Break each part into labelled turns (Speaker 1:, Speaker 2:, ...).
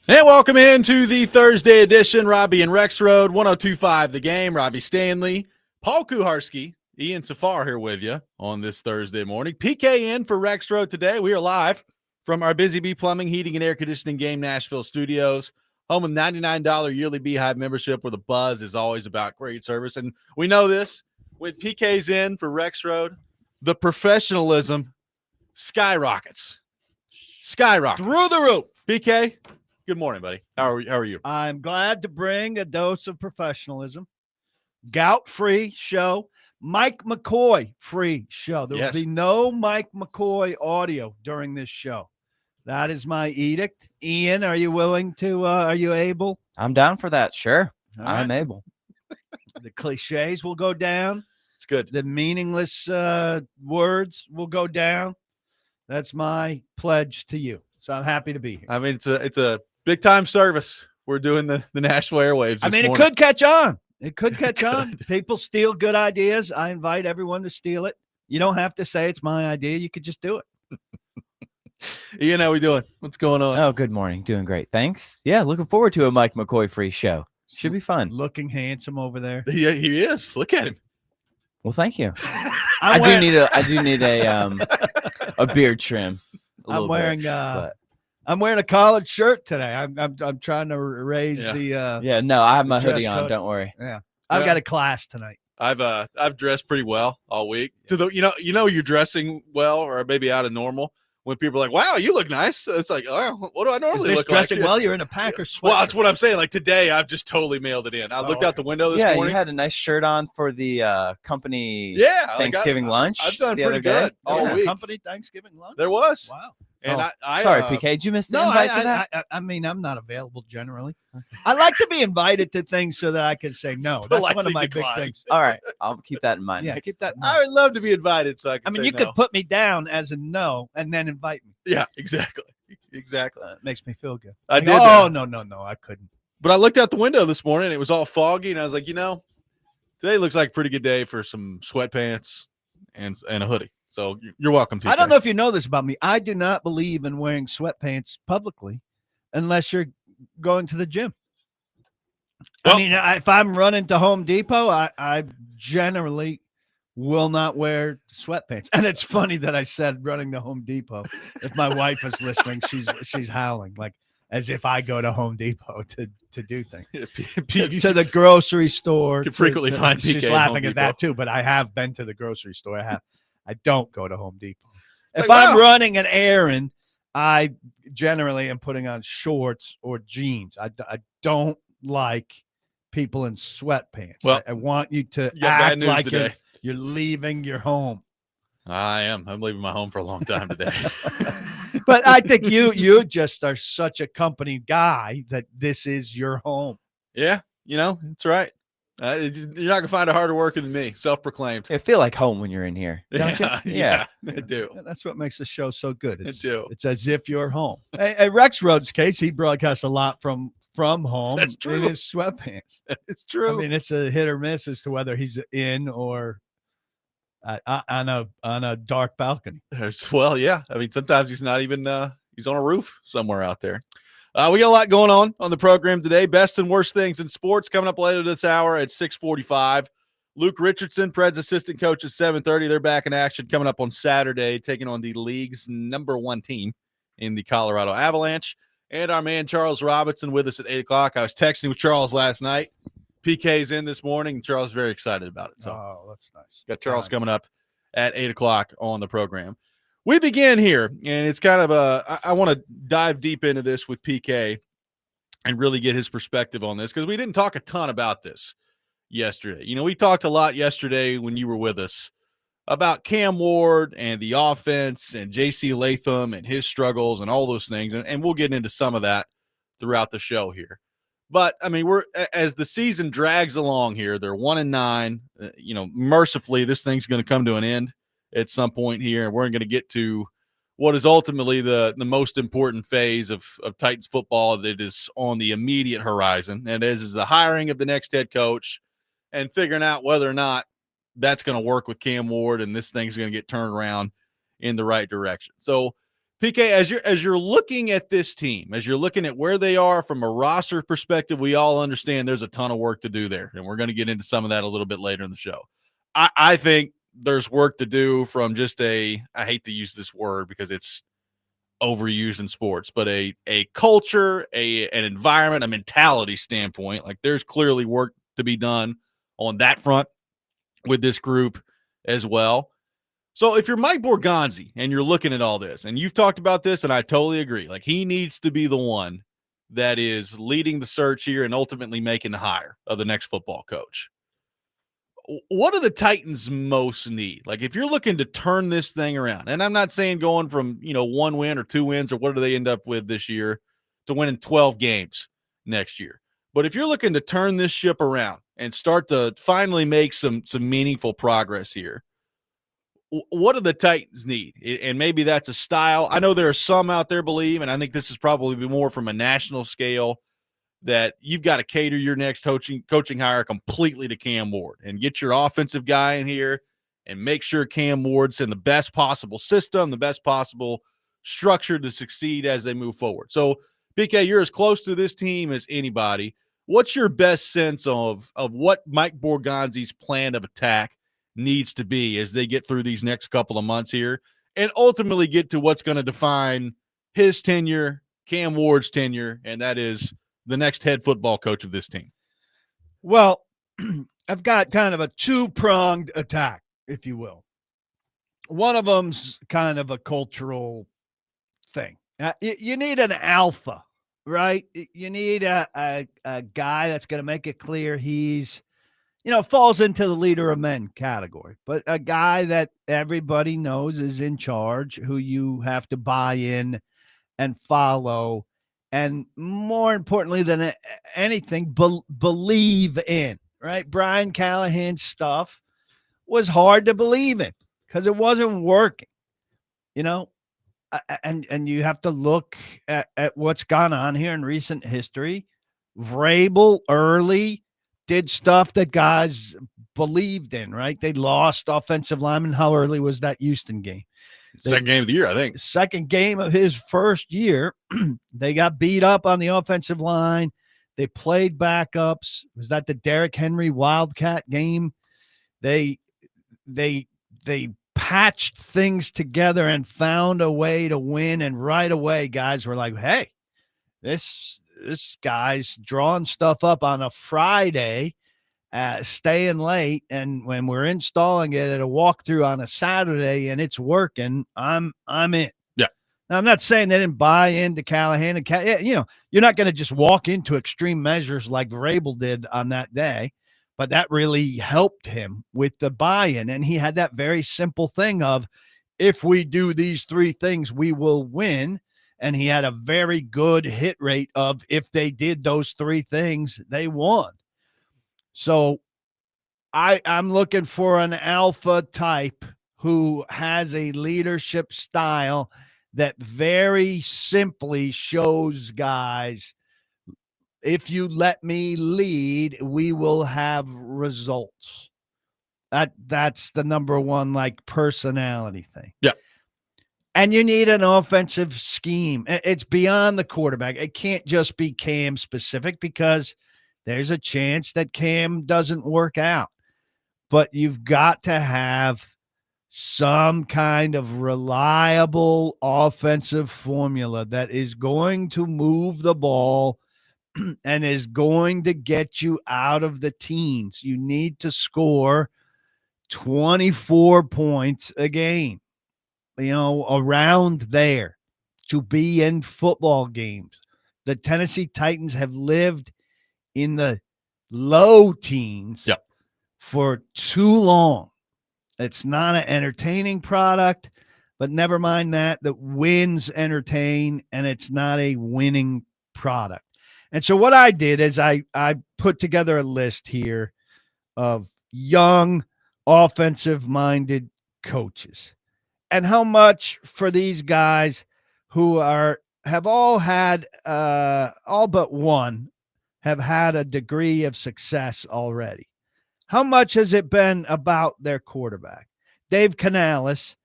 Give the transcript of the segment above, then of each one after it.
Speaker 1: And welcome into the Thursday edition, Robby and Rexrode, 102.5 The Game. Robby Stanley, Paul Kuharsky, Ian Safar here with you on this Thursday morning. PK in for Rexrode today. We are live from our Busy Bee Plumbing, Heating, and Air Conditioning Game Nashville studios. Home of $99 yearly Beehive membership where the buzz is always about great service. And we know this, when PK's in for Rexrode, the professionalism skyrockets.
Speaker 2: Through the roof.
Speaker 1: PK, good morning, buddy. How are you?
Speaker 2: I'm glad to bring a dose of professionalism. Gout-free show. Mike McCoy-free show. There will be no Mike McCoy audio during this show. That is my edict. Ian, are you willing to, are you able?
Speaker 3: I'm down for that, sure. I'm
Speaker 2: right.
Speaker 3: able.
Speaker 2: The cliches will go down.
Speaker 1: It's good.
Speaker 2: The meaningless words will go down. That's my pledge to you. So I'm happy to be here.
Speaker 1: I mean, it's a big time service. We're doing the Nashville airwaves.
Speaker 2: I mean,
Speaker 1: morning.
Speaker 2: it could catch on. It could catch on. People steal good ideas. I invite everyone to steal it. You don't have to say it's my idea. You could just do it.
Speaker 1: Ian, how we doing? What's going on?
Speaker 3: Oh, good morning. Doing great. Thanks. Yeah, looking forward to a Mike McCoy free show. Should be fun.
Speaker 2: Looking handsome over there.
Speaker 1: Yeah, he is. Look at him.
Speaker 3: Well, thank you. I do need a beard trim.
Speaker 2: I'm wearing a collared shirt today. I'm trying to raise the
Speaker 3: no, I have my
Speaker 2: dress
Speaker 3: hoodie on.
Speaker 2: code.
Speaker 3: Don't worry.
Speaker 2: Yeah. I've got a class tonight.
Speaker 1: I've dressed pretty well all week. To the you're dressing well or maybe out of normal when people are like, "Wow, you look nice." It's like, "Oh, what do I normally look like?"
Speaker 2: Dressing well, you're in a Packer sweater.
Speaker 1: Well, that's what I'm saying. Like today, I've just totally mailed it in. I looked out the window this morning.
Speaker 3: Yeah, you had a nice shirt on for the company Thanksgiving lunch.
Speaker 1: I've done
Speaker 3: the
Speaker 1: pretty
Speaker 3: other day.
Speaker 1: good all week.
Speaker 2: Company Thanksgiving lunch.
Speaker 1: There was.
Speaker 2: Wow.
Speaker 1: And
Speaker 3: sorry, PK, did you miss the invite to that?
Speaker 2: I mean, I'm not available generally. I like to be invited to things so that I can say no. That's one of my big things.
Speaker 3: All right, I'll keep that in mind.
Speaker 2: Yeah, keep that in mind.
Speaker 1: I would love to be invited, so I can.
Speaker 2: I mean, you could put me down as a no and then invite me.
Speaker 1: Yeah, exactly. It
Speaker 2: makes me feel good.
Speaker 1: I did.
Speaker 2: Oh no, I couldn't.
Speaker 1: But I looked out the window this morning. It was all foggy, and I was like, today looks like a pretty good day for some sweatpants and a hoodie. So you're welcome to.
Speaker 2: I don't know if you know this about me. I do not believe in wearing sweatpants publicly unless you're going to the gym. Well, I mean, if I'm running to Home Depot, I generally will not wear sweatpants. And it's funny that I said running to Home Depot. If my wife is listening, she's howling like as if I go to Home Depot to do things. To the grocery store.
Speaker 1: You can frequently find PK.
Speaker 2: She's laughing at that too, but I have been to the grocery store. I don't go to Home Depot.
Speaker 1: It's
Speaker 2: if I'm running an errand, I generally am putting on shorts or jeans. I don't like people in sweatpants.
Speaker 1: Well,
Speaker 2: I want you to
Speaker 1: act
Speaker 2: like
Speaker 1: today.
Speaker 2: You're leaving your home.
Speaker 1: I am. I'm leaving my home for a long time today.
Speaker 2: But I think you just are such a company guy that this is your home.
Speaker 1: Yeah, it's right. You're not gonna find a harder worker than me. Self-proclaimed.
Speaker 3: I feel like home when you're in here, don't you?
Speaker 1: Yeah, I do.
Speaker 2: That's what makes the show so good.
Speaker 1: It's
Speaker 2: as if you're home. At Rexrode's case, he broadcasts a lot from home.
Speaker 1: That's true.
Speaker 2: In his sweatpants.
Speaker 1: It's true.
Speaker 2: I mean, it's a hit or miss as to whether he's in or on a dark balcony.
Speaker 1: Well, yeah. I mean, sometimes he's not even. He's on a roof somewhere out there. We got a lot going on the program today. Best and worst things in sports coming up later this hour at 6:45. Luke Richardson, Preds assistant coach at 7:30. They're back in action coming up on Saturday, taking on the league's #1 team in the Colorado Avalanche. And our man Charles Robinson with us at 8 o'clock. I was texting with Charles last night. PK's in this morning. Charles is very excited about it. So
Speaker 2: that's nice.
Speaker 1: Got Charles coming up at 8 o'clock on the program. We begin here, and it's kind of I want to dive deep into this with PK and really get his perspective on this because we didn't talk a ton about this yesterday. We talked a lot yesterday when you were with us about Cam Ward and the offense and J.C. Latham and his struggles and all those things, and we'll get into some of that throughout the show here. But, I mean, as the season drags along here, they're 1-9. Mercifully, this thing's going to come to an end at some point here, and we're going to get to what is ultimately the most important phase of Titans football that is on the immediate horizon, and is the hiring of the next head coach and figuring out whether or not that's going to work with Cam Ward and this thing's going to get turned around in the right direction. So, PK, as you're looking at this team, as you're looking at where they are from a roster perspective, we all understand there's a ton of work to do there, and we're going to get into some of that a little bit later in the show. I think there's work to do from just I hate to use this word because it's overused in sports, but a culture, an environment, a mentality standpoint. Like there's clearly work to be done on that front with this group as well. So if you're Mike Borgonzi and you're looking at all this, and you've talked about this, and I totally agree, like he needs to be the one that is leading the search here and ultimately making the hire of the next football coach. What do the Titans most need? Like if you're looking to turn this thing around, and I'm not saying going from, 1 win or 2 wins or what do they end up with this year to winning 12 games next year. But if you're looking to turn this ship around and start to finally make some meaningful progress here, what do the Titans need? And maybe that's a style. I know there are some out there believe, and I think this is probably more from a national scale, that you've got to cater your next coaching hire completely to Cam Ward and get your offensive guy in here and make sure Cam Ward's in the best possible system, the best possible structure to succeed as they move forward. So, BK, you're as close to this team as anybody. What's your best sense of what Mike Borgonzi's plan of attack needs to be as they get through these next couple of months here and ultimately get to what's going to define his tenure, Cam Ward's tenure, and that is the next head football coach of this team?
Speaker 2: Well, I've got kind of a two-pronged attack, if you will. One of them's kind of a cultural thing. You need an alpha, right? You need a guy that's going to make it clear he's, falls into the leader of men category, but a guy that everybody knows is in charge, who you have to buy in and follow. And more importantly than anything, believe in, right? Brian Callahan's stuff was hard to believe in because it wasn't working, and you have to look at what's gone on here in recent history. Vrabel early did stuff that guys believed in, right? They lost offensive linemen. How early was that Houston game?
Speaker 1: Second game of the year, I think.
Speaker 2: Second game of his first year. They got beat up on the offensive line. They played backups. Was that the Derrick Henry Wildcat game? They patched things together and found a way to win. And right away, guys were like, hey, this guy's drawing stuff up on a Friday, staying late, and when we're installing it at a walkthrough on a Saturday and it's working, I'm in.
Speaker 1: Yeah.
Speaker 2: Now, I'm not saying they didn't buy into Callahan and you're not going to just walk into extreme measures like Vrabel did on that day, but that really helped him with the buy-in. And he had that very simple thing of, if we do these 3 things, we will win. And he had a very good hit rate of, if they did those 3 things, they won. So I'm looking for an alpha type who has a leadership style that very simply shows guys, if you let me lead, we will have results. That's the number one, personality thing.
Speaker 1: Yeah.
Speaker 2: And you need an offensive scheme. It's beyond the quarterback. It can't just be Cam specific, because there's a chance that Cam doesn't work out. But you've got to have some kind of reliable offensive formula that is going to move the ball and is going to get you out of the teens. You need to score 24 points a game, around there, to be in football games. The Tennessee Titans have lived in the low teens for too long. It's not an entertaining product, but never mind that. The wins entertain, and it's not a winning product. And so what I did is I put together a list here of young, offensive-minded coaches, and how much for these guys who have all had all but one have had a degree of success already. How much has it been about their quarterback? Dave Canales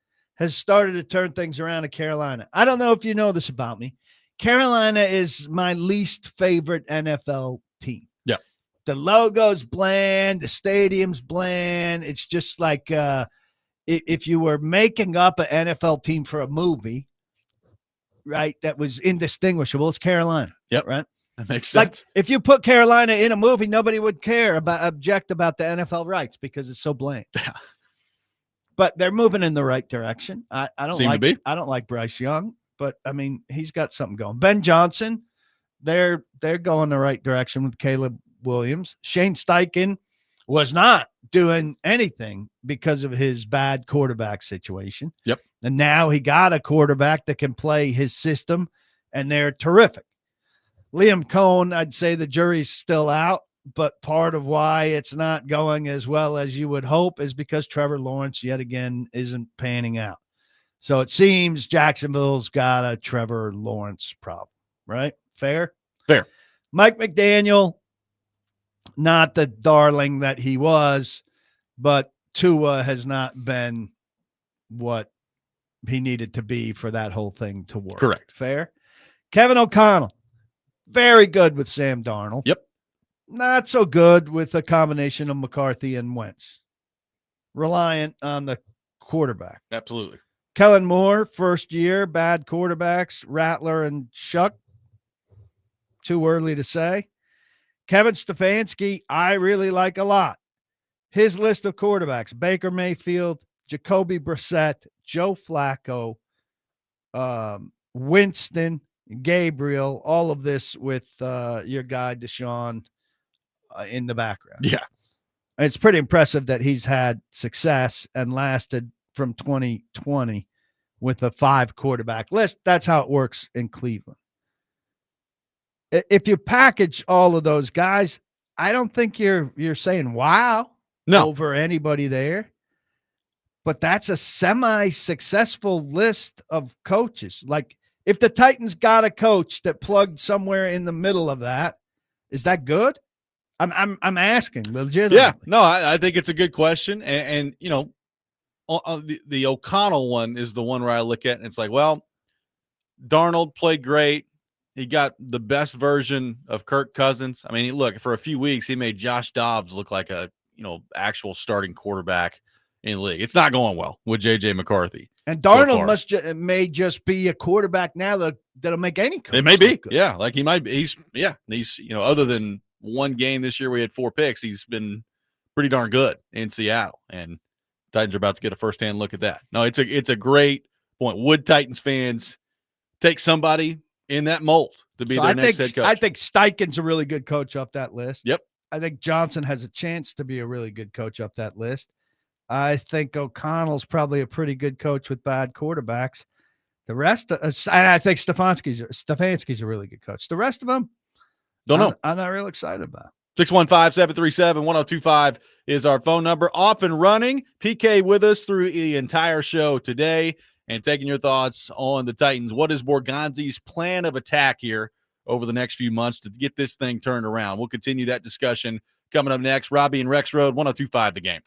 Speaker 2: has started to turn things around in Carolina. I don't know if you know this about me. Carolina is my least favorite NFL team.
Speaker 1: Yeah.
Speaker 2: The logo's bland. The stadium's bland. It's just like if you were making up an NFL team for a movie, right, that was indistinguishable, it's Carolina.
Speaker 1: Yep.
Speaker 2: Right?
Speaker 1: That makes
Speaker 2: Like
Speaker 1: sense.
Speaker 2: if you put Carolina in a movie, nobody would object about the NFL rights because it's so bland.
Speaker 1: Yeah.
Speaker 2: But they're moving in the right direction. I
Speaker 1: Seem to be.
Speaker 2: I don't like Bryce Young, but I mean he's got something going. Ben Johnson, they're going the right direction with Caleb Williams. Shane Steichen was not doing anything because of his bad quarterback situation.
Speaker 1: Yep.
Speaker 2: And now he got a quarterback that can play his system, and they're terrific. Liam Cohn, I'd say the jury's still out, but part of why it's not going as well as you would hope is because Trevor Lawrence, yet again, isn't panning out. So it seems Jacksonville's got a Trevor Lawrence problem, right? Fair?
Speaker 1: Fair.
Speaker 2: Mike McDaniel, not the darling that he was, but Tua has not been what he needed to be for that whole thing to work.
Speaker 1: Correct.
Speaker 2: Fair? Kevin O'Connell, very good with Sam Darnold.
Speaker 1: Yep.
Speaker 2: Not so good with a combination of McCarthy and Wentz. Reliant on the quarterback.
Speaker 1: Absolutely.
Speaker 2: Kellen Moore, first year, bad quarterbacks, Rattler and Shuck. Too early to say. Kevin Stefanski, I really like a lot. His list of quarterbacks: Baker Mayfield, Jacoby Brissett, Joe Flacco, Winston, Gabriel, all of this with your guy Deshaun in the background.
Speaker 1: Yeah.
Speaker 2: It's pretty impressive that he's had success and lasted from 2020 with a 5 quarterback list. That's how it works in Cleveland. If you package all of those guys, I don't think you're saying wow over anybody there. But that's a semi-successful list of coaches. Like if the Titans got a coach that plugged somewhere in the middle of that, is that good? I'm asking legitimately.
Speaker 1: Yeah, no, I think it's a good question, and you know, the O'Connell one is the one where I look at and it's like, well, Darnold played great. He got the best version of Kirk Cousins. I mean, look, for a few weeks he made Josh Dobbs look like a actual starting quarterback in the league. It's not going well with JJ McCarthy.
Speaker 2: And Darnold may just be a quarterback now that'll make any coach.
Speaker 1: It may be, yeah. Like he might be. He's other than one game this year we had 4 picks, he's been pretty darn good in Seattle, and Titans are about to get a firsthand look at that. No, it's a great point. Would Titans fans take somebody in that mold to be their next head coach?
Speaker 2: I think Steichen's a really good coach off that list.
Speaker 1: Yep.
Speaker 2: I think Johnson has a chance to be a really good coach off that list. I think O'Connell's probably a pretty good coach with bad quarterbacks. The rest, and I think Stefanski's a really good coach. The rest of them,
Speaker 1: don't know.
Speaker 2: I'm not real excited about.
Speaker 1: 615-737-1025 is our phone number. Off and running. PK with us through the entire show today and taking your thoughts on the Titans. What is Borgonzi's plan of attack here over the next few months to get this thing turned around? We'll continue that discussion coming up next. Robby and Rexrode, 1025 The Game.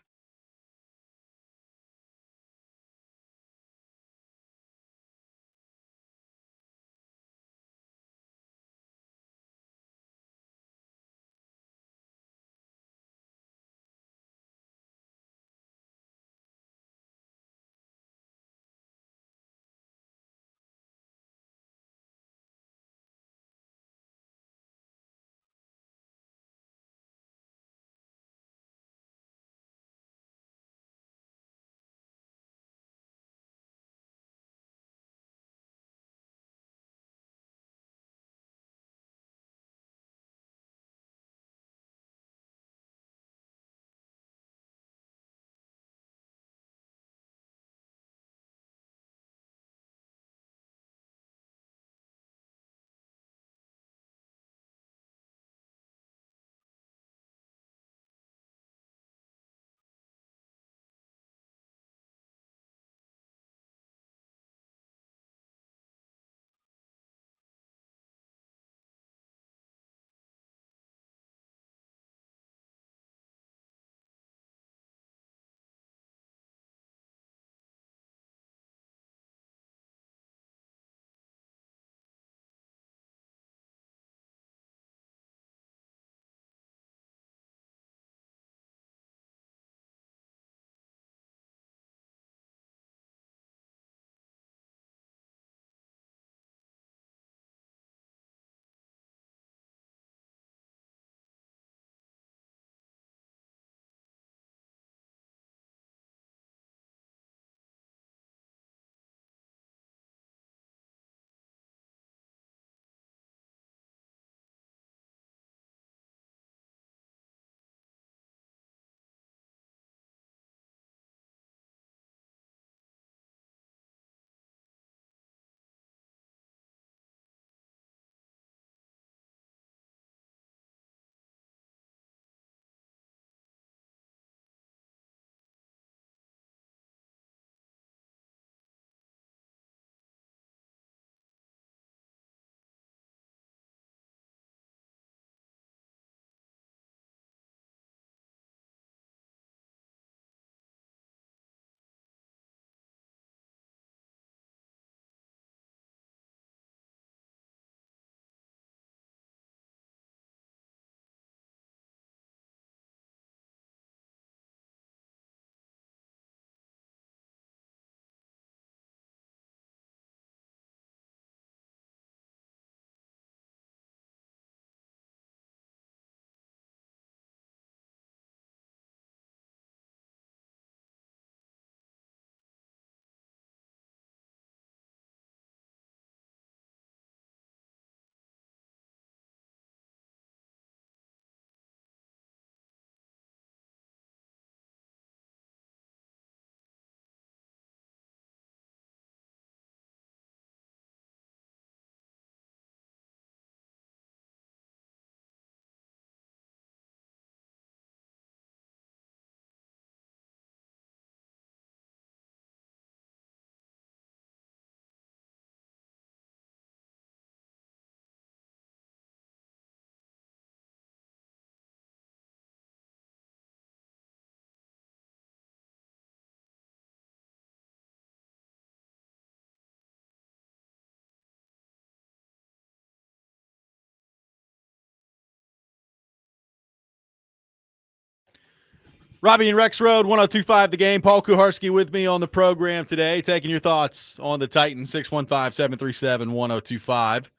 Speaker 1: Robby and Rexrode, 102.5 The Game. Paul Kuharsky with me on the program today, taking your thoughts on the Titans, 615-737-1025.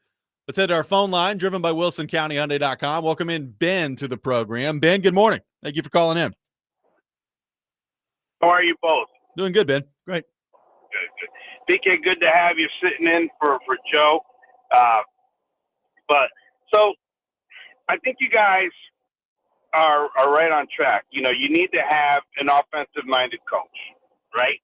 Speaker 1: Let's head to our phone line, driven by WilsonCountyHyundai.com. Welcome in Ben to the program. Ben, good morning. Thank you for calling in.
Speaker 4: How are you both?
Speaker 1: Doing good, Ben.
Speaker 2: Great.
Speaker 4: Good. PK, good to have you sitting in for Joe. But I think you guys are right on track. You know, you need to have an offensive-minded coach, right?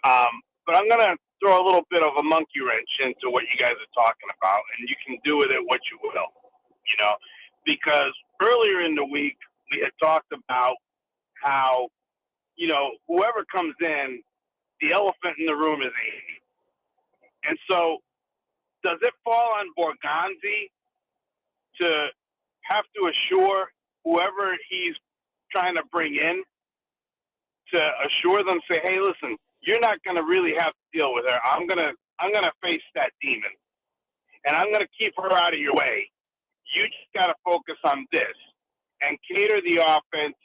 Speaker 4: But I'm going to throw a little bit of a monkey wrench into what you guys are talking about, and you can do with it what you will, you know, because earlier in the week we had talked about how, you know, whoever comes in, the elephant in the room is Amy. And so does it fall on Borgonzi to have to assure whoever he's trying to bring in to assure them, say, hey, listen, you're not going to really have to deal with her. I'm going to face that demon, and I'm going to keep her out of your way. You just got to focus on this and cater the offense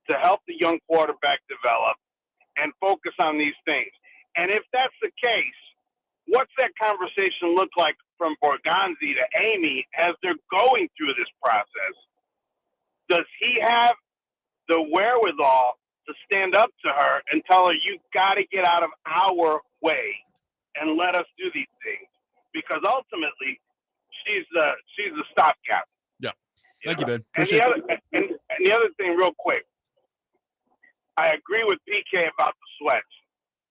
Speaker 4: to help the young quarterback develop and focus on these things. And if that's the case, what's that conversation look like from Borgonzi to Amy as they're going through this process? Does he have the wherewithal to stand up to her and tell her, you got to get out of our way and let us do these things? Because ultimately, she's the stopgap.
Speaker 1: Yeah. Thank you, Ben.
Speaker 4: And the other thing, real quick, I agree with PK about the sweats.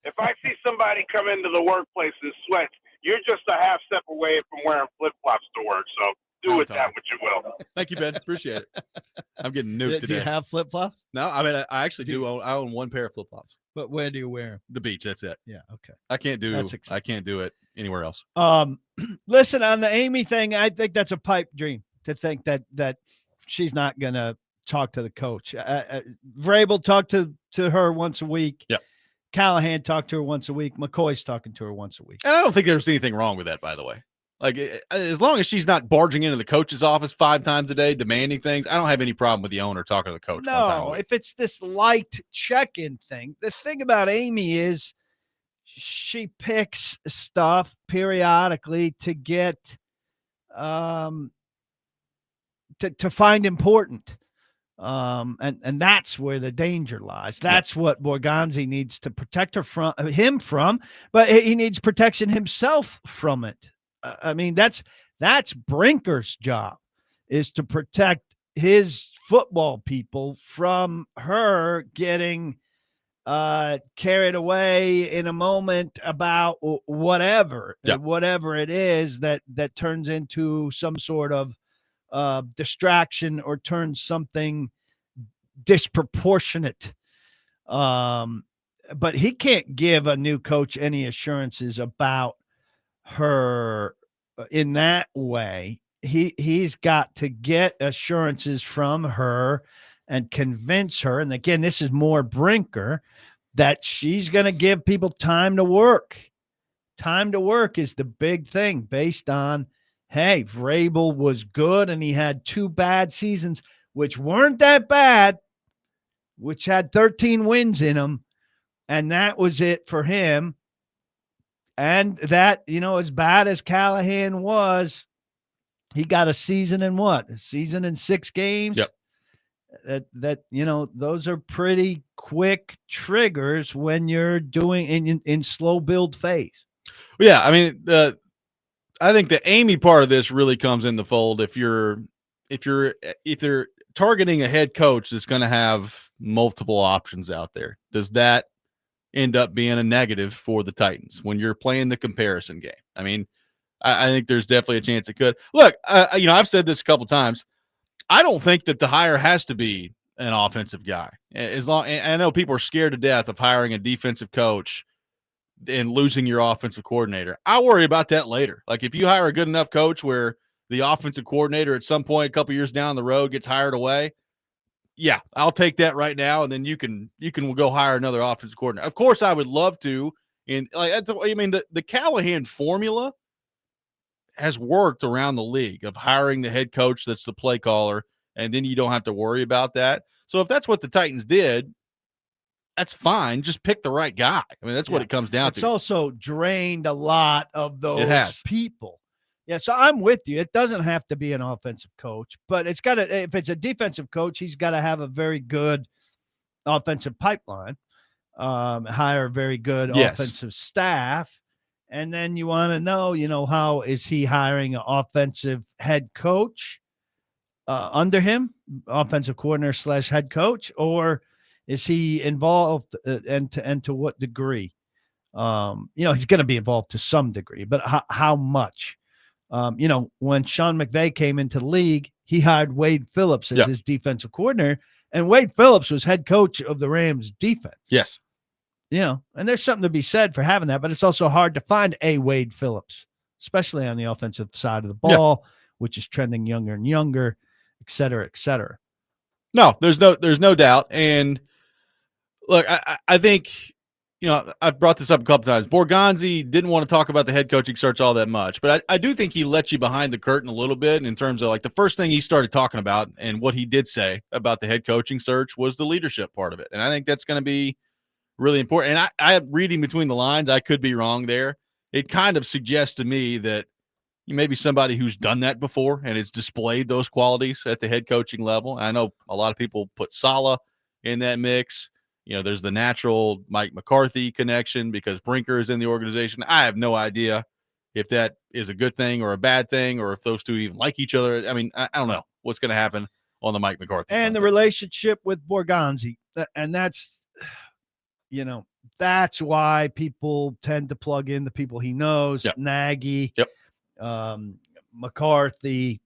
Speaker 4: If I see somebody come into the workplace in sweats, you're just a half step away from wearing flip-flops to work. So do with that what you will.
Speaker 1: Thank you, Ben. Appreciate it. I'm getting nuked today.
Speaker 2: Do you have flip-flops?
Speaker 1: No, I mean, I actually do own. I own one pair of flip-flops.
Speaker 2: But where do you wear them?
Speaker 1: The beach. That's it.
Speaker 2: Yeah. Okay.
Speaker 1: I can't do it anywhere else.
Speaker 2: Listen, on the Amy thing, I think that's a pipe dream to think that she's not going to talk to the coach. Vrabel talked to her once a week.
Speaker 1: Yep.
Speaker 2: Callahan talked to her once a week. McCoy's talking to her once a week.
Speaker 1: And I don't think there's anything wrong with that, by the way. Like, as long as she's not barging into the coach's office 5 times a day, demanding things, I don't have any problem with the owner talking to the coach.
Speaker 2: No, if it's this light check-in thing, the thing about Amy is she picks stuff periodically to get to find important. And that's where the danger lies. That's what Borgonzi needs to protect him from, but he needs protection himself from it. I mean, that's Brinker's job, is to protect his football people from her getting carried away in a moment about whatever it is that turns into some sort of distraction or turns something disproportionate. But he can't give a new coach any assurances about her in that way. He's got to get assurances from her and convince her. And again, this is more Brinker, that she's going to give people time to work. Time to work is the big thing, based on, hey, Vrabel was good and he had 2 bad seasons, which weren't that bad, which had 13 wins in them. And that was it for him. And that, as bad as Callahan was, he got a season in what? A season in 6 games?
Speaker 1: Yep.
Speaker 2: That those are pretty quick triggers when you're doing in slow build phase.
Speaker 1: Yeah, I mean, I think the Amy part of this really comes in the fold if you're targeting a head coach that's going to have multiple options out there. Does that end up being a negative for the Titans when you're playing the comparison game? I mean, I think there's definitely a chance it could. Look, I've said this a couple times. I don't think that the hire has to be an offensive guy. And I know people are scared to death of hiring a defensive coach and losing your offensive coordinator. I'll worry about that later. Like, if you hire a good enough coach where the offensive coordinator at some point a couple years down the road gets hired away, yeah, I'll take that right now, and then you can go hire another offensive coordinator. Of course, I would love to. And the Callahan formula has worked around the league of hiring the head coach that's the play caller, and then you don't have to worry about that. So if that's what the Titans did, that's fine. Just pick the right guy. I mean, that's what it comes down
Speaker 2: It's
Speaker 1: to.
Speaker 2: also drained a lot of those
Speaker 1: has.
Speaker 2: people. Yeah, so I'm with you. It doesn't have to be an offensive coach, but it's got to, if it's a defensive coach, he's got to have a very good offensive pipeline, hire a very good offensive staff. And then you want to know, how is he hiring an offensive head coach under him, offensive coordinator / head coach, or is he involved and to what degree? He's going to be involved to some degree, but how much? When Sean McVay came into the league, he hired Wade Phillips as his defensive coordinator, and Wade Phillips was head coach of the Rams defense.
Speaker 1: Yes.
Speaker 2: And there's something to be said for having that, but it's also hard to find a Wade Phillips, especially on the offensive side of the ball, which is trending younger and younger, et cetera, et cetera.
Speaker 1: No, there's no doubt. And look, I think, I've brought this up a couple times. Borgonzi didn't want to talk about the head coaching search all that much, but I do think he let you behind the curtain a little bit in terms of like the first thing he started talking about and what he did say about the head coaching search was the leadership part of it. And I think that's going to be really important. And I reading between the lines, I could be wrong there. It kind of suggests to me that you may be somebody who's done that before and it's displayed those qualities at the head coaching level. I know a lot of people put Saleh in that mix. There's the natural Mike McCarthy connection because Brinker is in the organization. I have no idea if that is a good thing or a bad thing or if those two even like each other. I mean, I don't know what's going to happen on the Mike McCarthy
Speaker 2: and the relationship with Borgonzi. And that's, that's why people tend to plug in the people he knows, Nagy, McCarthy,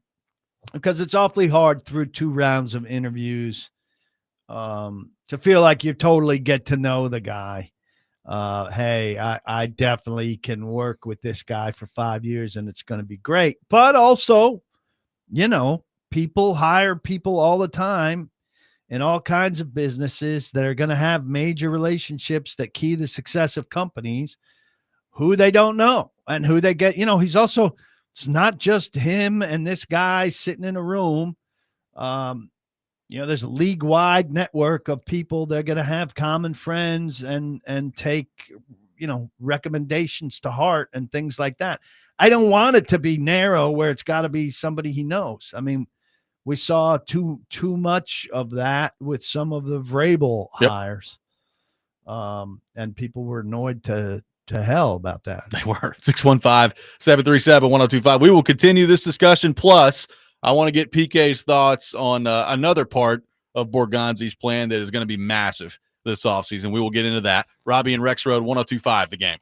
Speaker 2: because it's awfully hard through 2 rounds of interviews to feel like you totally get to know the guy. Hey, I definitely can work with this guy for 5 years and it's going to be great. But also, people hire people all the time in all kinds of businesses that are going to have major relationships that key the success of companies who they don't know and who they get. He's also, it's not just him and this guy sitting in a room. There's a league-wide network of people that are going to have common friends and take, recommendations to heart and things like that. I don't want it to be narrow where it's got to be somebody he knows. I mean, we saw too much of that with some of the Vrabel hires. And people were annoyed to hell about that.
Speaker 1: They were. 615-737-1025. We will continue this discussion. Plus, I want to get PK's thoughts on another part of Borgonzi's plan that is going to be massive this offseason. We will get into that. Robby and Rexrode, 1025, The Game.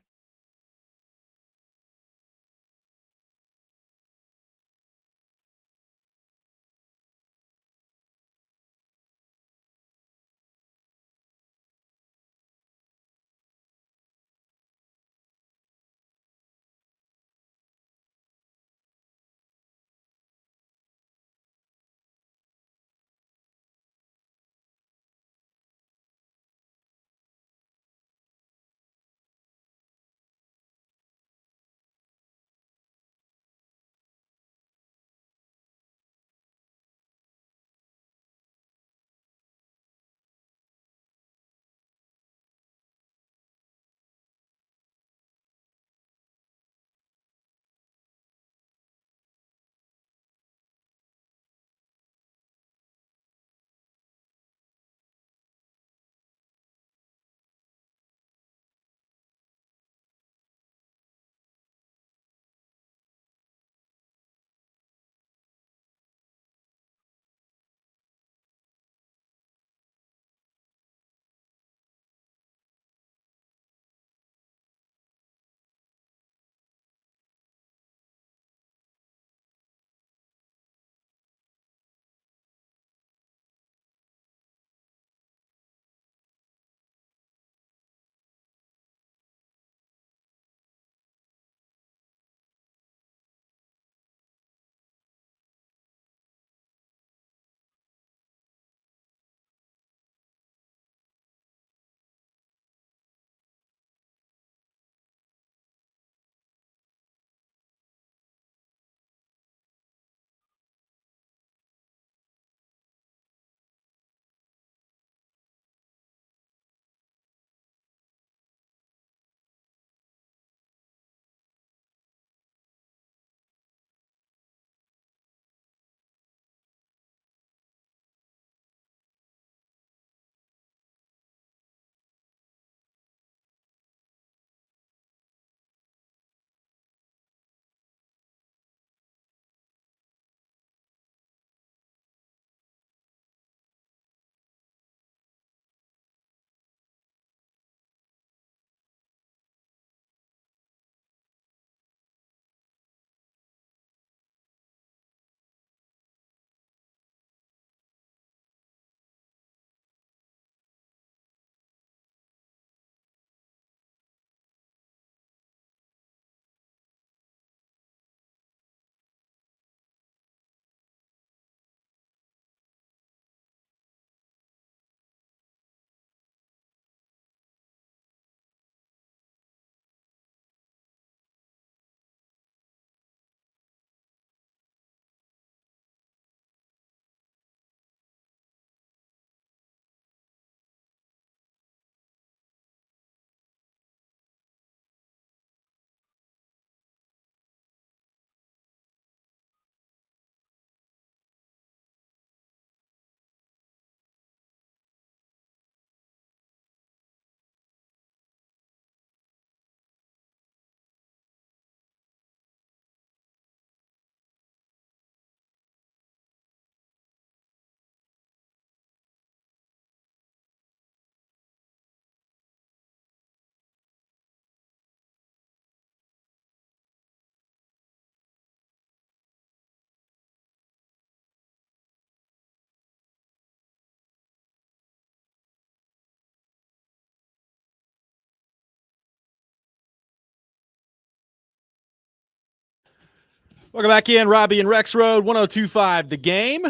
Speaker 1: Welcome back in, Robby and Rexrode, 102.5 The Game.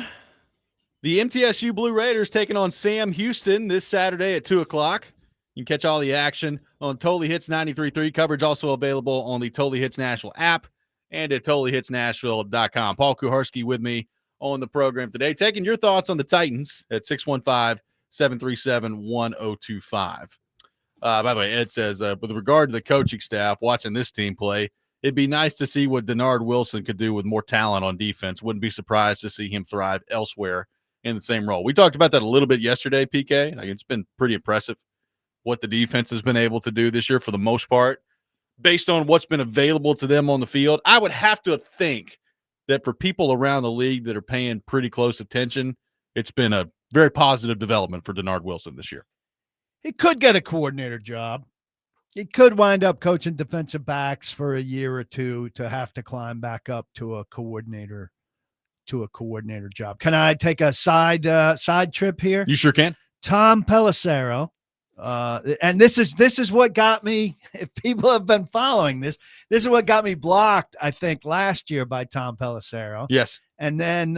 Speaker 1: The MTSU Blue Raiders taking on Sam Houston this Saturday at 2 o'clock. You can catch all the action on Totally Hits 93.3. Coverage also available on the Totally Hits Nashville app and at totallyhitsnashville.com. Paul Kuharsky with me on the program today, taking your thoughts on the Titans at 615-737-1025. By the way, Ed says, with regard to the coaching staff watching this team play, it'd be nice to see what Denard Wilson could do with more talent on defense. Wouldn't be surprised to see him thrive elsewhere in the same role. We talked about that a little bit yesterday, PK. Like, it's been pretty impressive what the defense has been able to do this year for the most part, based on what's been available to them on the field. I would have to think that for people around the league that are paying pretty close attention, it's been a very positive development for Denard Wilson this year.
Speaker 2: He could get a coordinator job. He could wind up coaching defensive backs for a year or two to have to climb back up to a coordinator job. Can I take a side trip here?
Speaker 1: You sure can.
Speaker 2: Tom Pelissero. And this is what got me, if people have been following this is what got me blocked, I think, last year by Tom Pelissero.
Speaker 1: Yes.
Speaker 2: And then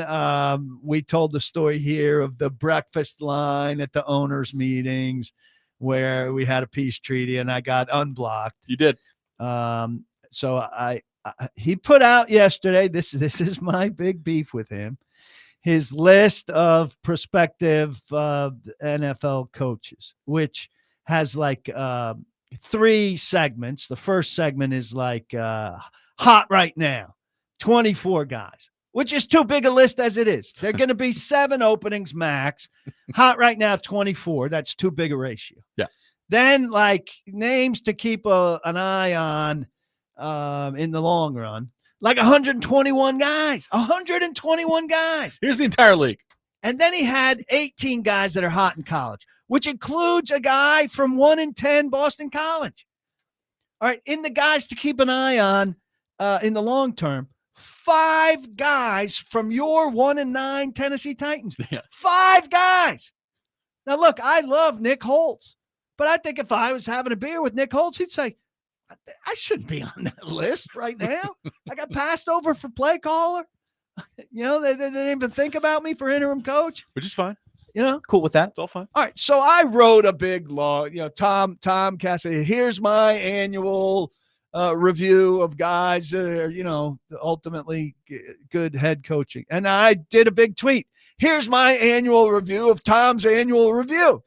Speaker 2: we told the story here of the breakfast line at the owners' meetings where we had a peace treaty and I got unblocked.
Speaker 1: You did.
Speaker 2: So he put out yesterday, this is my big beef with him, his list of prospective NFL coaches, which has like 3 segments. The first segment is like hot right now, 24 guys, which is too big a list as it is. There are going to be 7 openings max. Hot right now, 24. That's too big a ratio.
Speaker 1: Yeah.
Speaker 2: Then like names to keep an eye on in the long run. Like 121 guys. 121 guys.
Speaker 1: Here's the entire league.
Speaker 2: And then he had 18 guys that are hot in college, which includes a guy from 1-10 Boston College. All right, in the guys to keep an eye on in the long term, 5 guys from your 1-9 Tennessee Titans.
Speaker 1: Yeah.
Speaker 2: 5 guys. Now, look, I love Nick Holtz, but I think if I was having a beer with Nick Holtz, he'd say, I shouldn't be on that list right now. I got passed over for play caller. You know, they didn't even think about me for interim coach.
Speaker 1: Which is fine.
Speaker 2: You know,
Speaker 3: Cool with that.
Speaker 1: It's all fine.
Speaker 2: all right. So I wrote a big long, Tom Cassidy, here's my annual review of guys that are, ultimately good head coaching. And I did a big tweet. Here's my annual review of Tom's annual review.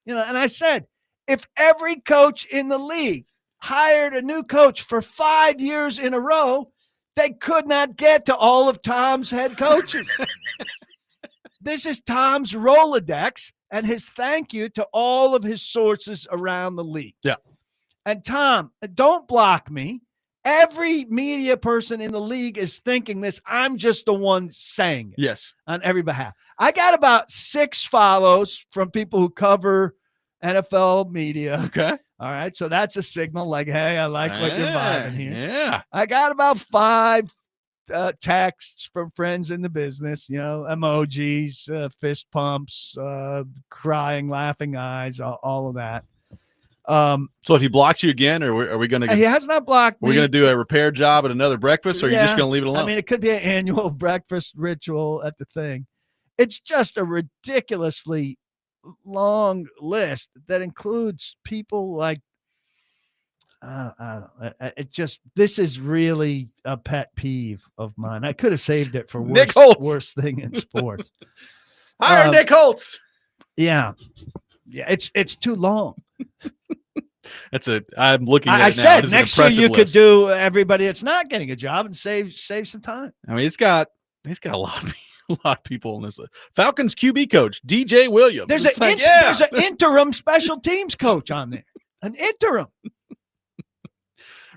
Speaker 2: And I said, if every coach in the league hired a new coach for 5 years in a row, they could not get to all of Tom's head coaches. This is Tom's Rolodex and his thank you to all of his sources around the league.
Speaker 1: Yeah.
Speaker 2: And Tom, don't block me. Every media person in the league is thinking this. I'm just the one saying it.
Speaker 1: Yes.
Speaker 2: On every behalf. I got about 6 follows from people who cover NFL media.
Speaker 1: Okay.
Speaker 2: All right. So that's a signal like, hey, I like what you're vibing here.
Speaker 1: Yeah.
Speaker 2: I got about 5 texts from friends in the business, emojis, fist pumps, crying, laughing eyes, all of that.
Speaker 1: So if he blocks you again, or are we going to?
Speaker 2: He has not blocked me.
Speaker 1: We're going to do a repair job at another breakfast, or are you just
Speaker 2: Yeah.
Speaker 1: going to leave it alone?
Speaker 2: I mean, it could be an annual breakfast ritual at the thing. It's just a ridiculously long list that includes people like, I don't know. This is really a pet peeve of mine. I could have saved it for
Speaker 1: Nick Holtz.
Speaker 2: worst thing in sports.
Speaker 1: Hire Nick Holtz.
Speaker 2: Yeah. It's too long.
Speaker 1: I'm looking at
Speaker 2: I
Speaker 1: it now.
Speaker 2: said
Speaker 1: It is an
Speaker 2: next year
Speaker 1: impressive
Speaker 2: you could
Speaker 1: list.
Speaker 2: do everybody that's not getting a job and save some time.
Speaker 1: I mean, he's got a lot of people on this list. Falcons QB coach DJ Williams.
Speaker 2: There's
Speaker 1: It's
Speaker 2: there's an interim special teams coach on there. An interim.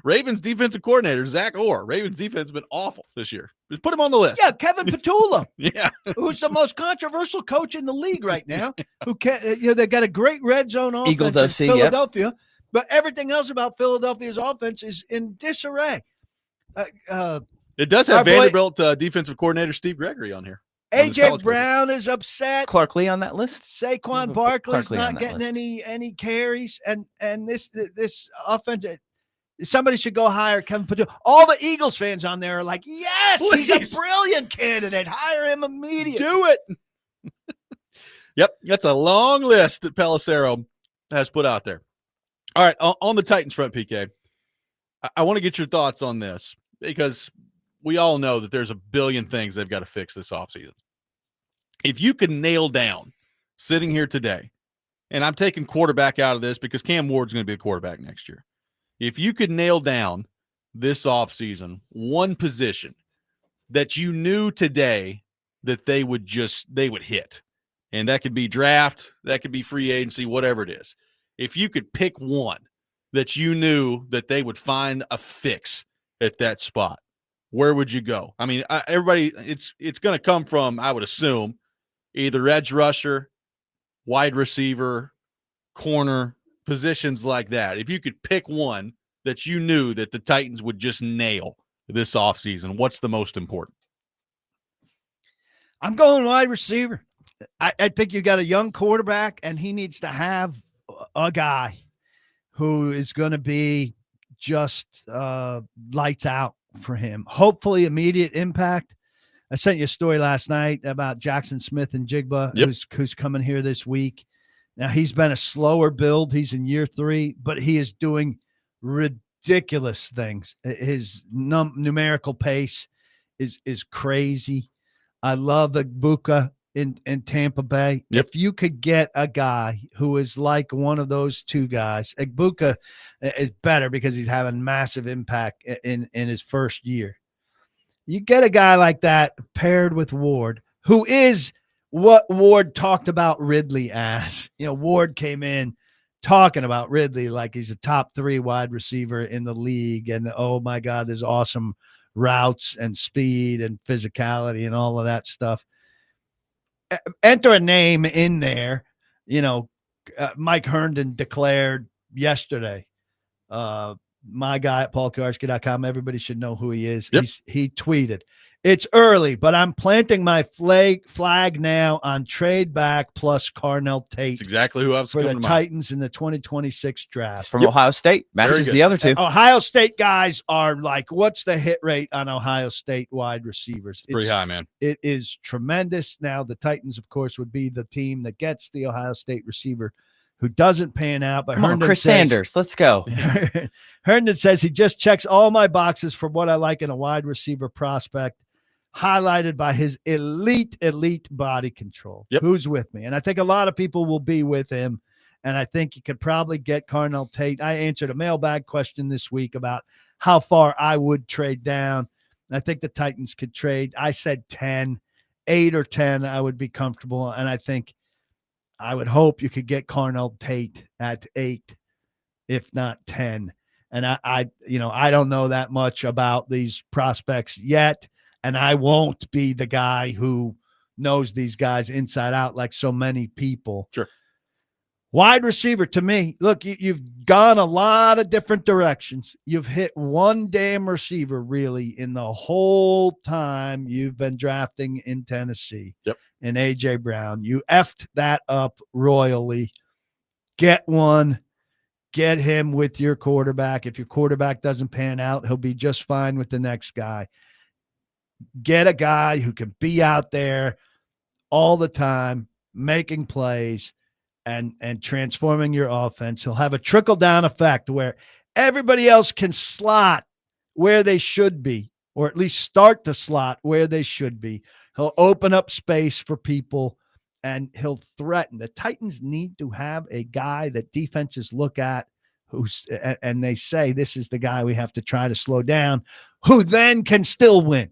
Speaker 1: Ravens defensive coordinator Zach Orr. Ravens defense has been awful this year. Just put him on the list.
Speaker 2: Yeah, Kevin Petula,
Speaker 1: Yeah.
Speaker 2: who's the most controversial coach in the league right now. Who can they got a great red zone offense
Speaker 3: Eagles
Speaker 2: in
Speaker 3: OC, yep.
Speaker 2: Philadelphia, but everything else about Philadelphia's offense is in disarray.
Speaker 1: It does
Speaker 2: Our
Speaker 1: have
Speaker 2: boy-
Speaker 1: Vanderbilt defensive coordinator Steve Gregory on here. on this
Speaker 2: AJ
Speaker 1: college
Speaker 2: Brown is upset.
Speaker 3: Clark Lee on that list.
Speaker 2: Saquon
Speaker 3: Put
Speaker 2: Barkley's
Speaker 3: Barkley on
Speaker 2: not
Speaker 3: that
Speaker 2: getting
Speaker 3: list.
Speaker 2: any carries, and this offense. Somebody should go hire Kevin Padu. All the Eagles fans on there are like, yes, he's
Speaker 1: Please.
Speaker 2: a brilliant candidate. Hire him immediately.
Speaker 1: Do it. Yep, that's a long list that Pelissero has put out there. All right, on the Titans front, PK, I want to get your thoughts on this because we all know that there's a billion things they've got to fix this offseason. If you could nail down, sitting here today, and I'm taking quarterback out of this because Cam Ward's going to be the quarterback next year. If you could nail down this offseason one position that you knew today that they would hit, and that could be draft, that could be free agency, whatever it is. If you could pick one that you knew that they would find a fix at that spot, where would you go? I mean, everybody, it's going to come from, I would assume, either edge rusher, wide receiver, corner, positions like that. If you could pick one that you knew that the Titans would just nail this offseason, what's the most important?
Speaker 2: I'm going wide receiver. I think you got a young quarterback, and he needs to have a guy who is going to be just lights out for him. Hopefully immediate impact. I sent you a story last night about Jackson Smith and Jigba, who's coming here this week. Now, he's been a slower build. He's in year 3, but he is doing ridiculous things. His numerical pace is crazy. I love Ibuka in Tampa Bay.
Speaker 1: Yep.
Speaker 2: If you could get a guy who is like one of those two guys, Ibuka is better because he's having massive impact in his first year. You get a guy like that paired with Ward, who is what Ward talked about Ridley as. You know, Ward came in talking about Ridley like he's a top 3 wide receiver in the league. And, oh, my God, there's awesome routes and speed and physicality and all of that stuff. Enter a name in there. You know, Mike Herndon declared yesterday, my guy at paulkuharsky.com, everybody should know who he is.
Speaker 1: Yep.
Speaker 2: He tweeted, "It's early, but I'm planting my flag now on trade back plus Carnell Tate."
Speaker 1: That's exactly who I was
Speaker 2: for the
Speaker 1: coming to mind.
Speaker 2: Titans in the 2026 draft.
Speaker 3: He's from Ohio State. Matches
Speaker 1: good.
Speaker 3: the other two.
Speaker 2: Ohio State guys are like, what's the hit rate on Ohio State wide receivers?
Speaker 1: It's pretty high, man.
Speaker 2: It is tremendous. Now, the Titans, of course, would be the team that gets the Ohio State receiver who doesn't pan out. But
Speaker 3: Come on, Chris Sanders. Let's go.
Speaker 2: Herndon says he just checks all my boxes for what I like in a wide receiver prospect, highlighted by his elite body control.
Speaker 1: Yep.
Speaker 2: Who's with me? And I think a lot of people will be with him. And I think you could probably get Carnell Tate. I answered a mailbag question this week about how far I would trade down. And I think the Titans could trade. I said 10, 8 or 10. I would be comfortable. And I would hope you could get Carnell Tate at 8, if not 10. And I don't know that much about these prospects yet. And I won't be the guy who knows these guys inside out like so many people.
Speaker 1: Sure.
Speaker 2: Wide receiver, to me, look, you've gone a lot of different directions. You've hit one damn receiver, really, in the whole time you've been drafting in Tennessee.
Speaker 1: Yep.
Speaker 2: And A.J. Brown. You effed that up royally. Get one. Get him with your quarterback. If your quarterback doesn't pan out, he'll be just fine with the next guy. Get a guy who can be out there all the time, making plays and transforming your offense. He'll have a trickle-down effect where everybody else can slot where they should be, or at least start to slot where they should be. He'll open up space for people, and he'll threaten. The Titans need to have a guy that defenses look at and they say, this is the guy we have to try to slow down, who then can still win.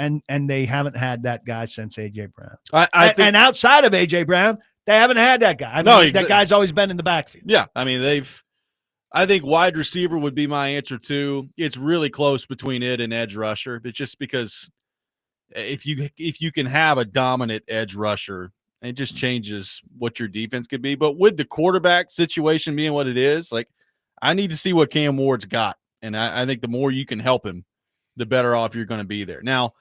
Speaker 2: And they haven't had that guy since A.J. Brown.
Speaker 1: I think,
Speaker 2: and outside of A.J. Brown, they haven't had that guy. I mean, that guy's always been in the backfield.
Speaker 1: Yeah, I mean, I think wide receiver would be my answer too. It's really close between it and edge rusher, but just because if you can have a dominant edge rusher, it just changes what your defense could be. But with the quarterback situation being what it is, like, I need to see what Cam Ward's got, and I think the more you can help him, the better off you're going to be there. Now,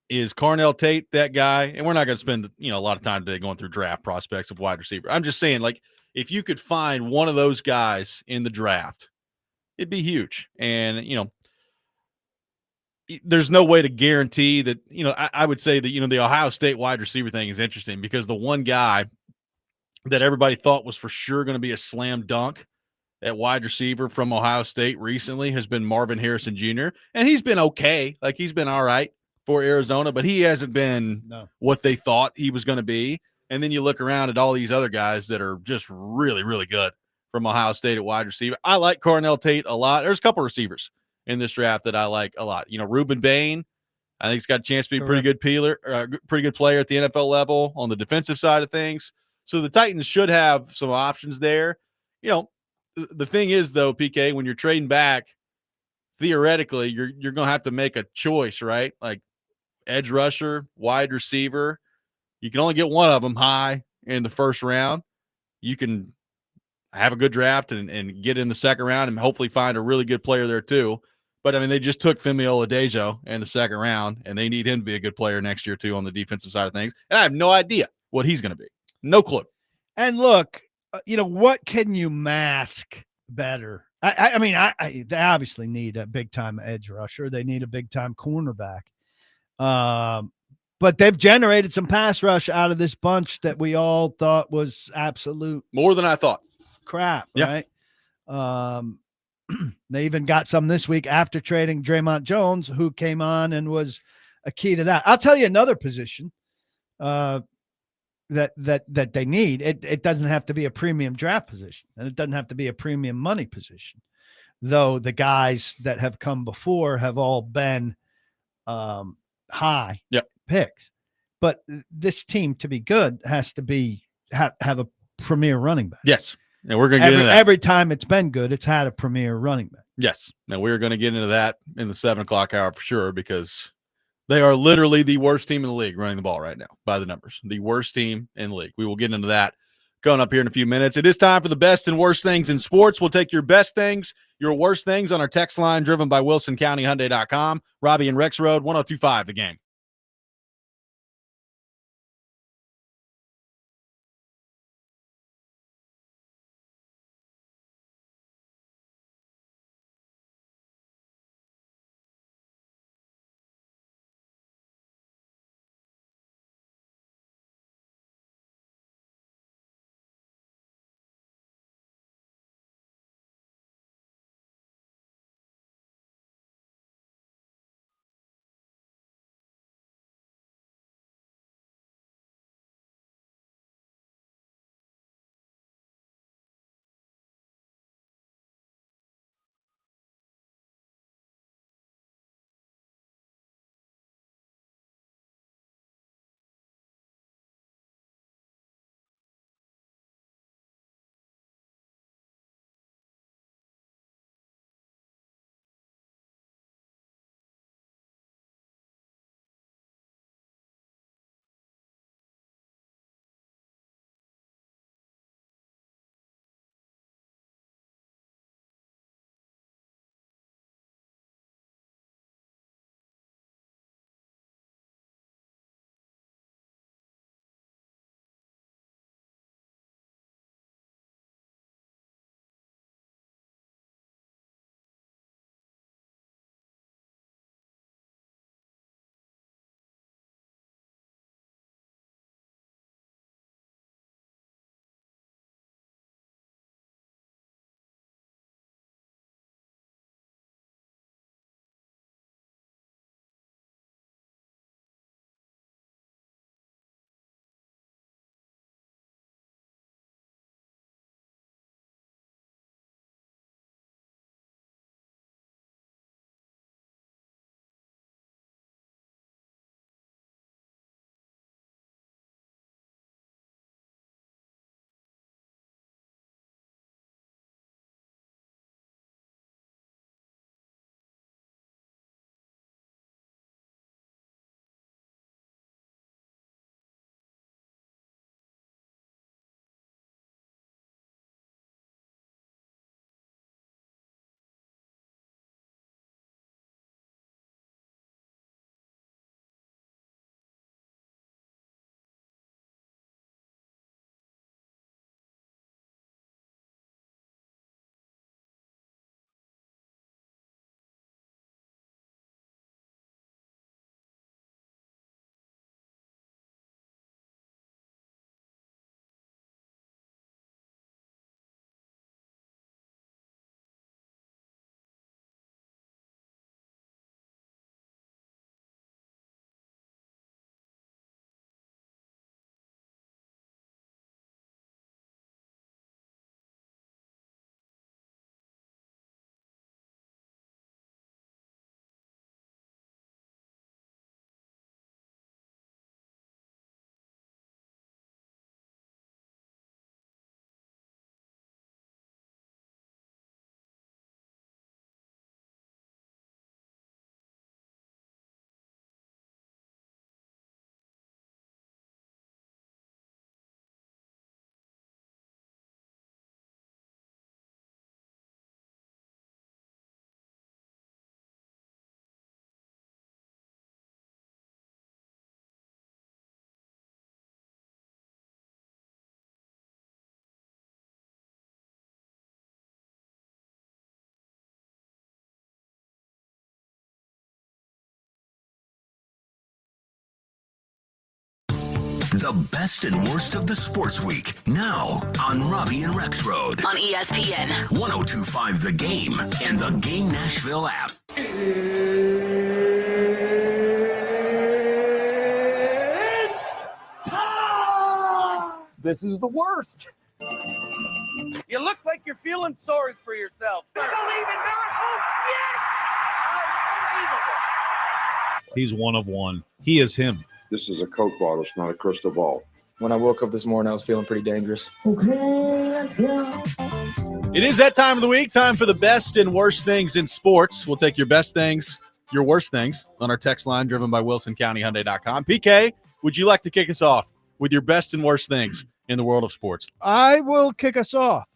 Speaker 1: is Carnell Tate that guy? And we're not going to spend a lot of time today going through draft prospects of wide receiver. I'm just saying, like, if you could find one of those guys in the draft, it'd be huge. And, there's no way to guarantee that, I would say that, the Ohio State wide receiver thing is interesting because the one guy that everybody thought was for sure going to be a slam dunk at wide receiver from Ohio State recently has been Marvin Harrison Jr. And he's been okay. Like, he's been all right for Arizona, but he hasn't been what they thought he was going to be. And then you look around at all these other guys that are just really, really good from Ohio State at wide receiver. I like Cornell Tate a lot. There's a couple receivers in this draft that I like a lot. Ruben Bain, I think he's got a chance to be a pretty good player at the NFL level on the defensive side of things. So the Titans should have some options there. The thing is, though, PK, when you're trading back, theoretically, you're going to have to make a choice, right? Like edge rusher, wide receiver. You can only get one of them high in the first round. You can have a good draft and get in the second round and hopefully find a really good player there too. But, they just took Femi Oladejo in the second round, and they need him to be a good player next year too on the defensive side of things. And I have no idea what he's going to be. No clue.
Speaker 2: And look, what can you mask better? They obviously need a big-time edge rusher. They need a big-time cornerback. But they've generated some pass rush out of this bunch that we all thought was absolute
Speaker 1: more than I thought.
Speaker 2: Crap, right? They even got some this week after trading Draymond Jones, who came on and was a key to that. I'll tell you another position that they need. It doesn't have to be a premium draft position, and it doesn't have to be a premium money position, though the guys that have come before have all been high picks. But this team, to be good, has to have a premier running back.
Speaker 1: Yes. And we're going to get into that.
Speaker 2: Every time it's been good, it's had a premier running back.
Speaker 1: Yes. Now we're going to get into that in the 7:00 hour for sure, because they are literally the worst team in the league running the ball right now by the numbers. The worst team in the league. We will get into that coming up here in a few minutes. It is time for the best and worst things in sports. We'll take your best things, your worst things on our text line driven by WilsonCountyHyundai.com. Robby and Rexrode, 102.5 The Game.
Speaker 5: The best and worst of the sports week. Now on Robby and Rexrode.
Speaker 6: On ESPN.
Speaker 5: 102.5 The Game and the Game Nashville app.
Speaker 7: This is the worst. You look like you're feeling sorry for yourself. I believe in miracles. Yes! He's one of one. He is him.
Speaker 8: This is a Coke bottle. It's not a crystal ball.
Speaker 9: When I woke up this morning, I was feeling pretty dangerous.
Speaker 6: Okay, let's go.
Speaker 1: It is that time of the week, time for the best and worst things in sports. We'll take your best things, your worst things on our text line driven by WilsonCountyHyundai.com. PK, would you like to kick us off with your best and worst things in the world of sports?
Speaker 2: I will kick us off.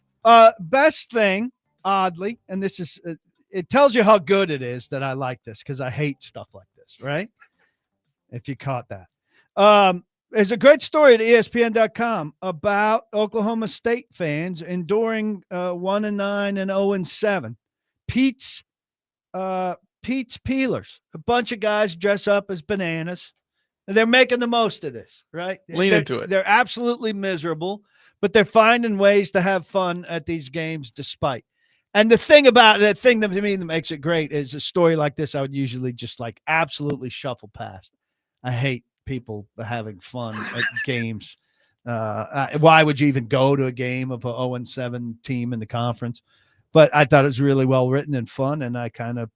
Speaker 2: Best thing, oddly, and this is it tells you how good it is that I like this because I hate stuff like this, right? If you caught that. There's a great story at ESPN.com about Oklahoma State fans enduring 1-9 and 0-7. Pete's Peelers, a bunch of guys dress up as bananas. And they're making the most of this, right?
Speaker 1: Lean into it.
Speaker 2: They're absolutely miserable, but they're finding ways to have fun at these games despite. And the thing that to me that makes it great is a story like this I would usually just like absolutely shuffle past. I hate people having fun at games. Why would you even go to a game of a 0-7 team in the conference? But I thought it was really well written and fun, and I kind of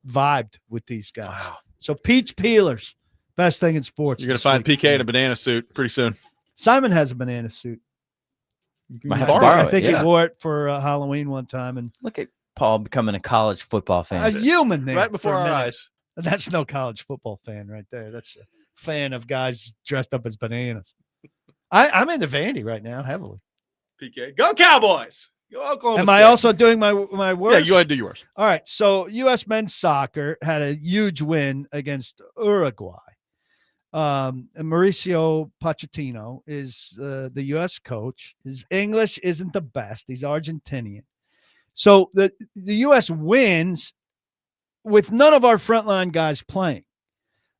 Speaker 2: vibed with these guys.
Speaker 1: Wow.
Speaker 2: So Pete's Peelers, best thing in sports.
Speaker 1: You're going to find PK in a banana suit pretty soon.
Speaker 2: Simon has a banana suit.
Speaker 3: Might have to borrow
Speaker 2: I think
Speaker 3: it,
Speaker 2: he wore it for Halloween one time. And
Speaker 3: look at Paul becoming a college football fan.
Speaker 2: a human there
Speaker 1: Right before
Speaker 2: for a
Speaker 1: our
Speaker 2: minute.
Speaker 1: eyes.
Speaker 2: That's no college football fan right there. That's a fan of guys dressed up as bananas. I'm into Vandy right now heavily.
Speaker 1: PK. Go Cowboys. Go Oklahoma
Speaker 2: Am
Speaker 1: State.
Speaker 2: I also doing my worst?
Speaker 1: Yeah, you go ahead and do yours.
Speaker 2: All right. So U.S. men's soccer had a huge win against Uruguay. Mauricio Pochettino is the U.S. coach. His English isn't the best. He's Argentinian. So the U.S. wins with none of our frontline guys playing.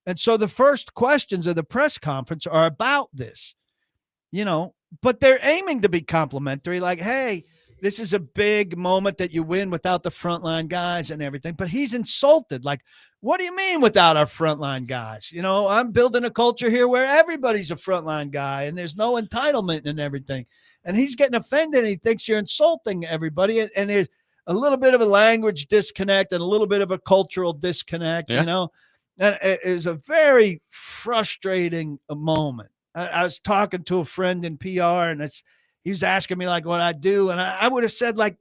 Speaker 2: And so the first questions of the press conference are about this, but they're aiming to be complimentary. Like, hey, this is a big moment that you win without the frontline guys and everything. But he's insulted. Like, what do you mean without our frontline guys? I'm building a culture here where everybody's a frontline guy and there's no entitlement and everything. And he's getting offended and he thinks you're insulting everybody. And there's a little bit of a language disconnect and a little bit of a cultural disconnect, And it is a very frustrating moment. I was talking to a friend in PR and he was asking me like what I do. And I would have said like,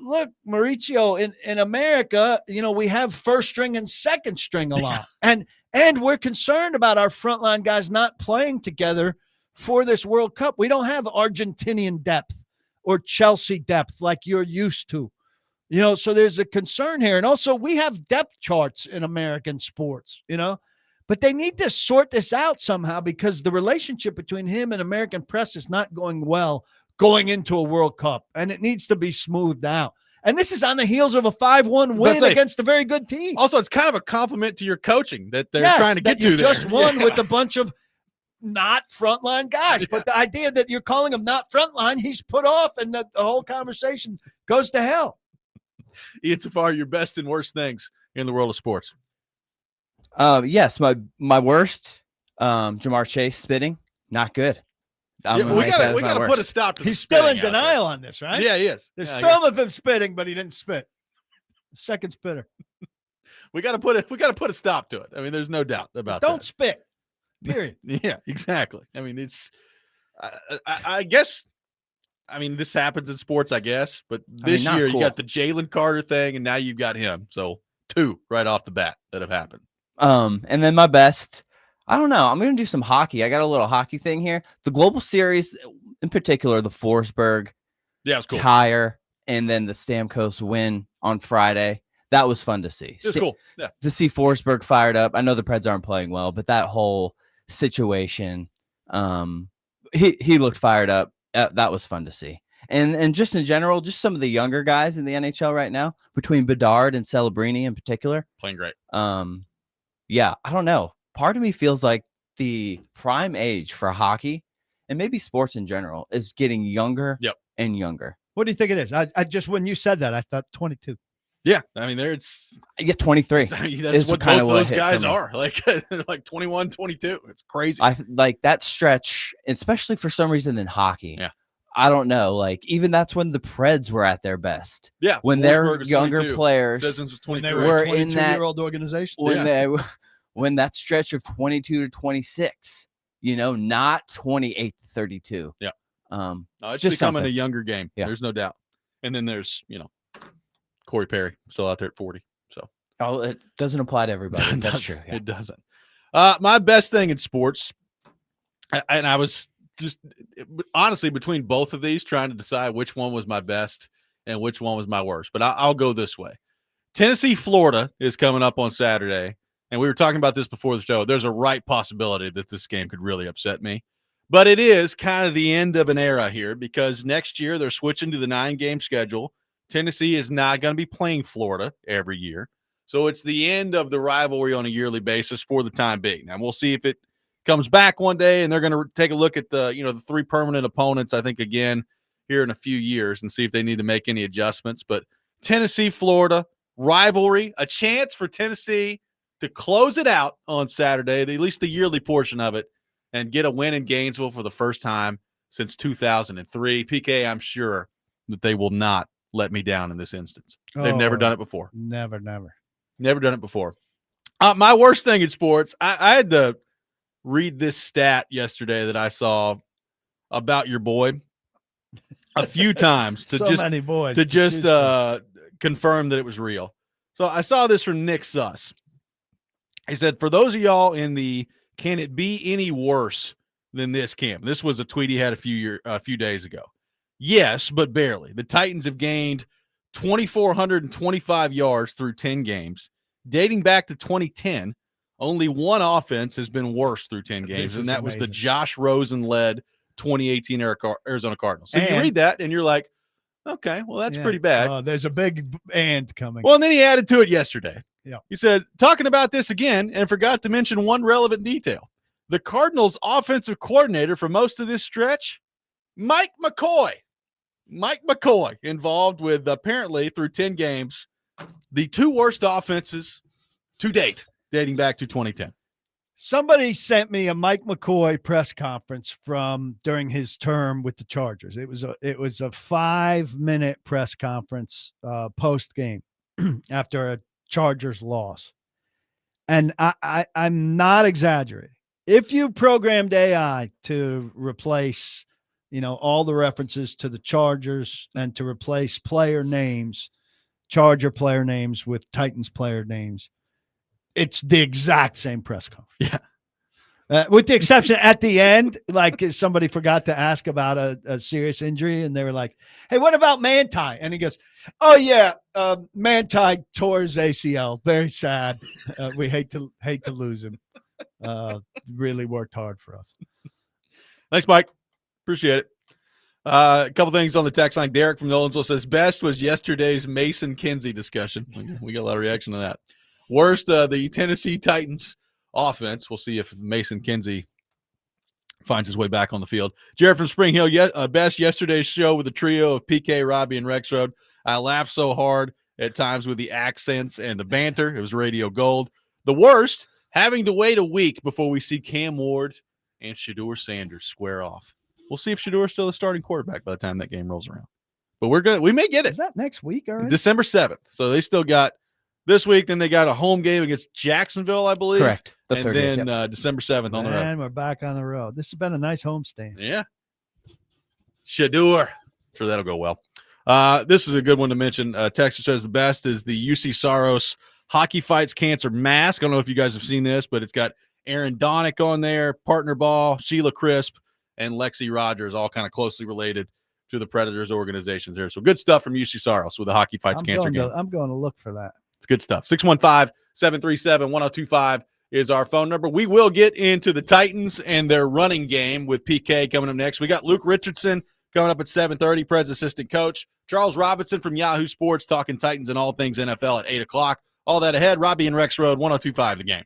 Speaker 2: look, Mauricio, in America, we have first string and second string a lot. And we're concerned about our frontline guys not playing together for this World Cup. We don't have Argentinian depth or Chelsea depth like you're used to. So there's a concern here. And also we have depth charts in American sports, but they need to sort this out somehow because the relationship between him and American press is not going well going into a World Cup, and it needs to be smoothed out. And this is on the heels of a 5-1 win against a very good team.
Speaker 1: Also, it's kind of a compliment to your coaching that they're trying to get to there.
Speaker 2: Just won with a bunch of not frontline guys. Yeah. But the idea that you're calling him not frontline, he's put off, and the whole conversation goes to hell.
Speaker 1: Ian Safari, your best and worst things in the world of sports.
Speaker 3: Yes, my worst, Jamar Chase spitting, not good.
Speaker 1: We got to put a stop to.
Speaker 2: He's still in denial on this, right?
Speaker 1: Yeah, he is.
Speaker 2: There's film of him spitting, but he didn't spit. Second spitter.
Speaker 1: We got to put a stop to it. I mean, there's no doubt about that.
Speaker 2: Don't spit. Period.
Speaker 1: Yeah, exactly. I mean, it's. I guess. I mean, this happens in sports, I guess. But this year, you got the Jalen Carter thing, and now you've got him. So 2 right off the bat that have happened.
Speaker 3: And then my best. I don't know. I'm going to do some hockey. I got a little hockey thing here. The Global Series, in particular, the Forsberg
Speaker 1: it's cool.
Speaker 3: tire, and then the Stamkos win on Friday. That was fun to see.
Speaker 1: It's cool. Yeah.
Speaker 3: To see Forsberg fired up. I know the Preds aren't playing well, but that whole situation, he looked fired up. That was fun to see. And just in general, just some of the younger guys in the NHL right now, between Bedard and Celebrini in particular.
Speaker 1: Playing great.
Speaker 3: Yeah, I don't know. Part of me feels like the prime age for hockey and maybe sports in general is getting younger and younger.
Speaker 2: What do you think it is? I just, when you said that, I thought 22.
Speaker 1: Yeah, I mean, it's
Speaker 3: I get 23.
Speaker 1: I mean, that's what both of those guys are. Like they're like 21, 22. It's crazy.
Speaker 3: Like that stretch, especially for some reason in hockey.
Speaker 1: Yeah.
Speaker 3: I don't know. Like even that's when the Preds were at their best.
Speaker 1: Yeah,
Speaker 3: when their younger
Speaker 1: 22.
Speaker 3: players
Speaker 1: Citizens was 23.
Speaker 3: were in that
Speaker 2: year-old organization.
Speaker 3: When that stretch of 22 to 26, not 28 to 32.
Speaker 1: Yeah.
Speaker 3: No,
Speaker 1: it's
Speaker 3: just
Speaker 1: becoming
Speaker 3: something.
Speaker 1: a younger game. Yeah. There's no doubt. And then there's, Corey Perry still out there at 40. So
Speaker 3: it doesn't apply to everybody. That's true. Yeah.
Speaker 1: It doesn't. My best thing in sports, and I was just honestly between both of these trying to decide which one was my best and which one was my worst. But I'll go this way. Tennessee, Florida is coming up on Saturday. And we were talking about this before the show. There's a right possibility that this game could really upset me. But it is kind of the end of an era here because next year they're switching to the 9-game schedule. Tennessee is not going to be playing Florida every year. So it's the end of the rivalry on a yearly basis for the time being. Now we'll see if it comes back one day and they're going to take a look at the 3 permanent opponents, I think, again here in a few years and see if they need to make any adjustments. But Tennessee, Florida, rivalry, a chance for Tennessee to close it out on Saturday, at least the yearly portion of it, and get a win in Gainesville for the first time since 2003. PK, I'm sure that they will not let me down in this instance. They've never done it before.
Speaker 2: Never
Speaker 1: done it before. My worst thing in sports, I had to read this stat yesterday that I saw about your boy a few times to confirm that it was real. So I saw this from Nick Suss. He said, for those of y'all in the can it be any worse than this camp? This was a tweet he had a few days ago. Yes, but barely. The Titans have gained 2,425 yards through 10 games. Dating back to 2010, only one offense has been worse through 10 games, and that was the Josh Rosen-led 2018 Arizona Cardinals. So you read that, and you're like, okay, well, that's pretty bad.
Speaker 2: There's a big and coming.
Speaker 1: Well, and then he added to it yesterday.
Speaker 2: Yeah.
Speaker 1: He said, talking about this again, and forgot to mention one relevant detail. The Cardinals' offensive coordinator for most of this stretch, Mike McCoy. Mike McCoy involved with, apparently, through 10 games, the 2 worst offenses to date, dating back to 2010.
Speaker 2: Somebody sent me a Mike McCoy press conference from during his term with the Chargers. It was a 5-minute press conference post game after a Chargers loss. And I'm not exaggerating. If you programmed AI to replace, all the references to the Chargers and to replace player names, Charger player names with Titans player names, it's the exact same press conference.
Speaker 1: Yeah.
Speaker 2: With the exception at the end, like somebody forgot to ask about a serious injury, and they were like, "Hey, what about Manti?" And he goes, "Oh yeah, Manti tore his ACL. Very sad. We hate to lose him. Really worked hard for us."
Speaker 1: Thanks, Mike. Appreciate it. A couple things on the text line. Derek from Nolensville says, best was yesterday's Mason Kinsey discussion. We got a lot of reaction to that. Worst, the Tennessee Titans offense. We'll see if Mason Kinsey finds his way back on the field. Jared from Spring Hill, best yesterday's show with the trio of PK, Robby, and Rexrode. I laughed so hard at times with the accents and the banter. It was radio gold. The worst, having to wait a week before we see Cam Ward and Shedeur Sanders square off. We'll see if Shedeur is still the starting quarterback by the time that game rolls around. But we may get it.
Speaker 2: Is that next week already?
Speaker 1: December 7th. So they still got this week. Then they got a home game against Jacksonville, I believe.
Speaker 3: Correct.
Speaker 1: And then December 7th on the road.
Speaker 2: And we're back on the road. This has been a nice homestand.
Speaker 1: Yeah. Shedeur. Sure, that'll go well. This is a good one to mention. Texas says the best is the UC Saros Hockey Fights Cancer mask. I don't know if you guys have seen this, but it's got Aaron Donick on there, Partner Ball, Sheila Crisp, and Lexi Rogers, all kind of closely related to the Predators organizations there. So good stuff from UC Saros with the Hockey Fights Cancer game.
Speaker 2: I'm going to look for that.
Speaker 1: It's good stuff. 615-737-1025 is our phone number. We will get into the Titans and their running game with PK coming up next. We got Luke Richardson coming up at 7:30, Preds assistant coach. Charles Robinson from Yahoo Sports talking Titans and all things NFL at 8 o'clock. All that ahead. Robby and Rexrode, 1025 The Game.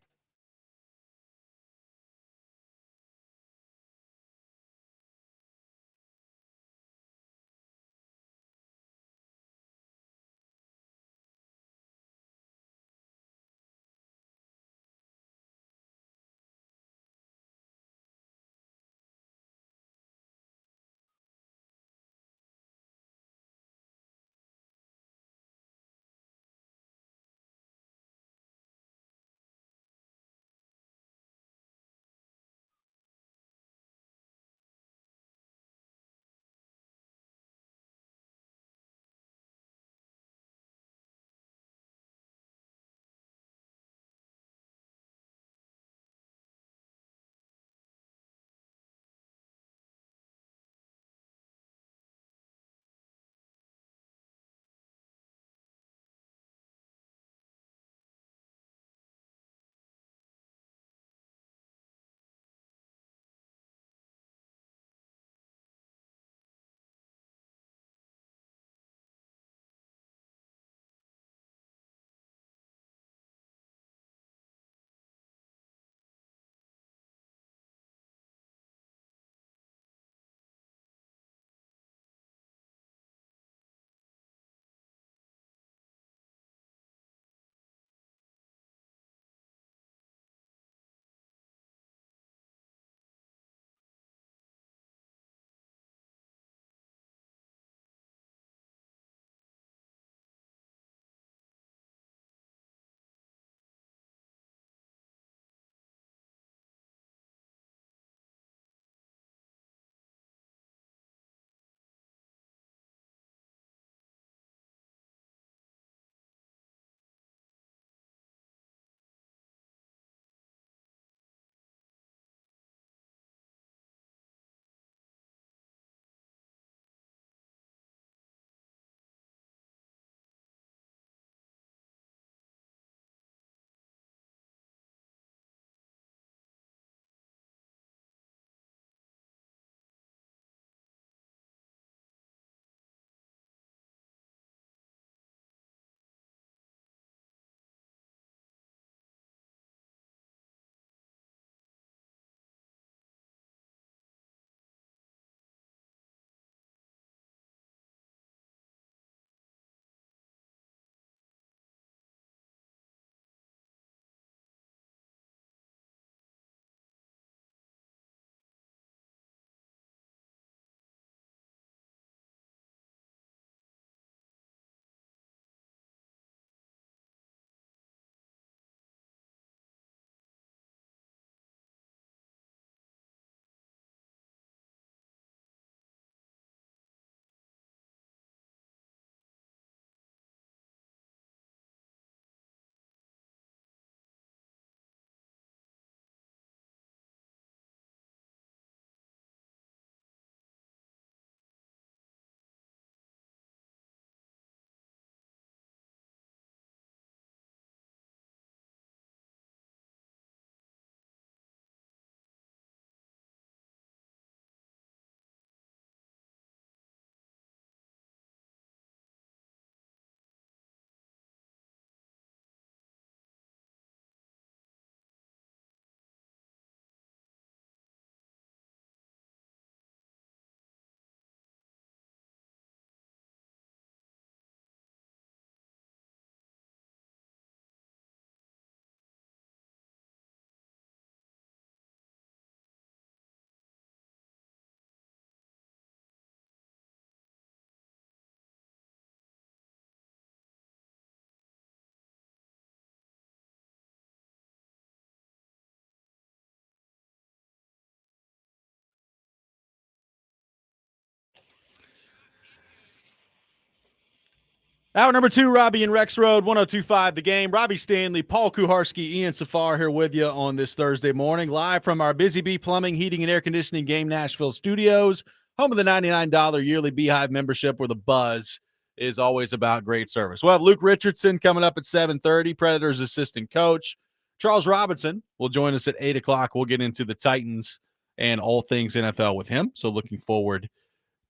Speaker 1: Hour number 2, Robby and Rexrode, 102.5 The Game. Robby Stanley, Paul Kuharsky, Ian Safar here with you on this Thursday morning, live from our Busy Bee Plumbing, Heating, and Air Conditioning Game Nashville studios, home of the $99 yearly Beehive membership where the buzz is always about great service. We'll have Luke Richardson coming up at 7:30, Predators assistant coach. Charles Robinson will join us at 8 o'clock. We'll get into the Titans and all things NFL with him, so looking forward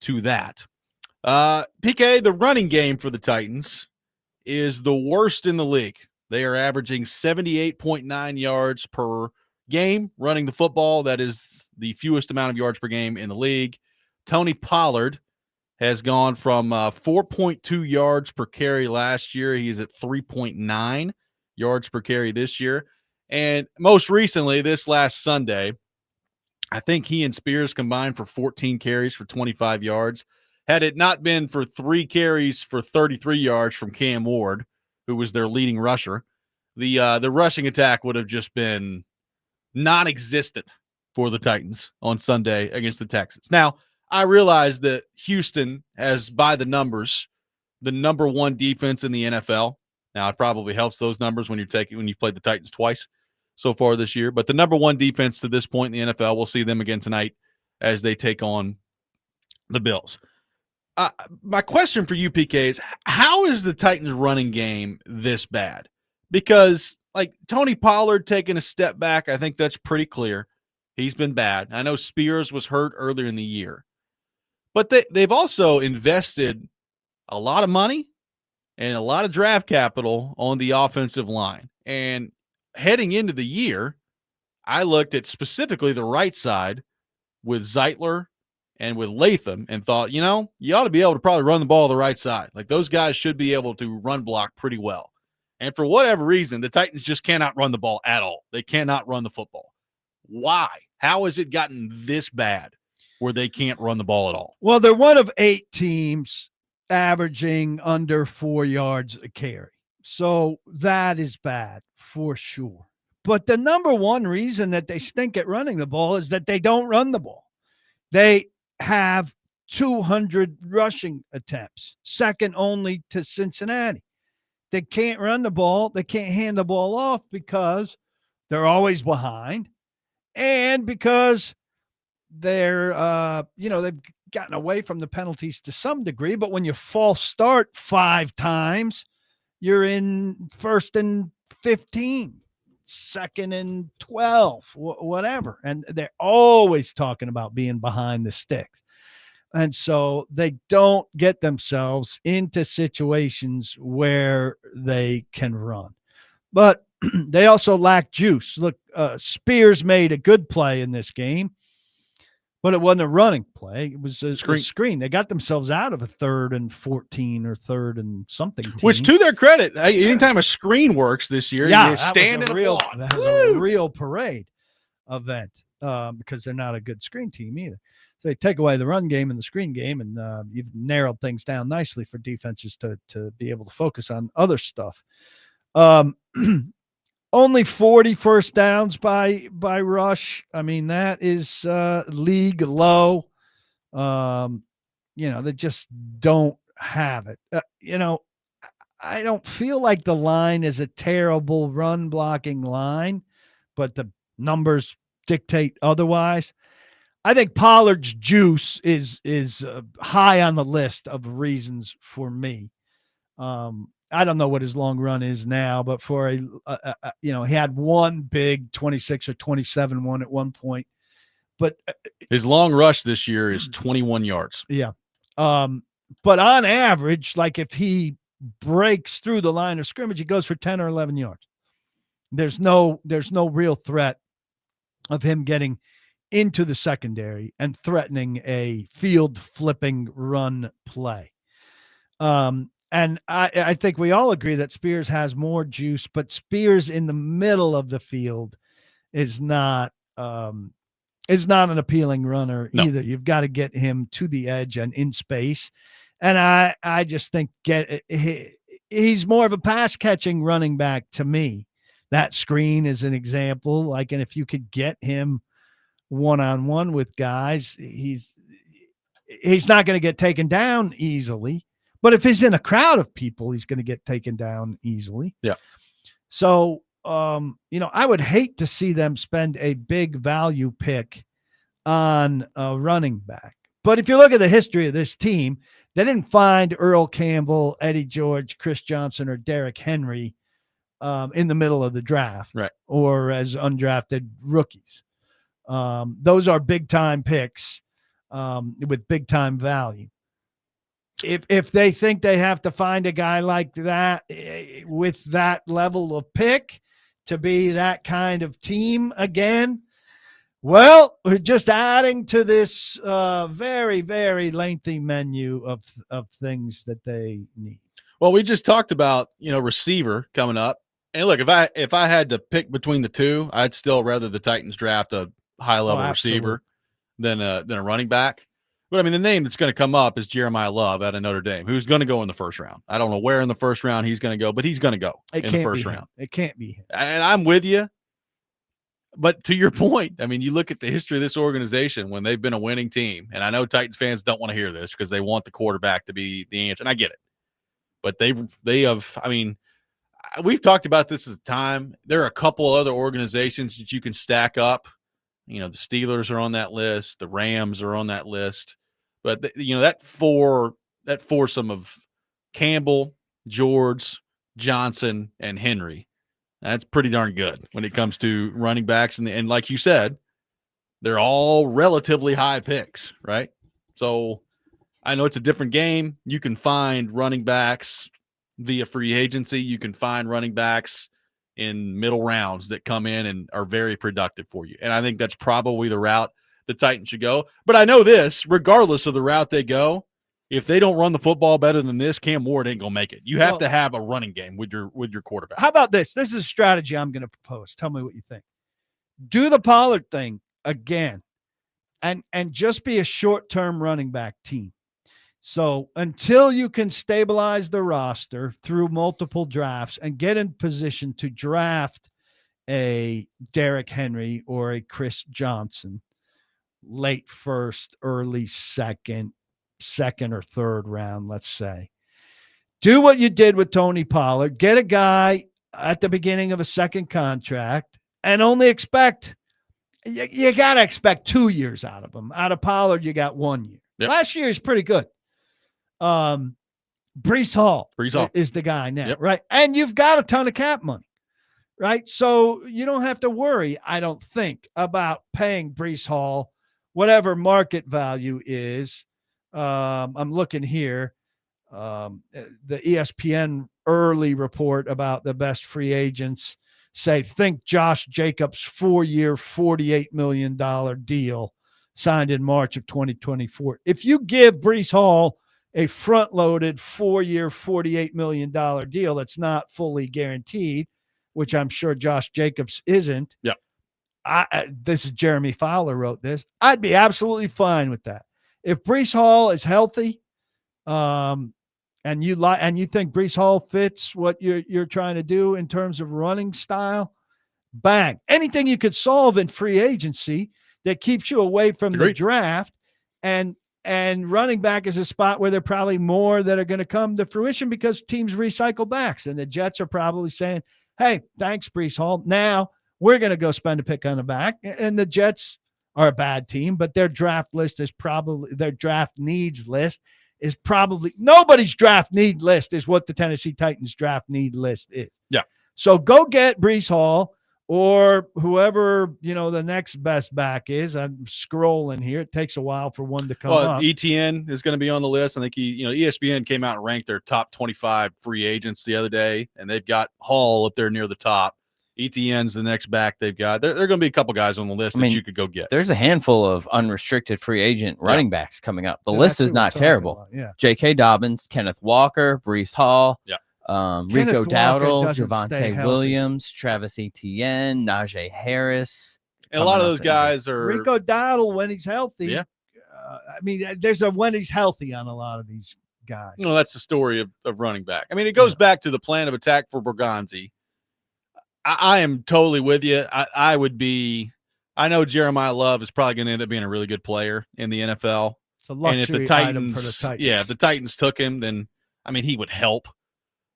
Speaker 1: to that. PK, the running game for the Titans is the worst in the league. They are averaging 78.9 yards per game running the football. That is the fewest amount of yards per game in the league. Tony Pollard has gone from 4.2 yards per carry last year. He's at 3.9 yards per carry this year. And most recently, this last Sunday, I think he and Spears combined for 14 carries for 25 yards. Had it not been for 3 carries for 33 yards from Cam Ward, who was their leading rusher, the rushing attack would have just been non-existent for the Titans on Sunday against the Texans. Now, I realize that Houston has, by the numbers, the number 1 defense in the NFL. Now, it probably helps those numbers when you've played the Titans twice so far this year. But the number 1 defense to this point in the NFL, we'll see them again tonight as they take on the Bills. My question for you, PK, is how is the Titans running game this bad? Because like Tony Pollard taking a step back, I think that's pretty clear. He's been bad. I know Spears was hurt earlier in the year, but they've also invested a lot of money and a lot of draft capital on the offensive line. And heading into the year, I looked at specifically the right side with Zeitler and with Latham and thought, you ought to be able to probably run the ball the right side. Like those guys should be able to run block pretty well. And for whatever reason, the Titans just cannot run the ball at all. They cannot run the football. Why? How has it gotten this bad where they can't run the ball at all?
Speaker 2: Well, they're one of 8 teams averaging under 4 yards a carry. So that is bad for sure. But the number 1 reason that they stink at running the ball is that they don't run the ball. They have 200 rushing attempts, second only to Cincinnati. They can't run the ball. They can't hand the ball off because they're always behind and because they're, they've gotten away from the penalties to some degree. But when you false start 5 times, you're in 1st and 15. 2nd and 12, whatever. And they're always talking about being behind the sticks. And so they don't get themselves into situations where they can run. But they also lack juice. Look, Spears made a good play in this game, but it wasn't a running play. It was a screen. They got themselves out of a 3rd and 14 or 3rd and something team.
Speaker 1: Which, to their credit, anytime a screen works this year, you stand in
Speaker 2: that was a real parade event because they're not a good screen team either. So they take away the run game and the screen game, and you've narrowed things down nicely for defenses to be able to focus on other stuff. Only 40 first downs by rush. I mean, that is league low. They just don't have it. I don't feel like the line is a terrible run blocking line, but the numbers dictate otherwise. I think Pollard's juice is high on the list of reasons for me. I don't know what his long run is now, but for he had one big 26 or 27 one at one point, but
Speaker 1: his long rush this year is 21 yards.
Speaker 2: Yeah. But on average, like if he breaks through the line of scrimmage, he goes for 10 or 11 yards. There's no real threat of him getting into the secondary and threatening a field flipping run play. And I think we all agree that Spears has more juice, but Spears in the middle of the field is not an appealing runner either. You've got to get him to the edge and in space. And I just think he's more of a pass catching running back to me. That screen is an example. And if you could get him one-on-one with guys, he's not going to get taken down easily, But if he's in a crowd of people, he's going to get taken down easily.
Speaker 1: Yeah.
Speaker 2: So, I would hate to see them spend a big value pick on a running back. But if you look at the history of this team, they didn't find Earl Campbell, Eddie George, Chris Johnson, or Derrick Henry in the middle of the draft,
Speaker 1: right,
Speaker 2: or as undrafted rookies. Those are big time picks with big time value. If they think they have to find a guy like that with that level of pick to be that kind of team again, well, we're just adding to this very, very lengthy menu of things that they need.
Speaker 1: Well, we just talked about, receiver coming up. And look, if I had to pick between the two, I'd still rather the Titans draft a high-level receiver than a running back. But, I mean, the name that's going to come up is Jeremiah Love out of Notre Dame, who's going to go in the first round. I don't know where in the first round he's going to go, but he's going to go in the first round.
Speaker 2: It can't be him.
Speaker 1: And I'm with you. But to your point, I mean, you look at the history of this organization when they've been a winning team, and I know Titans fans don't want to hear this because they want the quarterback to be the answer, and I get it. But they have, I mean, we've talked about this at the time. There are a couple other organizations that you can stack up. The Steelers are on that list. The Rams are on that list. But, that foursome of Campbell, George, Johnson, and Henry, that's pretty darn good when it comes to running backs. And like you said, they're all relatively high picks, right? So I know it's a different game. You can find running backs via free agency. You can find running backs in middle rounds that come in and are very productive for you. And I think that's probably the route the Titans should go. But I know this, regardless of the route they go, if they don't run the football better than this, Cam Ward ain't going to make it. You have to have a running game with your quarterback.
Speaker 2: How about this? This is a strategy I'm going to propose. Tell me what you think. Do the Pollard thing again and just be a short-term running back team. So until you can stabilize the roster through multiple drafts and get in position to draft a Derrick Henry or a Chris Johnson, late first, early second or third round, let's say. Do what you did with Tony Pollard. Get a guy at the beginning of a second contract and only expect you got to expect 2 years out of him. Out of Pollard, you got 1 year. Yep. Last year is pretty good. Breece Hall is the guy now, right? And you've got a ton of cap money, right? So you don't have to worry, I don't think, about paying Breece Hall whatever market value is. I'm looking here. The ESPN early report about the best free agents think Josh Jacobs 4-year, $48 million deal signed in March of 2024. If you give Breece Hall a front-loaded 4-year, $48 million deal that's not fully guaranteed, which I'm sure Josh Jacobs isn't.
Speaker 1: Yeah.
Speaker 2: This is Jeremy Fowler wrote this. I'd be absolutely fine with that. If Breece Hall is healthy, and you think Breece Hall fits what you're trying to do in terms of running style, bang. Anything you could solve in free agency that keeps you away from the draft, and running back is a spot where there are probably more that are going to come to fruition because teams recycle backs, and the Jets are probably saying, hey, thanks, Breece Hall. Now we're going to go spend a pick on the back. And the Jets are a bad team, but their draft needs list is probably nobody's draft need list is what the Tennessee Titans draft need list is.
Speaker 1: Yeah.
Speaker 2: So go get Breece Hall or whoever, the next best back is. I'm scrolling here. It takes a while for one to come up.
Speaker 1: ETN is going to be on the list. I think ESPN came out and ranked their top 25 free agents the other day, and they've got Hall up there near the top. ETN's the next back they've got. There are going to be a couple guys on the list that you could go get.
Speaker 3: There's a handful of unrestricted free agent running backs coming up. The list is not terrible. J.K. Dobbins, Kenneth Walker, Breece Hall, Rico Dowdle, Javonte Williams, Travis Etienne, Najee Harris.
Speaker 1: And a lot of those guys are
Speaker 2: Rico Dowdle when he's healthy.
Speaker 1: Yeah.
Speaker 2: There's a when he's healthy on a lot of these guys.
Speaker 1: No, that's the story of running back. I mean, it goes back to the plan of attack for Berganzi. I am totally with you. I know Jeremiah Love is probably going to end up being a really good player in the NFL.
Speaker 2: It's a luxury item for the Titans.
Speaker 1: Yeah, if the Titans took him, then I mean, he would help,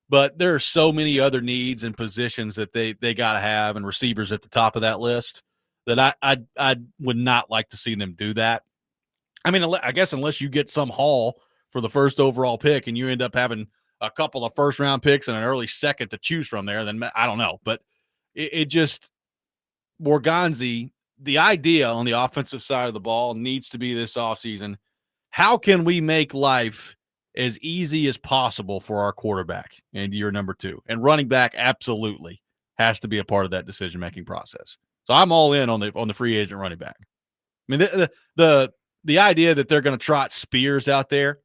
Speaker 1: but there are so many other needs and positions that they got to have, and receivers at the top of that list that I would not like to see them do that. I mean, I guess unless you get some haul for the first overall pick and you end up having a couple of first round picks and an early second to choose from there, then I don't know. But it just, Morganzi, the idea on the offensive side of the ball needs to be this offseason. How can we make life as easy as possible for our quarterback and year number 2? And running back absolutely has to be a part of that decision-making process. So I'm all in on the free agent running back. I mean, the idea that they're going to trot Spears out there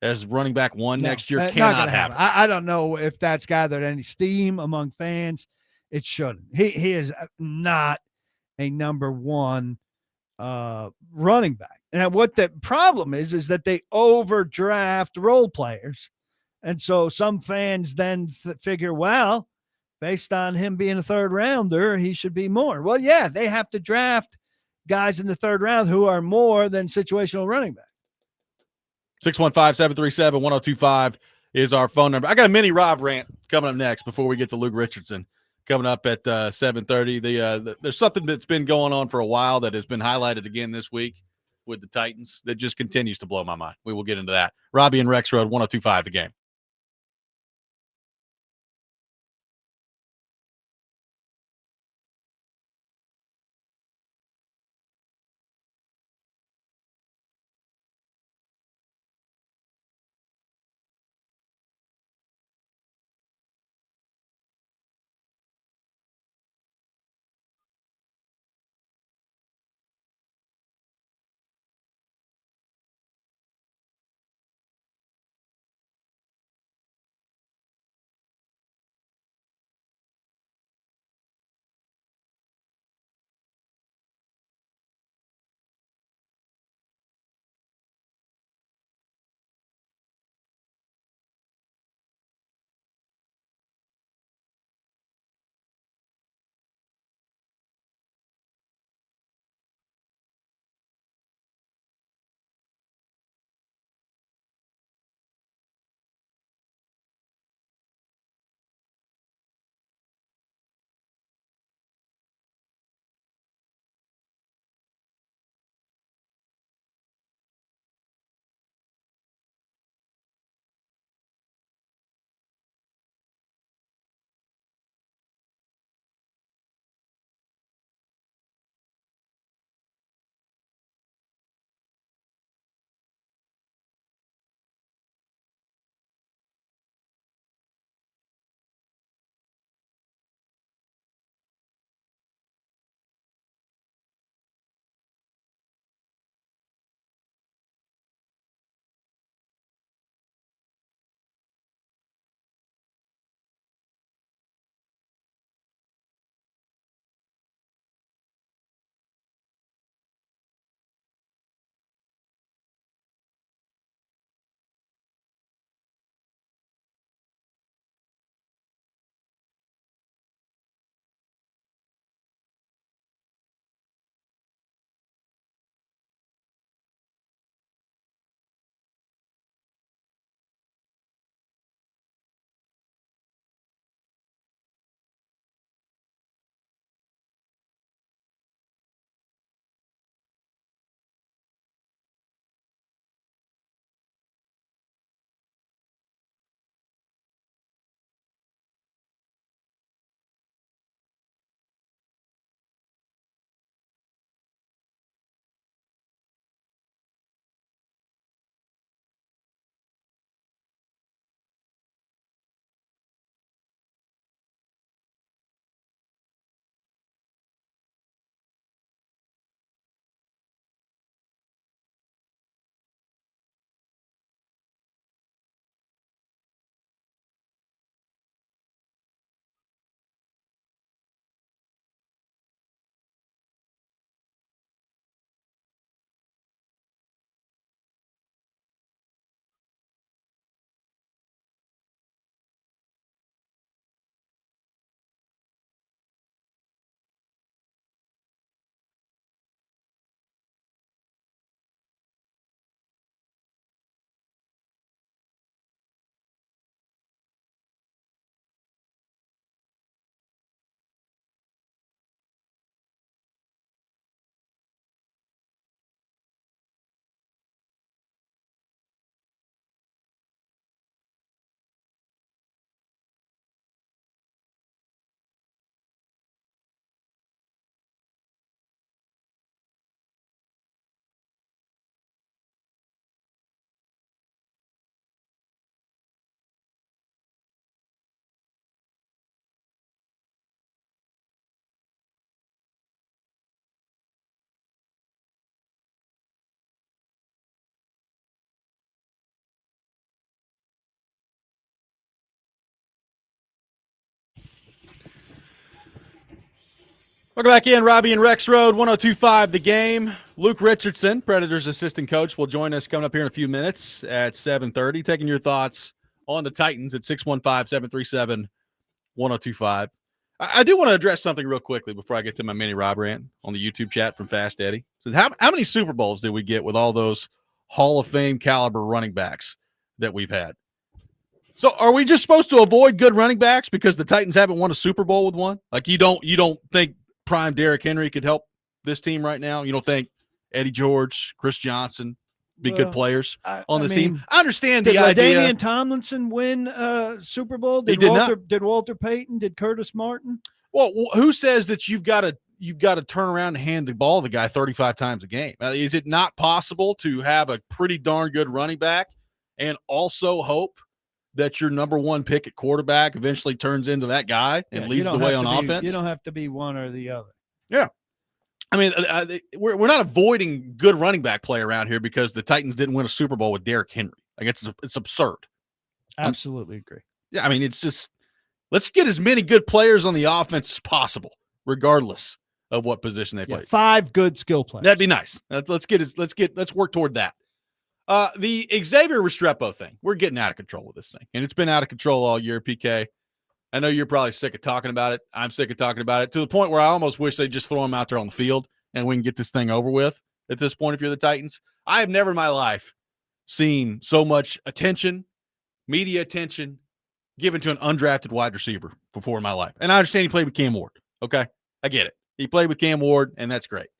Speaker 1: as running back 1 next year cannot happen.
Speaker 2: I don't know if that's gathered any steam among fans. It shouldn't. He is not a number 1 running back. And what the problem is that they overdraft role players. And so some fans then figure, well, based on him being a third rounder, he should be more. Well, yeah, they have to draft guys in the third round who are more than situational running back.
Speaker 1: 615-737-1025 is our phone number. I got a mini Rob rant coming up next before we get to Luke Richardson coming up at 7:30. There's something that's been going on for a while that has been highlighted again this week with the Titans that just continues to blow my mind. We will get into that. Robby and Rexrode, 1025 The Game. Welcome back in, Robby and Rexrode, 102.5 The Game. Luke Richardson, Predators assistant coach, will join us coming up here in a few minutes at 7:30, taking your thoughts on the Titans at 615-737-1025. I do want to address something real quickly before I get to my mini Rob rant on the YouTube chat from Fast Eddie. So how many Super Bowls did we get with all those Hall of Fame caliber running backs that we've had? So are we just supposed to avoid good running backs because the Titans haven't won a Super Bowl with one? Like you don't think prime Derrick Henry could help this team right now? You don't think Eddie George, Chris Johnson be good players on this team? I understand the idea.
Speaker 2: Did Tomlinson win Super Bowl?
Speaker 1: He did not.
Speaker 2: Did Walter Payton? Did Curtis Martin?
Speaker 1: Well, who says that you've got to turn around and hand the ball to the guy 35 times a game? Is it not possible to have a pretty darn good running back and also hope that your number one pick at quarterback eventually turns into that guy and leads the way on offense?
Speaker 2: You don't have to be one or the other.
Speaker 1: Yeah. I mean, we're not avoiding good running back play around here because the Titans didn't win a Super Bowl with Derrick Henry. Like it's absurd.
Speaker 2: Absolutely agree.
Speaker 1: Yeah, I mean, it's just let's get as many good players on the offense as possible, regardless of what position they play.
Speaker 2: 5 good skill players.
Speaker 1: That'd be nice. Let's work toward that. The Xavier Restrepo thing, we're getting out of control with this thing, and it's been out of control all year. PK, I know you're probably sick of talking about it. I'm sick of talking about it to the point where I almost wish they'd just throw him out there on the field and we can get this thing over with at this point if you're the Titans. I have never in my life seen so much attention, media attention, given to an undrafted wide receiver before in my life. And I understand he played with Cam Ward. Okay, I get it. He played with Cam Ward, and that's great.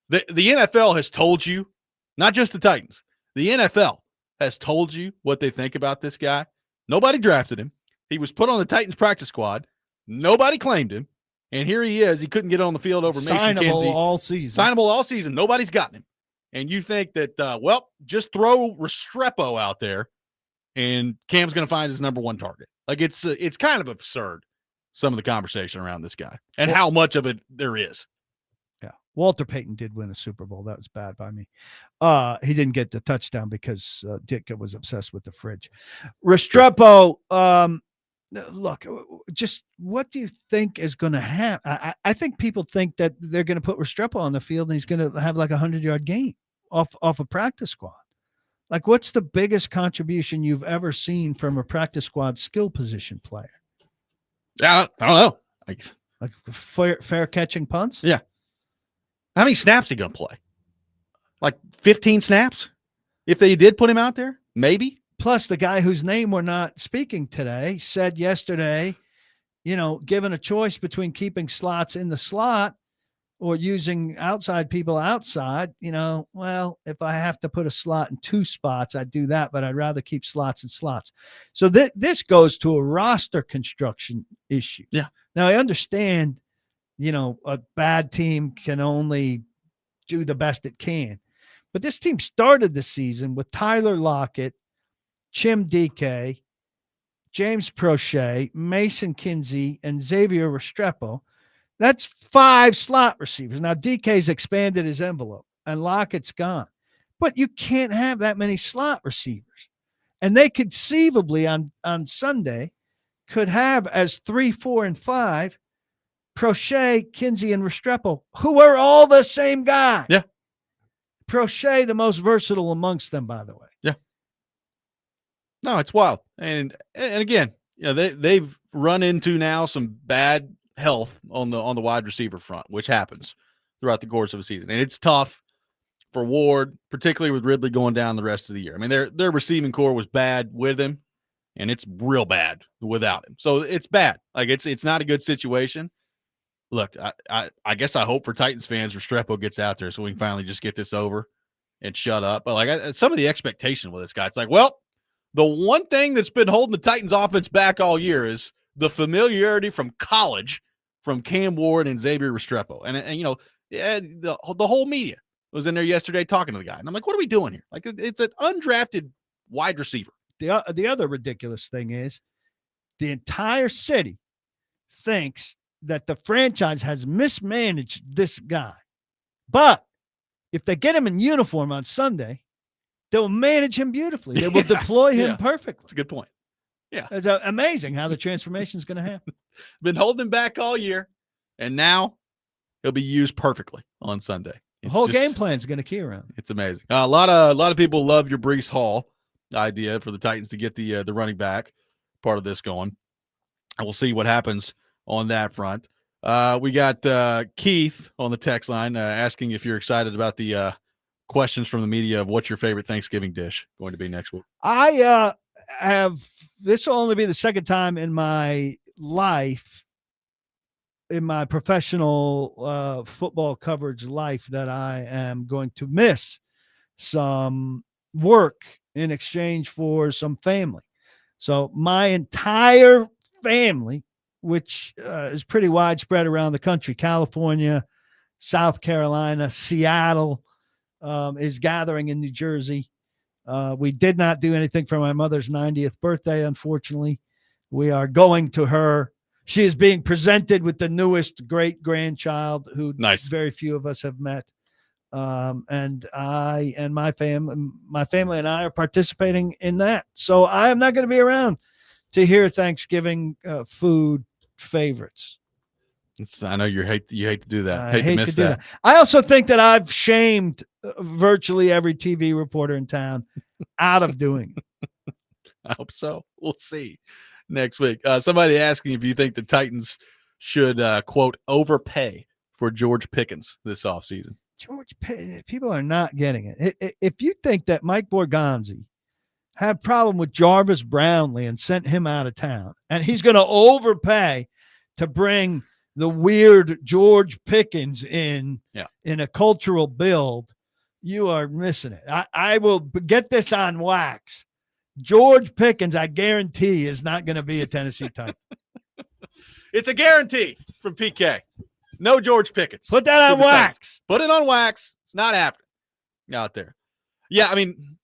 Speaker 1: The NFL has told you, not just the Titans, the NFL has told you what they think about this guy. Nobody drafted him. He was put on the Titans practice squad. Nobody claimed him. And here he is. He couldn't get on the field over Mason Kinsey.
Speaker 2: Signable all season.
Speaker 1: Signable all season. Nobody's gotten him. And you think that, just throw Restrepo out there and Cam's going to find his number one target. Like it's kind of absurd, some of the conversation around this guy and how much of it there is.
Speaker 2: Yeah. Walter Payton did win a Super Bowl. That was bad by me. He didn't get the touchdown because Ditka was obsessed with the fridge. Restrepo, look, just what do you think is going to happen? I think people think that they're going to put Restrepo on the field and he's going to have like a 100-yard game off a practice squad. Like, what's the biggest contribution you've ever seen from a practice squad skill position player?
Speaker 1: Yeah, I don't know.
Speaker 2: Like fair catching punts?
Speaker 1: Yeah. How many snaps he going to play? Like 15 snaps? If they did put him out there? Maybe.
Speaker 2: Plus, the guy whose name we're not speaking today said yesterday, given a choice between keeping slots in the slot or using outside people outside, well, if I have to put a slot in 2 spots, I'd do that, but I'd rather keep slots in slots. So this goes to a roster construction issue.
Speaker 1: Yeah.
Speaker 2: Now, I understand, a bad team can only do the best it can. But this team started the season with Tyler Lockett, Chim DK, James Prochet, Mason Kinsey, and Xavier Restrepo. That's 5 slot receivers. Now, DK's expanded his envelope, and Lockett's gone. But you can't have that many slot receivers. And they conceivably on Sunday could have as 3, 4, and 5 Prochet, Kinsey, and Restrepo, who are all the same guy.
Speaker 1: Yeah.
Speaker 2: Prochet, the most versatile amongst them, by the way.
Speaker 1: Yeah. No, it's wild. And again, they've run into now some bad health on the wide receiver front, which happens throughout the course of a season. And it's tough for Ward, particularly with Ridley going down the rest of the year. I mean, their receiving core was bad with him, and it's real bad without him. So it's bad. Like it's not a good situation. Look, I guess I hope for Titans fans Restrepo gets out there so we can finally just get this over and shut up. But some of the expectation with this guy, it's like, well, the one thing that's been holding the Titans offense back all year is the familiarity from college from Cam Ward and Xavier Restrepo. And the whole media was in there yesterday talking to the guy. And I'm like, what are we doing here? Like, it's an undrafted wide receiver.
Speaker 2: The other ridiculous thing is the entire city thinks that the franchise has mismanaged this guy. But if they get him in uniform on Sunday, they'll manage him beautifully. They will deploy him perfectly.
Speaker 1: That's a good point. Yeah.
Speaker 2: It's amazing how the transformation is going to happen.
Speaker 1: Been holding him back all year, and now He'll be used perfectly on Sunday.
Speaker 2: The whole game plan is going to key around.
Speaker 1: It's amazing. A lot of people love your Brees Hall idea for the Titans to get the running back part of this going. And we'll see what happens on that front. We got Keith on the text line asking if you're excited about the questions from the media of what's your favorite Thanksgiving dish going to be next week.
Speaker 2: I this will only be the second time in my life, in my professional football coverage life, that I am going to miss some work in exchange for some family. So my entire family, which is pretty widespread around the country, California, South Carolina, Seattle, is gathering in New Jersey. We did not do anything for my mother's 90th birthday, unfortunately. We are going to her. She is being presented with the newest great-grandchild who very few of us have met. And I and my family and I are participating in that. So I am not going to be around to hear Thanksgiving food favorites.
Speaker 1: I know you hate to do that.
Speaker 2: I
Speaker 1: hate to miss
Speaker 2: do
Speaker 1: that.
Speaker 2: I also think that I've shamed virtually every TV reporter in town out of doing it.
Speaker 1: I hope so. We'll see next week. Somebody asking if you think the Titans should, quote, overpay for George Pickens this offseason.
Speaker 2: People are not getting it. If you think that Mike Borgonzi had a problem with Jarvis Brownlee and sent him out of town, and he's going to overpay to bring the weird George Pickens in a cultural build, you are missing it. I will get this on wax. George Pickens, I guarantee, is not going to be a Tennessee Titan.
Speaker 1: It's a guarantee from PK. No George Pickens.
Speaker 2: Put that on wax.
Speaker 1: Titans. Put it on wax. It's not happening out there. Yeah, I mean,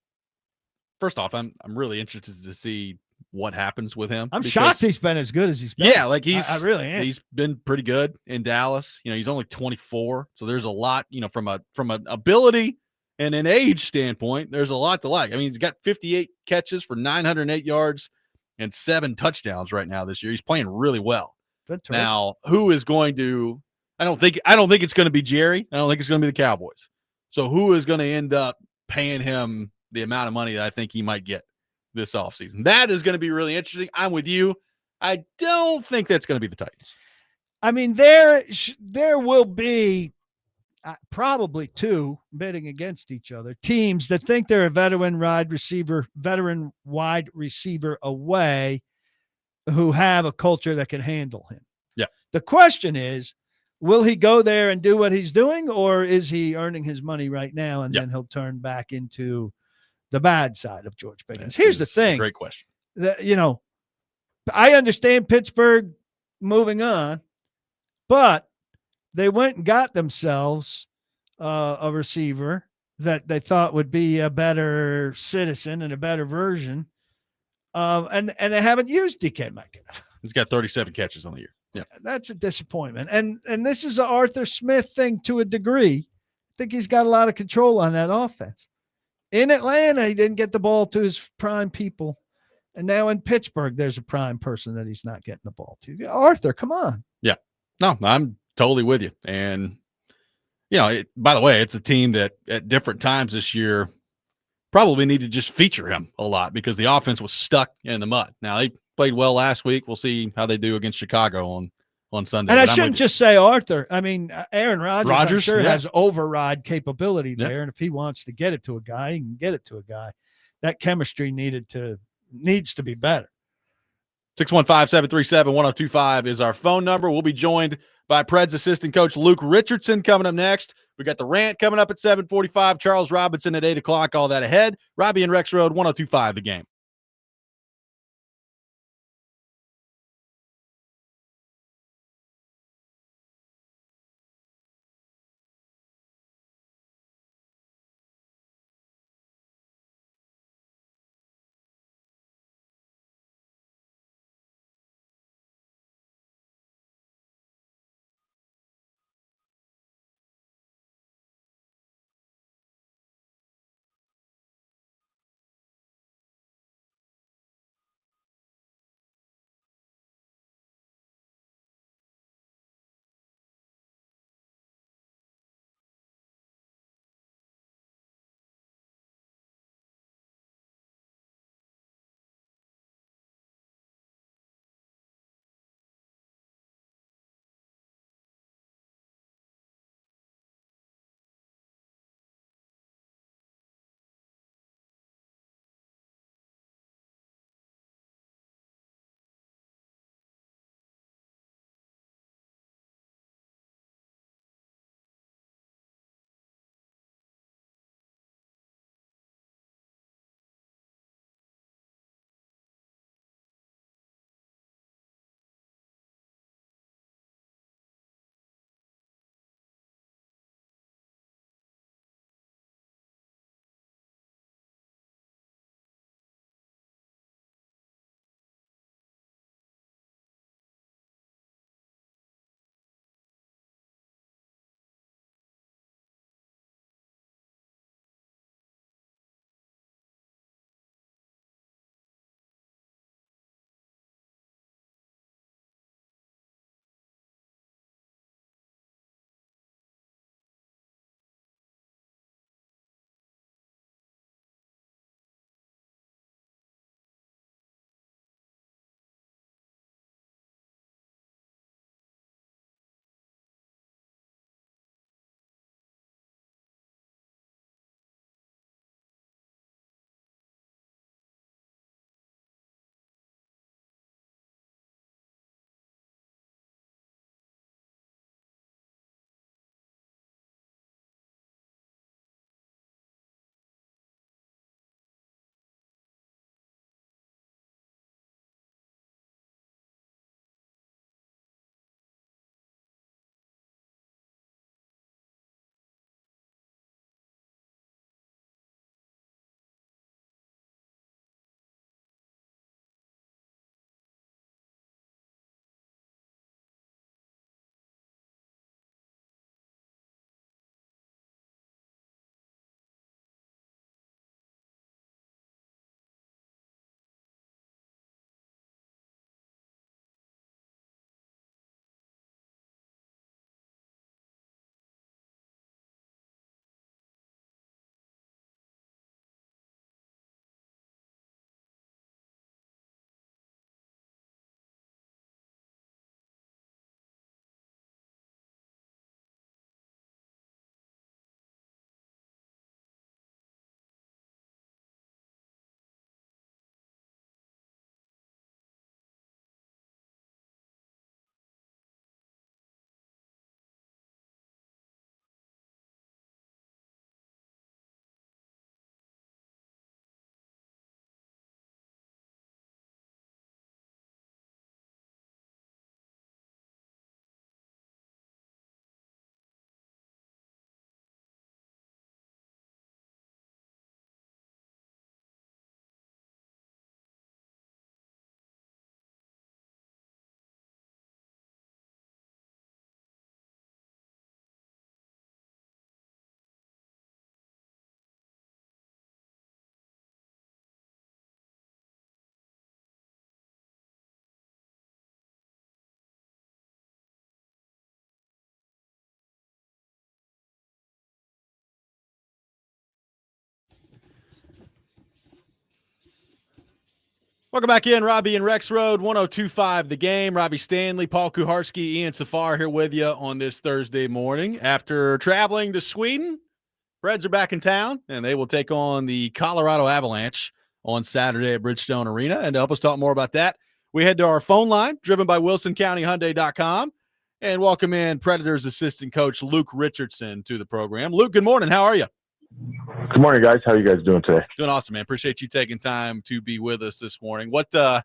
Speaker 1: first off, I'm really interested to see what happens with him.
Speaker 2: I'm shocked he's been as good as he's been.
Speaker 1: Yeah, like
Speaker 2: I really am.
Speaker 1: He's been pretty good in Dallas. He's only 24, so there's a lot. From an ability and an age standpoint, there's a lot to like. I mean, he's got 58 catches for 908 yards and 7 touchdowns right now this year. He's playing really well. Now, who is going to? I don't think it's going to be Jerry. I don't think it's going to be the Cowboys. So who is going to end up paying him the amount of money that I think he might get this offseason? That is going to be really interesting. I'm with you. I don't think that's going to be the Titans.
Speaker 2: I mean, there will be probably two betting against each other teams that think they're a veteran wide receiver away who have a culture that can handle him.
Speaker 1: Yeah.
Speaker 2: The question is, will he go there and do what he's doing, or is he earning his money right now and then he'll turn back into the bad side of George Pickens? Here's the thing.
Speaker 1: Great question.
Speaker 2: I understand Pittsburgh moving on, but they went and got themselves a receiver that they thought would be a better citizen and a better version. And they haven't used DK Metcalf.
Speaker 1: He's got 37 catches on the year. Yeah,
Speaker 2: that's a disappointment. And this is an Arthur Smith thing to a degree. I think he's got a lot of control on that offense. In Atlanta, he didn't get the ball to his prime people. And now in Pittsburgh, there's a prime person that he's not getting the ball to. Arthur, come on.
Speaker 1: Yeah. No, I'm totally with you. And, by the way, it's a team that at different times this year probably need to just feature him a lot because the offense was stuck in the mud. Now, they played well last week. We'll see how they do against Chicago on Sunday.
Speaker 2: And I shouldn't just say Arthur. I mean, Aaron Rodgers I'm sure has override capability there. And if he wants to get it to a guy, he can get it to a guy. That chemistry needs to be better.
Speaker 1: 615-737-1025 is our phone number. We'll be joined by Preds assistant coach Luke Richardson coming up next. We got the rant coming up at 7:45. Charles Robinson at 8 o'clock. All that ahead. Robby and Rexrode 1025 The Game. Welcome back in, Robby and Rexrode, 102.5 The Game. Robby Stanley, Paul Kuharsky, Ian Safar here with you on this Thursday morning. After traveling to Sweden, Preds are back in town, and they will take on the Colorado Avalanche on Saturday at Bridgestone Arena. And to help us talk more about that, we head to our phone line, driven by WilsonCountyHyundai.com, and welcome in Predators assistant coach Luke Richardson to the program. Luke, good morning. How are you?
Speaker 10: Good morning, guys. How are you guys doing today?
Speaker 1: Doing awesome, man. Appreciate you taking time to be with us this morning. What's the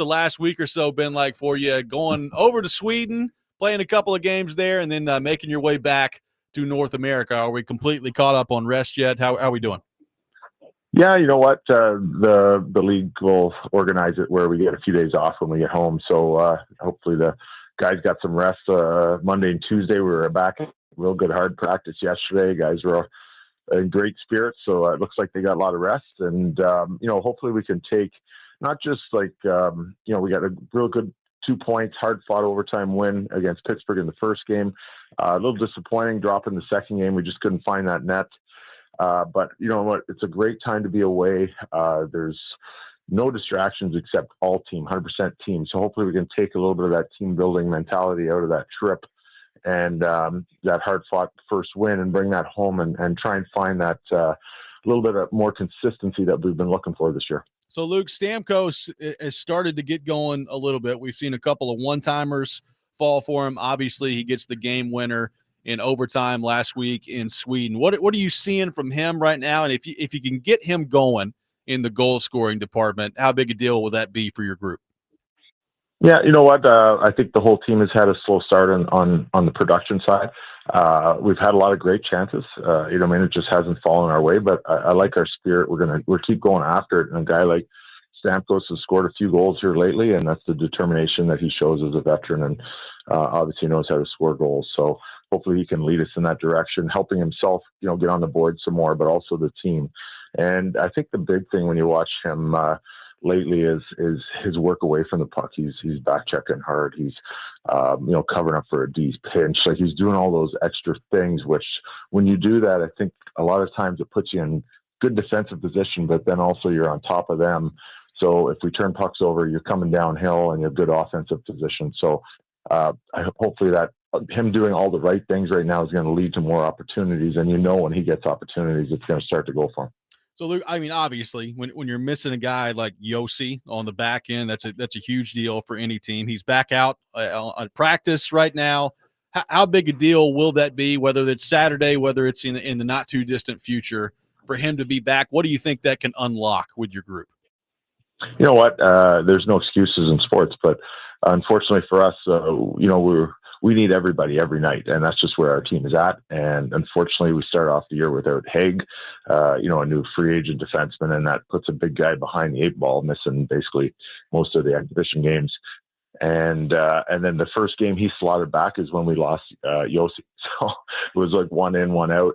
Speaker 1: last week or so been like for you, going over to Sweden, playing a couple of games there, and then making your way back to North America? Are we completely caught up on rest yet? How are we doing?
Speaker 10: Yeah, you know what? The league will organize it where we get a few days off when we get home. So hopefully the guys got some rest. Monday and Tuesday we were back in real good hard practice yesterday. Guys were in great spirits, so it looks like they got a lot of rest. And hopefully we can take not just we got a real good 2 points, hard fought overtime win against Pittsburgh in the first game. A little disappointing dropping the second game. We just couldn't find that net. But you know what? It's a great time to be away. There's no distractions except all team, 100% team. So hopefully we can take a little bit of that team building mentality out of that trip and that hard-fought first win and bring that home and try and find that little bit of more consistency that we've been looking for this year.
Speaker 1: So, Luke, Stamkos has started to get going a little bit. We've seen a couple of one-timers fall for him. Obviously, he gets the game winner in overtime last week in Sweden. What are you seeing from him right now? And if you can get him going in the goal-scoring department, how big a deal will that be for your group?
Speaker 10: Yeah, you know what? I think the whole team has had a slow start on the production side. We've had a lot of great chances. It just hasn't fallen our way. But I like our spirit. We'll keep going after it. And a guy like Stamkos has scored a few goals here lately, and that's the determination that he shows as a veteran, and obviously knows how to score goals. So hopefully he can lead us in that direction, helping himself, get on the board some more, but also the team. And I think the big thing when you watch him lately is his work away from the puck. He's back checking hard. He's covering up for a D's pinch. Like, he's doing all those extra things, which when you do that, I think a lot of times it puts you in good defensive position, but then also you're on top of them. So if we turn pucks over, you're coming downhill and you have good offensive position. So hopefully that him doing all the right things right now is going to lead to more opportunities. And when he gets opportunities, it's going to start to go for him.
Speaker 1: So, Luke, I mean, obviously, when you're missing a guy like Yossi on the back end, that's a huge deal for any team. He's back out on practice right now. How big a deal will that be, whether it's Saturday, whether it's in the not-too-distant future, for him to be back? What do you think that can unlock with your group?
Speaker 10: You know what? There's no excuses in sports, but unfortunately for us, we need everybody every night, and that's just where our team is at. And unfortunately, we start off the year without Haig, a new free agent defenseman, and that puts a big guy behind the eight ball, missing basically most of the exhibition games. And then the first game he slotted back is when we lost Yossi. So it was like one in, one out.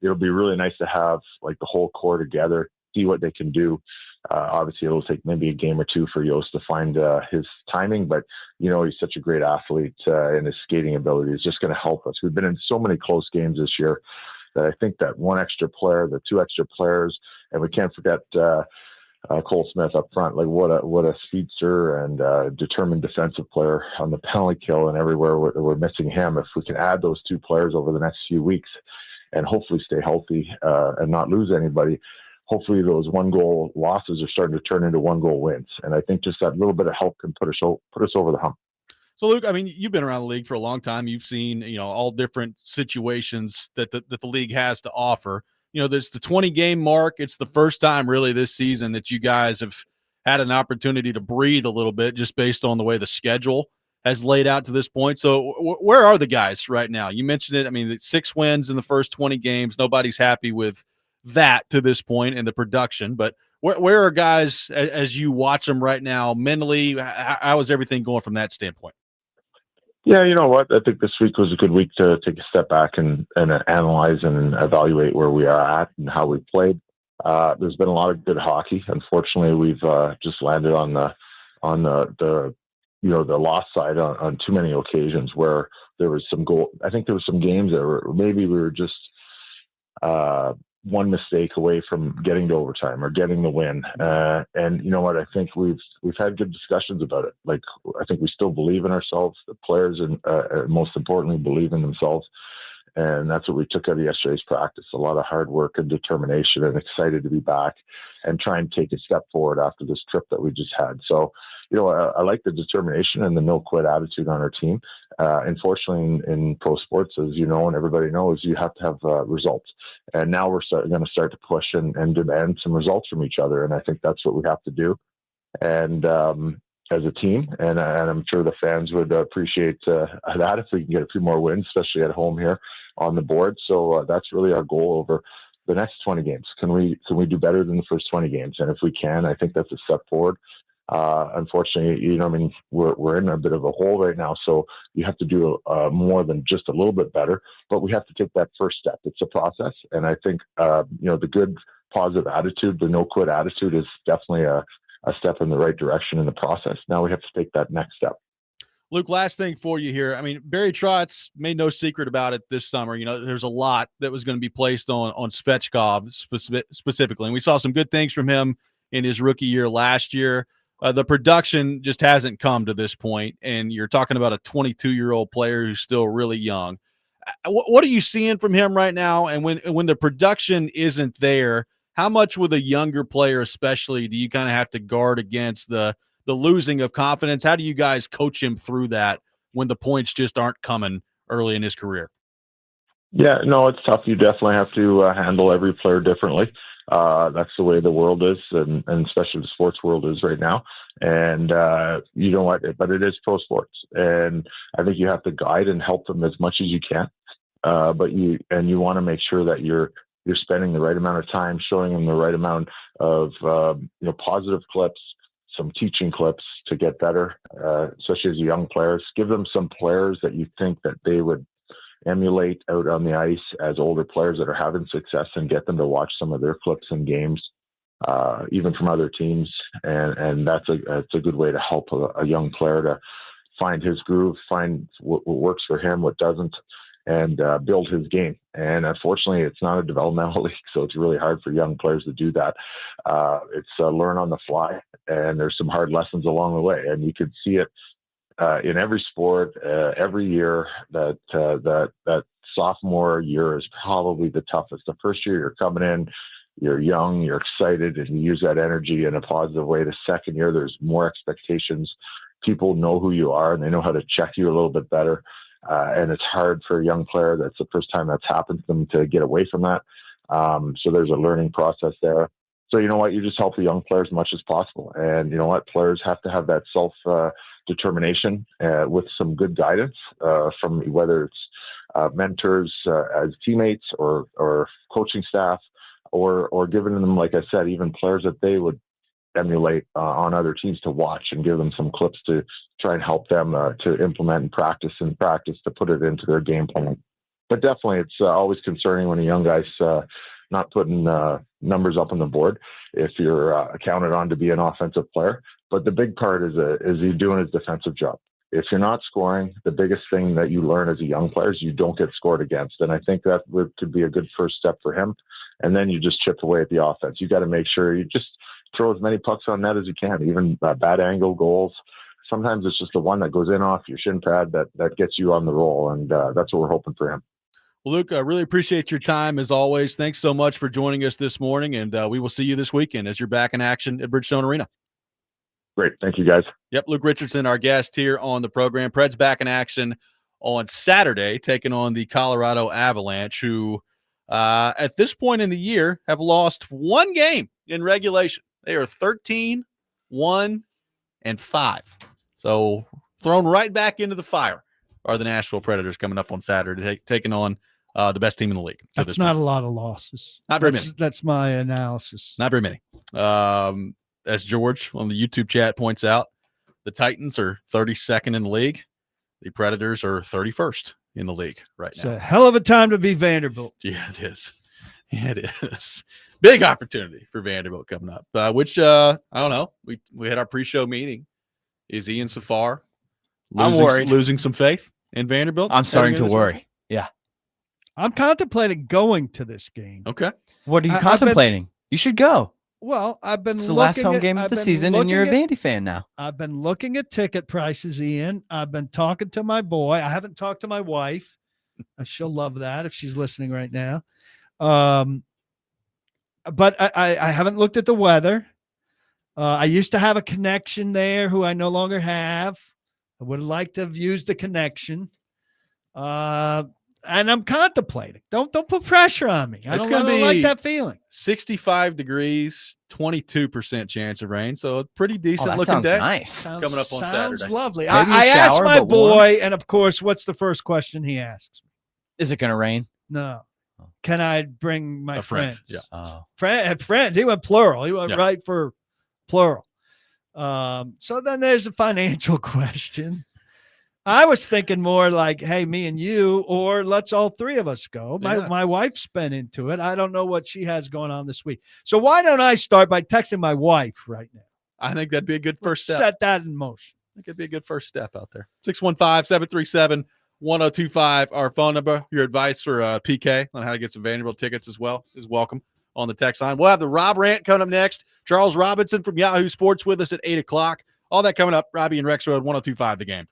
Speaker 10: It'll be really nice to have like the whole core together, see what they can do. Obviously, it'll take maybe a game or two for Yost to find his timing, but he's such a great athlete, and his skating ability is just going to help us. We've been in so many close games this year that I think that one extra player, the two extra players, and we can't forget Cole Smith up front. Like, what a speedster and determined defensive player on the penalty kill and everywhere. We're missing him. If we can add those two players over the next few weeks and hopefully stay healthy and not lose anybody, hopefully those 1-goal losses are starting to turn into 1-goal wins. And I think just that little bit of help can put us over the hump.
Speaker 1: So, Luke, I mean, you've been around the league for a long time. You've seen, all different situations that the league has to offer. There's the 20-game mark. It's the first time really this season that you guys have had an opportunity to breathe a little bit just based on the way the schedule has laid out to this point. So where are the guys right now? You mentioned it. I mean, 6 wins in the first 20 games. Nobody's happy with that to this point in the production, but where are guys as you watch them right now mentally? How is everything going from that standpoint?
Speaker 10: Yeah, you know what? I think this week was a good week to take a step back and analyze and evaluate where we are at and how we played. There's been a lot of good hockey. Unfortunately, we've just landed on the loss side on too many occasions where there was some goal. I think there was some games that maybe we were just one mistake away from getting to overtime or getting the win. And you know what? I think we've had good discussions about it. Like, I think we still believe in ourselves. The players, and most importantly, believe in themselves. And that's what we took out of yesterday's practice. A lot of hard work and determination, and excited to be back and try and take a step forward after this trip that we just had. So, you know, I like the determination and the no quit attitude on our team. Unfortunately, in pro sports, as you know, and everybody knows, you have to have results. And now we're going to start to push and demand some results from each other. And I think that's what we have to do. And as a team, and I'm sure the fans would appreciate that if we can get a few more wins, especially at home here on the board. So that's really our goal over the next 20 games. Can we do better than the first 20 games? And if we can, I think that's a step forward. Unfortunately, you know, I mean, we're in a bit of a hole right now, so you have to do more than just a little bit better, but we have to take that first step. It's a process. And I think, you know, the good positive attitude, the no quit attitude is definitely a step in the right direction in the process. Now we have to take that next step.
Speaker 1: Luke, last thing for you here. I mean, Barry Trotz made no secret about it this summer. You know, there's a lot that was going to be placed on Svechkov specifically. And we saw some good things from him in his rookie year last year. The production just hasn't come to this point, and you're talking about a 22-year-old player who's still really young. What are you seeing from him right now? And when the production isn't there, how much with a younger player especially do you kind of have to guard against the losing of confidence? How do you guys coach him through that when the points just aren't coming early in his career?
Speaker 10: Yeah, no, it's tough. You definitely have to handle every player differently. That's the way the world is, and especially the sports world is right now. And you know what? But it is pro sports, and I think you have to guide and help them as much as you can. But you want to make sure that you're spending the right amount of time showing them the right amount of you know, positive clips, some teaching clips to get better, especially as young players. Give them some players that you think that they would emulate out on the ice as older players that are having success, and get them to watch some of their clips and games, even from other teams. And that's a good way to help a young player to find his groove, find what works for him, what doesn't, and build his game. And unfortunately, it's not a developmental league, so it's really hard for young players to do that. It's learn on the fly, and there's some hard lessons along the way. And you could see it in every sport, every year. That sophomore year is probably the toughest. The first year you're coming in, you're young, you're excited, and you use that energy in a positive way. The second year, there's more expectations. People know who you are, and they know how to check you a little bit better. And it's hard for a young player that's the first time that's happened to them to get away from that. So there's a learning process there. So you know what? You just help the young players as much as possible. And you know what? Players have to have that self-determination with some good guidance from whether it's mentors as teammates or coaching staff, or giving them, like I said, even players that they would emulate on other teams to watch, and give them some clips to try and help them to implement and practice to put it into their game plan. But definitely, it's always concerning when a young guy's not putting numbers up on the board if you're counted on to be an offensive player. But the big part is he doing his defensive job. If you're not scoring, the biggest thing that you learn as a young player is you don't get scored against. And I think that could be a good first step for him. And then you just chip away at the offense. You got to make sure you just throw as many pucks on net as you can, even bad angle goals. Sometimes it's just the one that goes in off your shin pad that gets you on the roll. And that's what we're hoping for him.
Speaker 1: Well, Luke, I really appreciate your time as always. Thanks so much for joining us this morning, and we will see you this weekend as you're back in action at Bridgestone Arena.
Speaker 10: Great. Thank you, guys.
Speaker 1: Yep, Luke Richardson, our guest here on the program. Preds back in action on Saturday, taking on the Colorado Avalanche, who at this point in the year have lost one game in regulation. They are 13-1-5. So thrown right back into the fire are the Nashville Predators coming up on Saturday, taking on the best team in the league.
Speaker 2: That's not a lot of losses.
Speaker 1: Not very many.
Speaker 2: That's my analysis.
Speaker 1: Not very many. As George on the YouTube chat points out, the Titans are 32nd in the league. The Predators are 31st in the league right now.
Speaker 2: It's a hell of a time to be Vanderbilt.
Speaker 1: Yeah, it is. Yeah, it is. Big opportunity for Vanderbilt coming up, which I don't know. We had our pre-show meeting. Is Ian Safar
Speaker 3: I'm worried.
Speaker 1: Losing some faith in Vanderbilt?
Speaker 3: I'm starting to worry. Yeah.
Speaker 2: I'm contemplating going to this game.
Speaker 1: Okay.
Speaker 3: What are you
Speaker 2: I've been-
Speaker 3: contemplating? You should go.
Speaker 2: Well, I've been
Speaker 3: It's the
Speaker 2: looking
Speaker 3: last home
Speaker 2: at-
Speaker 3: game of
Speaker 2: I've
Speaker 3: the
Speaker 2: been
Speaker 3: season, and you're a
Speaker 2: looking at-
Speaker 3: Vandy fan now.
Speaker 2: I've been looking at ticket prices, Ian. I've been talking to my boy. I haven't talked to my wife. She'll love that if she's listening right now. But I haven't looked at the weather. I used to have a connection there who I no longer have. I would have liked to have used the connection. And I'm contemplating. Don't put pressure on me. I
Speaker 1: It's
Speaker 2: don't
Speaker 1: gonna be
Speaker 2: like that feeling.
Speaker 1: 65 degrees, 22% chance of rain. So a pretty
Speaker 3: Oh,
Speaker 1: decent
Speaker 3: that
Speaker 1: looking
Speaker 3: sounds
Speaker 1: day.
Speaker 3: nice.
Speaker 1: Coming up on
Speaker 2: Sounds
Speaker 1: Saturday.
Speaker 2: lovely.
Speaker 3: Maybe a
Speaker 2: I asked
Speaker 3: shower,
Speaker 2: my
Speaker 3: but warm.
Speaker 2: boy, and of course, what's the first question he asks me?
Speaker 3: Is it going to rain?
Speaker 2: No. Can I bring my
Speaker 1: A friend,
Speaker 2: friends?
Speaker 1: yeah.
Speaker 3: Oh,
Speaker 2: Friends. He went plural. He went
Speaker 1: Yeah.
Speaker 2: right for plural. So then there's a financial question. I was thinking more like, hey, me and you, or let's all three of us go.
Speaker 1: Yeah.
Speaker 2: My wife's been into it. I don't know what she has going on this week. So why don't I start by texting my wife right now?
Speaker 1: I think that'd be a good first step.
Speaker 2: Set that in motion.
Speaker 1: I think it'd be a good first step out there. 615-737-1025, our phone number. Your advice for PK on how to get some Vanderbilt tickets as well is welcome on the text line. We'll have the Rob rant coming up next. Charles Robinson from Yahoo Sports with us at 8 o'clock. All that coming up. Robby and Rexrode, 1025 The Game.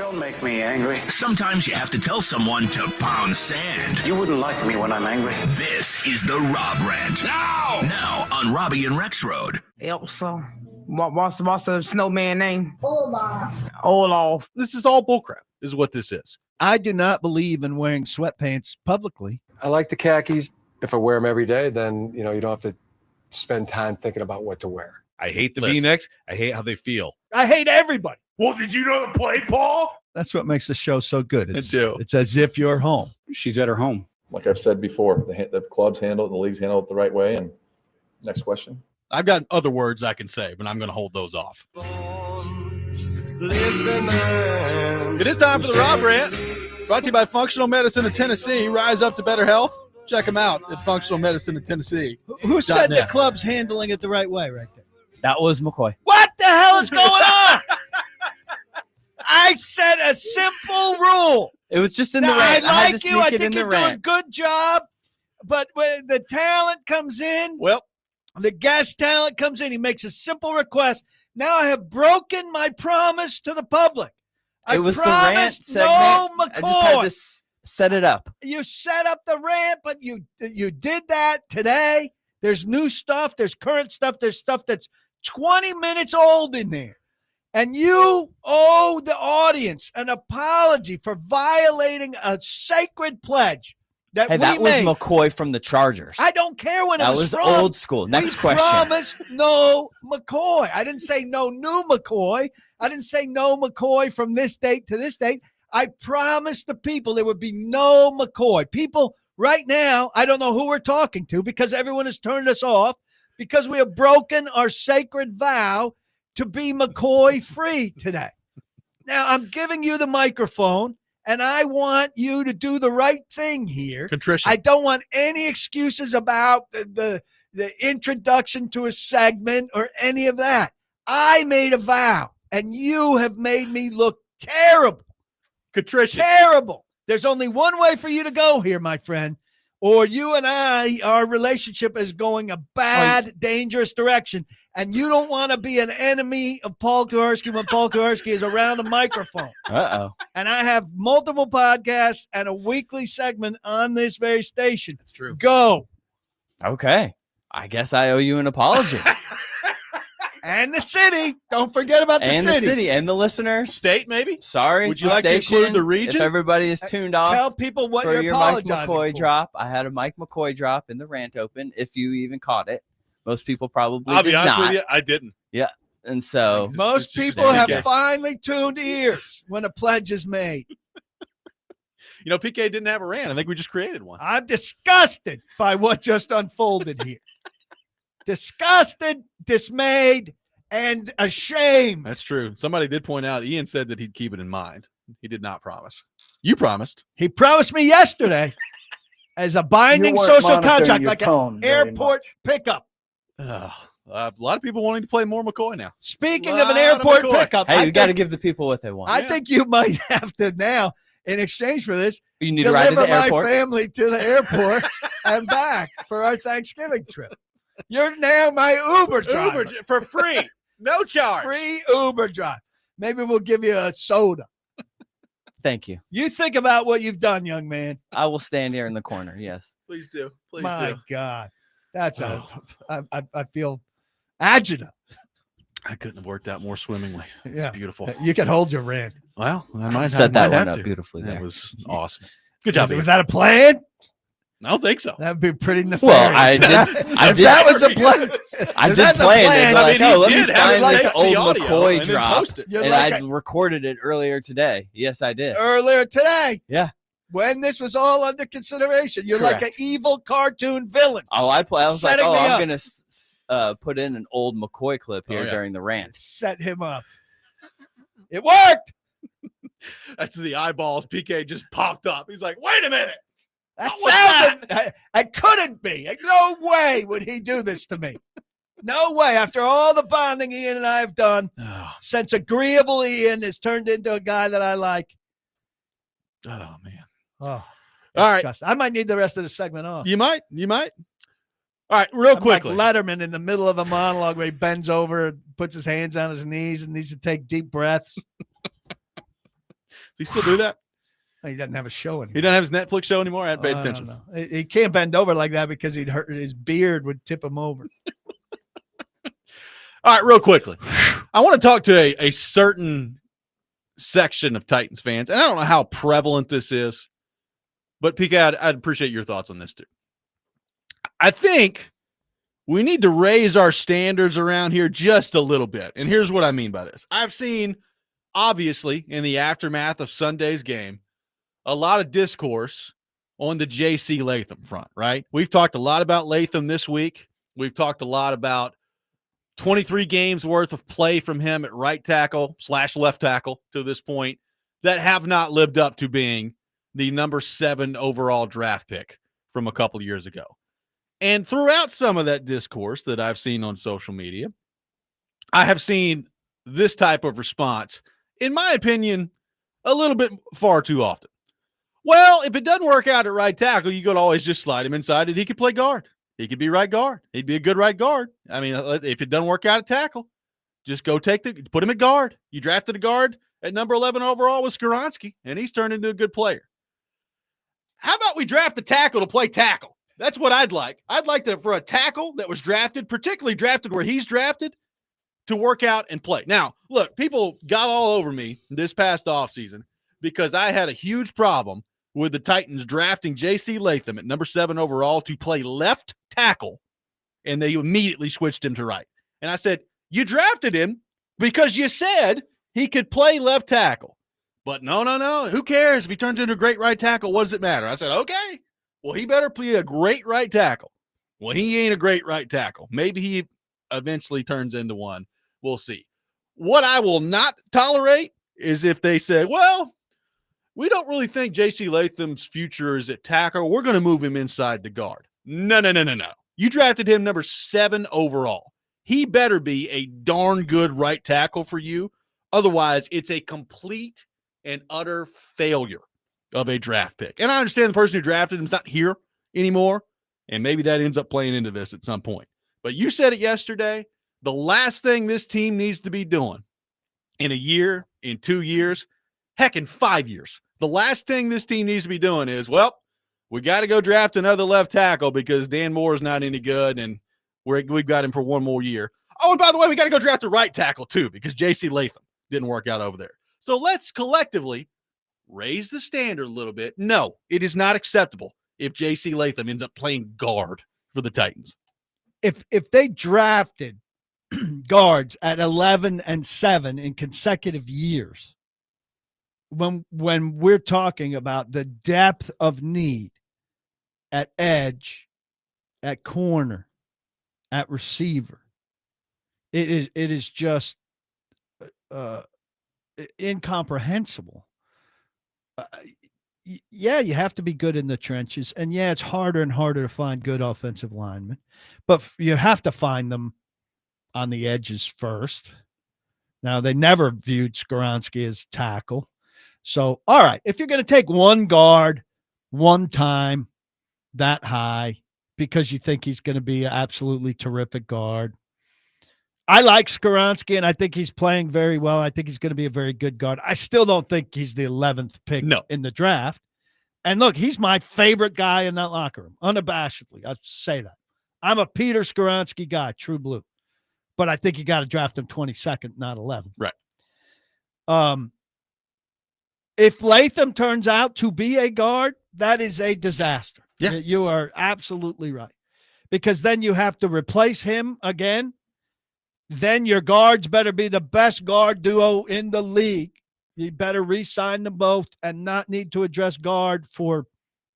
Speaker 11: Don't make me angry.
Speaker 5: Sometimes you have to tell someone to pound sand.
Speaker 11: You wouldn't like me when I'm angry.
Speaker 5: This is the Rob Rant. Now on Robby and Rexrode.
Speaker 12: So, what's the snowman name?
Speaker 6: Olaf.
Speaker 12: Olaf.
Speaker 1: This is all bullcrap, is what this is.
Speaker 2: I do not believe in wearing sweatpants publicly.
Speaker 13: I like the khakis. If I wear them every day, then, you don't have to spend time thinking about what to wear.
Speaker 14: I hate the V-necks. I hate how they feel.
Speaker 2: I hate everybody.
Speaker 14: Well, did you know the play, Paul?
Speaker 2: That's what makes the show so good.
Speaker 1: Me too.
Speaker 2: It's as if you're home.
Speaker 14: She's at her home.
Speaker 15: Like I've said before, the clubs handle it, the leagues handle it the right way. And next question.
Speaker 1: I've got other words I can say, but I'm going to hold those off. It is time for the Rob Rant, brought to you by Functional Medicine of Tennessee. Rise up to better health. Check them out at Functional Medicine of Tennessee.
Speaker 2: Who said the club's handling it the right way right there?
Speaker 3: That was McCoy.
Speaker 2: What the hell is going on? I said a simple rule.
Speaker 3: It was just in the
Speaker 2: Now,
Speaker 3: rant.
Speaker 2: I
Speaker 3: had
Speaker 2: like
Speaker 3: to
Speaker 2: you. I
Speaker 3: sneak it
Speaker 2: think
Speaker 3: in
Speaker 2: you're
Speaker 3: the
Speaker 2: doing a
Speaker 3: rant.
Speaker 2: good job. But when the talent comes in, the guest talent comes in, he makes a simple request. Now I have broken my promise to the public.
Speaker 3: It was the
Speaker 2: promised
Speaker 3: rant segment.
Speaker 2: no McCoy.
Speaker 3: I just had to set it up.
Speaker 2: You set up the rant, but you did that today. There's new stuff. There's current stuff. There's stuff that's 20 minutes old in there. And you owe the audience an apology for violating a sacred pledge that
Speaker 3: Hey,
Speaker 2: we
Speaker 3: that was
Speaker 2: made.
Speaker 3: McCoy from the Chargers.
Speaker 2: I don't care when
Speaker 3: That
Speaker 2: it was
Speaker 3: was
Speaker 2: from.
Speaker 3: old school. Next question.
Speaker 2: Promised no McCoy. I didn't say no new McCoy. I didn't say no McCoy from this date to this date. I promised the people there would be no McCoy. People right now, I don't know who we're talking to because everyone has turned us off because we have broken our sacred vow to be McCoy free today. Now, I'm giving you the microphone, and I want you to do the right thing here.
Speaker 1: Contrition.
Speaker 2: I don't want any excuses about the introduction to a segment or any of that. I made a vow, and you have made me look terrible.
Speaker 1: Contrition.
Speaker 2: Terrible. There's only one way for you to go here, my friend, or you and I, our relationship is going a bad, dangerous direction, and you don't want to be an enemy of Paul Kuharsky when Paul Kuharsky is around a microphone.
Speaker 3: Uh-oh.
Speaker 2: And I have multiple podcasts and a weekly segment on this very station.
Speaker 1: That's true.
Speaker 2: Go.
Speaker 3: Okay. I guess I owe you an apology.
Speaker 2: And the city. Don't forget about the
Speaker 3: and
Speaker 2: city.
Speaker 3: the city and the listeners.
Speaker 1: State, maybe?
Speaker 3: Sorry.
Speaker 1: Would you like to include the region?
Speaker 3: If everybody is tuned off.
Speaker 2: Tell people what
Speaker 3: for
Speaker 2: you're
Speaker 3: your Mike
Speaker 2: apologizing
Speaker 3: McCoy
Speaker 2: for.
Speaker 3: drop. I had a Mike McCoy drop in the rant open, if you even caught it. Most people probably
Speaker 1: I'll be
Speaker 3: did
Speaker 1: honest
Speaker 3: not.
Speaker 1: with you, I didn't.
Speaker 3: Yeah. And so
Speaker 2: Most people have finally tuned ears when a pledge is made.
Speaker 1: You know, PK didn't have a rant. I think we just created one.
Speaker 2: I'm disgusted by what just unfolded here. Disgusted, dismayed, and ashamed.
Speaker 1: That's true. Somebody did point out, Ian said that he'd keep it in mind. He did not promise. You promised.
Speaker 2: He promised me yesterday as a binding social contract, like an airport pickup.
Speaker 1: A lot of people wanting to play more McCoy now.
Speaker 2: Speaking of an airport pickup,
Speaker 3: hey, you got to give the people what they want.
Speaker 2: I think you might have to now, in exchange for this,
Speaker 3: you need to ride to
Speaker 2: deliver
Speaker 3: the airport.
Speaker 2: my family to the airport and back for our Thanksgiving trip. You're now my Uber driver.
Speaker 1: Uber for free. No charge.
Speaker 2: Free Uber drive. Maybe we'll give you a soda.
Speaker 3: Thank you.
Speaker 2: You think about what you've done, young man.
Speaker 3: I will stand here in the corner. Yes.
Speaker 1: Please do. Please
Speaker 2: My
Speaker 1: do.
Speaker 2: God. That's I feel agita.
Speaker 1: I couldn't have worked out more swimmingly. It's
Speaker 2: Yeah.
Speaker 1: beautiful.
Speaker 2: You can hold your rant.
Speaker 1: Well, I might
Speaker 3: Set that
Speaker 1: might
Speaker 3: one
Speaker 1: have
Speaker 3: up
Speaker 1: to.
Speaker 3: beautifully
Speaker 1: That
Speaker 3: there.
Speaker 1: was awesome. Good job.
Speaker 2: Was that a plan?
Speaker 1: I don't think so.
Speaker 2: That'd be pretty nefarious.
Speaker 3: Well, I did. I
Speaker 2: If
Speaker 3: did.
Speaker 2: that was a plan.
Speaker 3: I
Speaker 2: if
Speaker 3: did
Speaker 2: that's a
Speaker 3: plan
Speaker 2: plan,
Speaker 3: it.
Speaker 1: I
Speaker 3: Like,
Speaker 1: mean,
Speaker 3: oh, let
Speaker 1: he
Speaker 3: me
Speaker 1: did have
Speaker 3: find
Speaker 1: to
Speaker 3: this
Speaker 1: take the
Speaker 3: old
Speaker 1: audio
Speaker 3: McCoy
Speaker 1: and then
Speaker 3: drop,
Speaker 1: post it.
Speaker 2: You're
Speaker 3: and
Speaker 2: like
Speaker 3: I recorded it earlier today. Yes, I did.
Speaker 2: earlier today.
Speaker 3: Yeah.
Speaker 2: When this was all under consideration. You're like an
Speaker 3: Correct.
Speaker 2: evil cartoon villain.
Speaker 3: Oh, I was like,
Speaker 2: Setting
Speaker 3: oh,
Speaker 2: me
Speaker 3: I'm
Speaker 2: up.
Speaker 3: gonna put in an old McCoy clip here
Speaker 1: yeah.
Speaker 3: during the rant.
Speaker 2: Set him up. It worked.
Speaker 1: That's the eyeballs. PK just popped up. He's like, wait a minute.
Speaker 2: That
Speaker 1: What was
Speaker 2: sounded. I couldn't be. No way would he do this to me. No way. After all the bonding Ian and I have done, since agreeable Ian has turned into a guy that I like.
Speaker 1: Oh, man.
Speaker 2: Oh,
Speaker 1: All right.
Speaker 2: disgusting. I might need the rest of the segment off.
Speaker 1: You might. All right, real
Speaker 2: I'm
Speaker 1: quickly.
Speaker 2: like Letterman in the middle of a monologue where he bends over, puts his hands on his knees, and needs to take deep breaths.
Speaker 1: he still do that?
Speaker 2: He doesn't have a show anymore.
Speaker 1: He doesn't have his Netflix show anymore? I hadn't paid
Speaker 2: I
Speaker 1: attention.
Speaker 2: don't know. He can't bend over like that because he'd hurt his beard would tip him over.
Speaker 1: All right, real quickly. I want to talk to a certain section of Titans fans, and I don't know how prevalent this is, but PK, I'd appreciate your thoughts on this too. I think we need to raise our standards around here just a little bit. And here's what I mean by this. I've seen, obviously, in the aftermath of Sunday's game, a lot of discourse on the J.C. Latham front, right? We've talked a lot about Latham this week. We've talked a lot about 23 games worth of play from him at right tackle / left tackle to this point that have not lived up to being the number 7 overall draft pick from a couple years ago. And throughout some of that discourse that I've seen on social media, I have seen this type of response, in my opinion, a little bit far too often. Well, if it doesn't work out at right tackle, you could always just slide him inside and he could play guard. He could be right guard. He'd be a good right guard. I mean, if it doesn't work out at tackle, just go put him at guard. You drafted a guard at number 11 overall with Kuharsky, and he's turned into a good player. How about we draft a tackle to play tackle? That's what I'd like. I'd like for a tackle that was drafted, particularly drafted where he's drafted, to work out and play. Now, look, people got all over me this past offseason because I had a huge problem with the Titans drafting J.C. Latham at number 7 overall to play left tackle, and they immediately switched him to right. And I said, you drafted him because you said he could play left tackle. But no. Who cares if he turns into a great right tackle? What does it matter? I said, okay, well, he better play a great right tackle. Well, he ain't a great right tackle. Maybe he eventually turns into one. We'll see. What I will not tolerate is if they say, well, we don't really think J.C. Latham's future is at tackle. We're going to move him inside the guard. No. You drafted him number 7 overall. He better be a darn good right tackle for you. Otherwise, it's a complete and utter failure of a draft pick. And I understand the person who drafted him is not here anymore, and maybe that ends up playing into this at some point. But you said it yesterday. The last thing this team needs to be doing in a year, in 2 years, heck, in 5 years, the last thing this team needs to be doing is, well, we got to go draft another left tackle because Dan Moore is not any good, and we've got him for one more year. Oh, and by the way, we got to go draft a right tackle too because J.C. Latham didn't work out over there. So let's collectively raise the standard a little bit. No, it is not acceptable if J.C. Latham ends up playing guard for the Titans.
Speaker 2: If they drafted guards at 11 and 7 in consecutive years, when we're talking about the depth of need at edge, at corner, at receiver, it is just incomprehensible. Yeah, you have to be good in the trenches, and yeah, it's harder and harder to find good offensive linemen, but you have to find them on the edges first. Now, they never viewed Kuharsky as tackle. So, all right, if you're going to take one guard one time that high because you think he's going to be an absolutely terrific guard, I like Kuharsky, and I think he's playing very well. I think he's going to be a very good guard. I still don't think he's the 11th pick in the draft. And look, he's my favorite guy in that locker room, unabashedly. I'll say that. I'm a Peter Kuharsky guy, true blue. But I think you got to draft him 22nd, not 11th.
Speaker 1: Right.
Speaker 2: If Latham turns out to be a guard, that is a disaster.
Speaker 1: Yeah.
Speaker 2: You are absolutely right. Because then you have to replace him again. Then your guards better be the best guard duo in the league. You better re-sign them both and not need to address guard for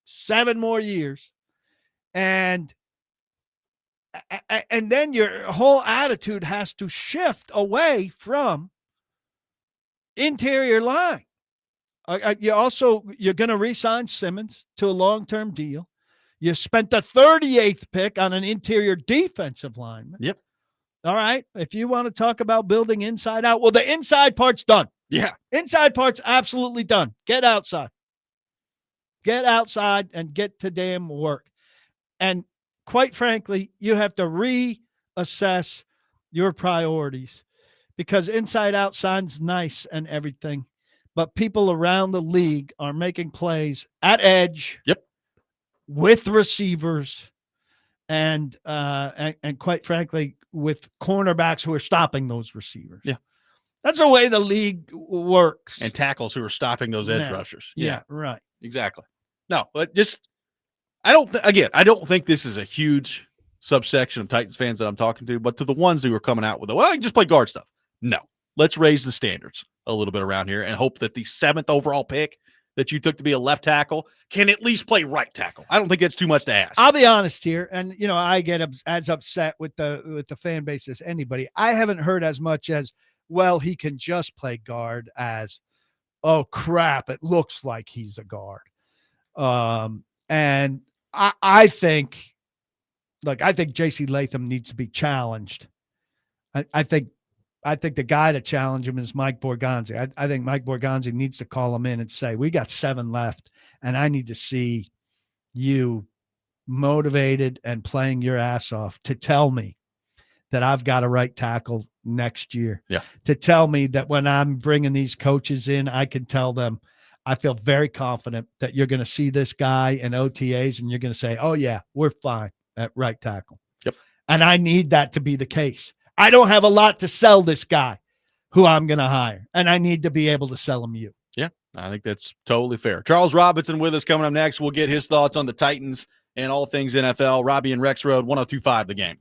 Speaker 2: 7 more years. And then your whole attitude has to shift away from interior line. You're going to re-sign Simmons to a long-term deal. You spent the 38th pick on an interior defensive lineman.
Speaker 1: Yep.
Speaker 2: All right. If you want to talk about building inside out, well, the inside part's done.
Speaker 1: Yeah.
Speaker 2: Inside part's absolutely done. Get outside. Get outside and get to damn work. And quite frankly, you have to reassess your priorities because inside out sounds nice and everything, but people around the league are making plays at edge.
Speaker 1: Yep.
Speaker 2: With receivers and quite frankly, with cornerbacks who are stopping those receivers.
Speaker 1: Yeah.
Speaker 2: That's the way the league works.
Speaker 1: And tackles who are stopping those edge
Speaker 2: Yeah.
Speaker 1: rushers.
Speaker 2: Yeah, right.
Speaker 1: Exactly. No, but just I don't think this is a huge subsection of Titans fans that I'm talking to, but to the ones who are coming out with, well, I can just play guard stuff. No, let's raise the standards a little bit around here and hope that the 7th overall pick that you took to be a left tackle can at least play right tackle. I don't think that's too much to ask.
Speaker 2: I'll be honest here, and I get as upset with the fan base as anybody. I haven't heard as much as, well, he can just play guard, as, oh crap, it looks like he's a guard. And I think J.C. Latham needs to be challenged. I think the guy to challenge him is Mike Borgonzi. I think Mike Borgonzi needs to call him in and say, we got 7 left, and I need to see you motivated and playing your ass off to tell me that I've got a right tackle next year.
Speaker 1: Yeah.
Speaker 2: To tell me that when I'm bringing these coaches in, I can tell them, I feel very confident that you're going to see this guy in OTAs and you're going to say, oh yeah, we're fine at right tackle.
Speaker 1: Yep.
Speaker 2: And I need that to be the case. I don't have a lot to sell this guy who I'm going to hire, and I need to be able to sell him you.
Speaker 1: Yeah, I think that's totally fair. Charles Robinson with us coming up next. We'll get his thoughts on the Titans and all things NFL. Robby and Rexrode, 102.5 The Game.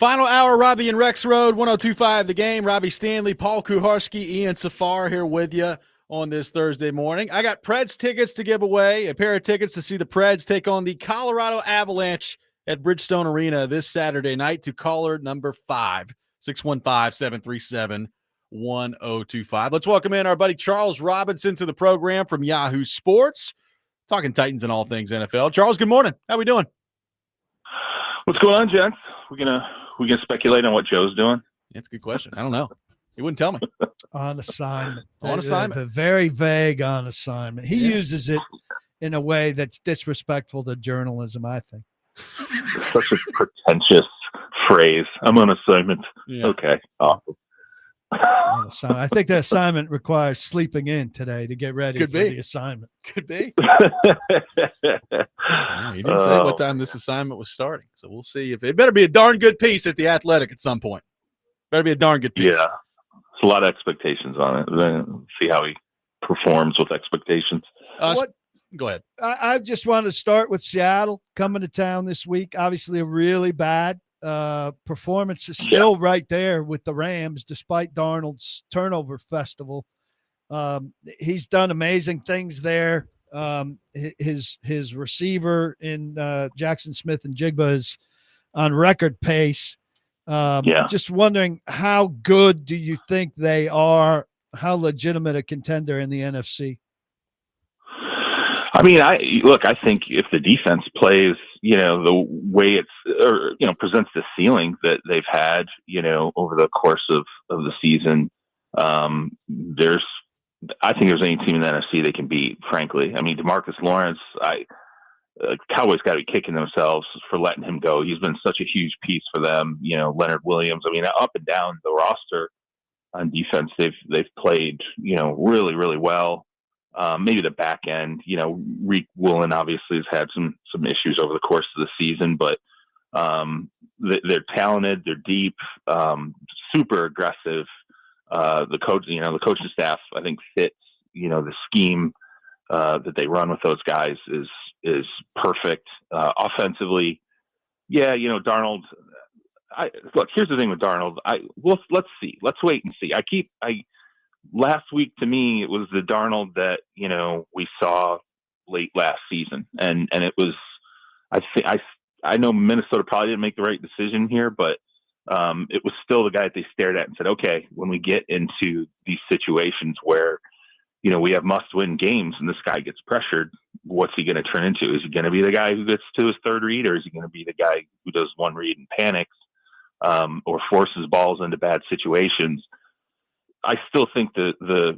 Speaker 1: Final hour, Robby and Rexrode, 102.5 The Game. Robby Stanley, Paul Kuharsky, Ian Safar here with you on this Thursday morning. I got Preds tickets to give away, a pair of tickets to see the Preds take on the Colorado Avalanche at Bridgestone Arena this Saturday night. To caller number 5, 615-737-1025. Let's welcome in our buddy Charles Robinson to the program from Yahoo Sports, talking Titans and all things NFL. Charles, good morning. How we doing?
Speaker 16: What's going on, gents? We gonna speculate on what Joe's doing?
Speaker 1: That's a good question. I don't know. He wouldn't tell me.
Speaker 2: On assignment.
Speaker 1: On assignment.
Speaker 2: Very vague on assignment. He uses it in a way that's disrespectful to journalism, I think.
Speaker 16: Such a pretentious phrase. I'm on assignment.
Speaker 1: Yeah.
Speaker 16: Okay. Awesome.
Speaker 2: On assignment. I think the assignment requires sleeping in today to get ready for the assignment.
Speaker 1: Could be. Yeah, he didn't say what time this assignment was starting, so we'll see. If it better be a darn good piece at the Athletic at some point. Better be a darn good piece.
Speaker 16: Yeah, it's a lot of expectations on it. Then see how he performs with expectations.
Speaker 1: Go ahead.
Speaker 2: I just want to start with Seattle coming to town this week. Obviously, a really bad performance is still right there with the Rams, despite Darnold's turnover festival. He's done amazing things there. His receiver in Jackson Smith and Jigba is on record pace. Just wondering, how good do you think they are? How legitimate a contender in the NFC?
Speaker 16: I mean, I think if the defense plays, the way presents the ceiling that they've had, over the course of the season, I think there's any team in the NFC they can beat, frankly. I mean, DeMarcus Lawrence, Cowboys got to be kicking themselves for letting him go. He's been such a huge piece for them. Leonard Williams. I mean, up and down the roster on defense, they've played, really, really well. Maybe the back end, Reek Woolen obviously has had some issues over the course of the season, but they're talented, they're deep, super aggressive. The coaching staff, I think, fits, the scheme that they run with those guys is perfect. Offensively, Darnold. Look, here's the thing with Darnold. Let's see. Let's wait and see. Last week, to me, it was the Darnold that, we saw late last season. And it was, I know Minnesota probably didn't make the right decision here, but it was still the guy that they stared at and said, okay, when we get into these situations where, we have must-win games and this guy gets pressured, what's he going to turn into? Is he going to be the guy who gets to his third read, or is he going to be the guy who does one read and panics, or forces balls into bad situations? I still think the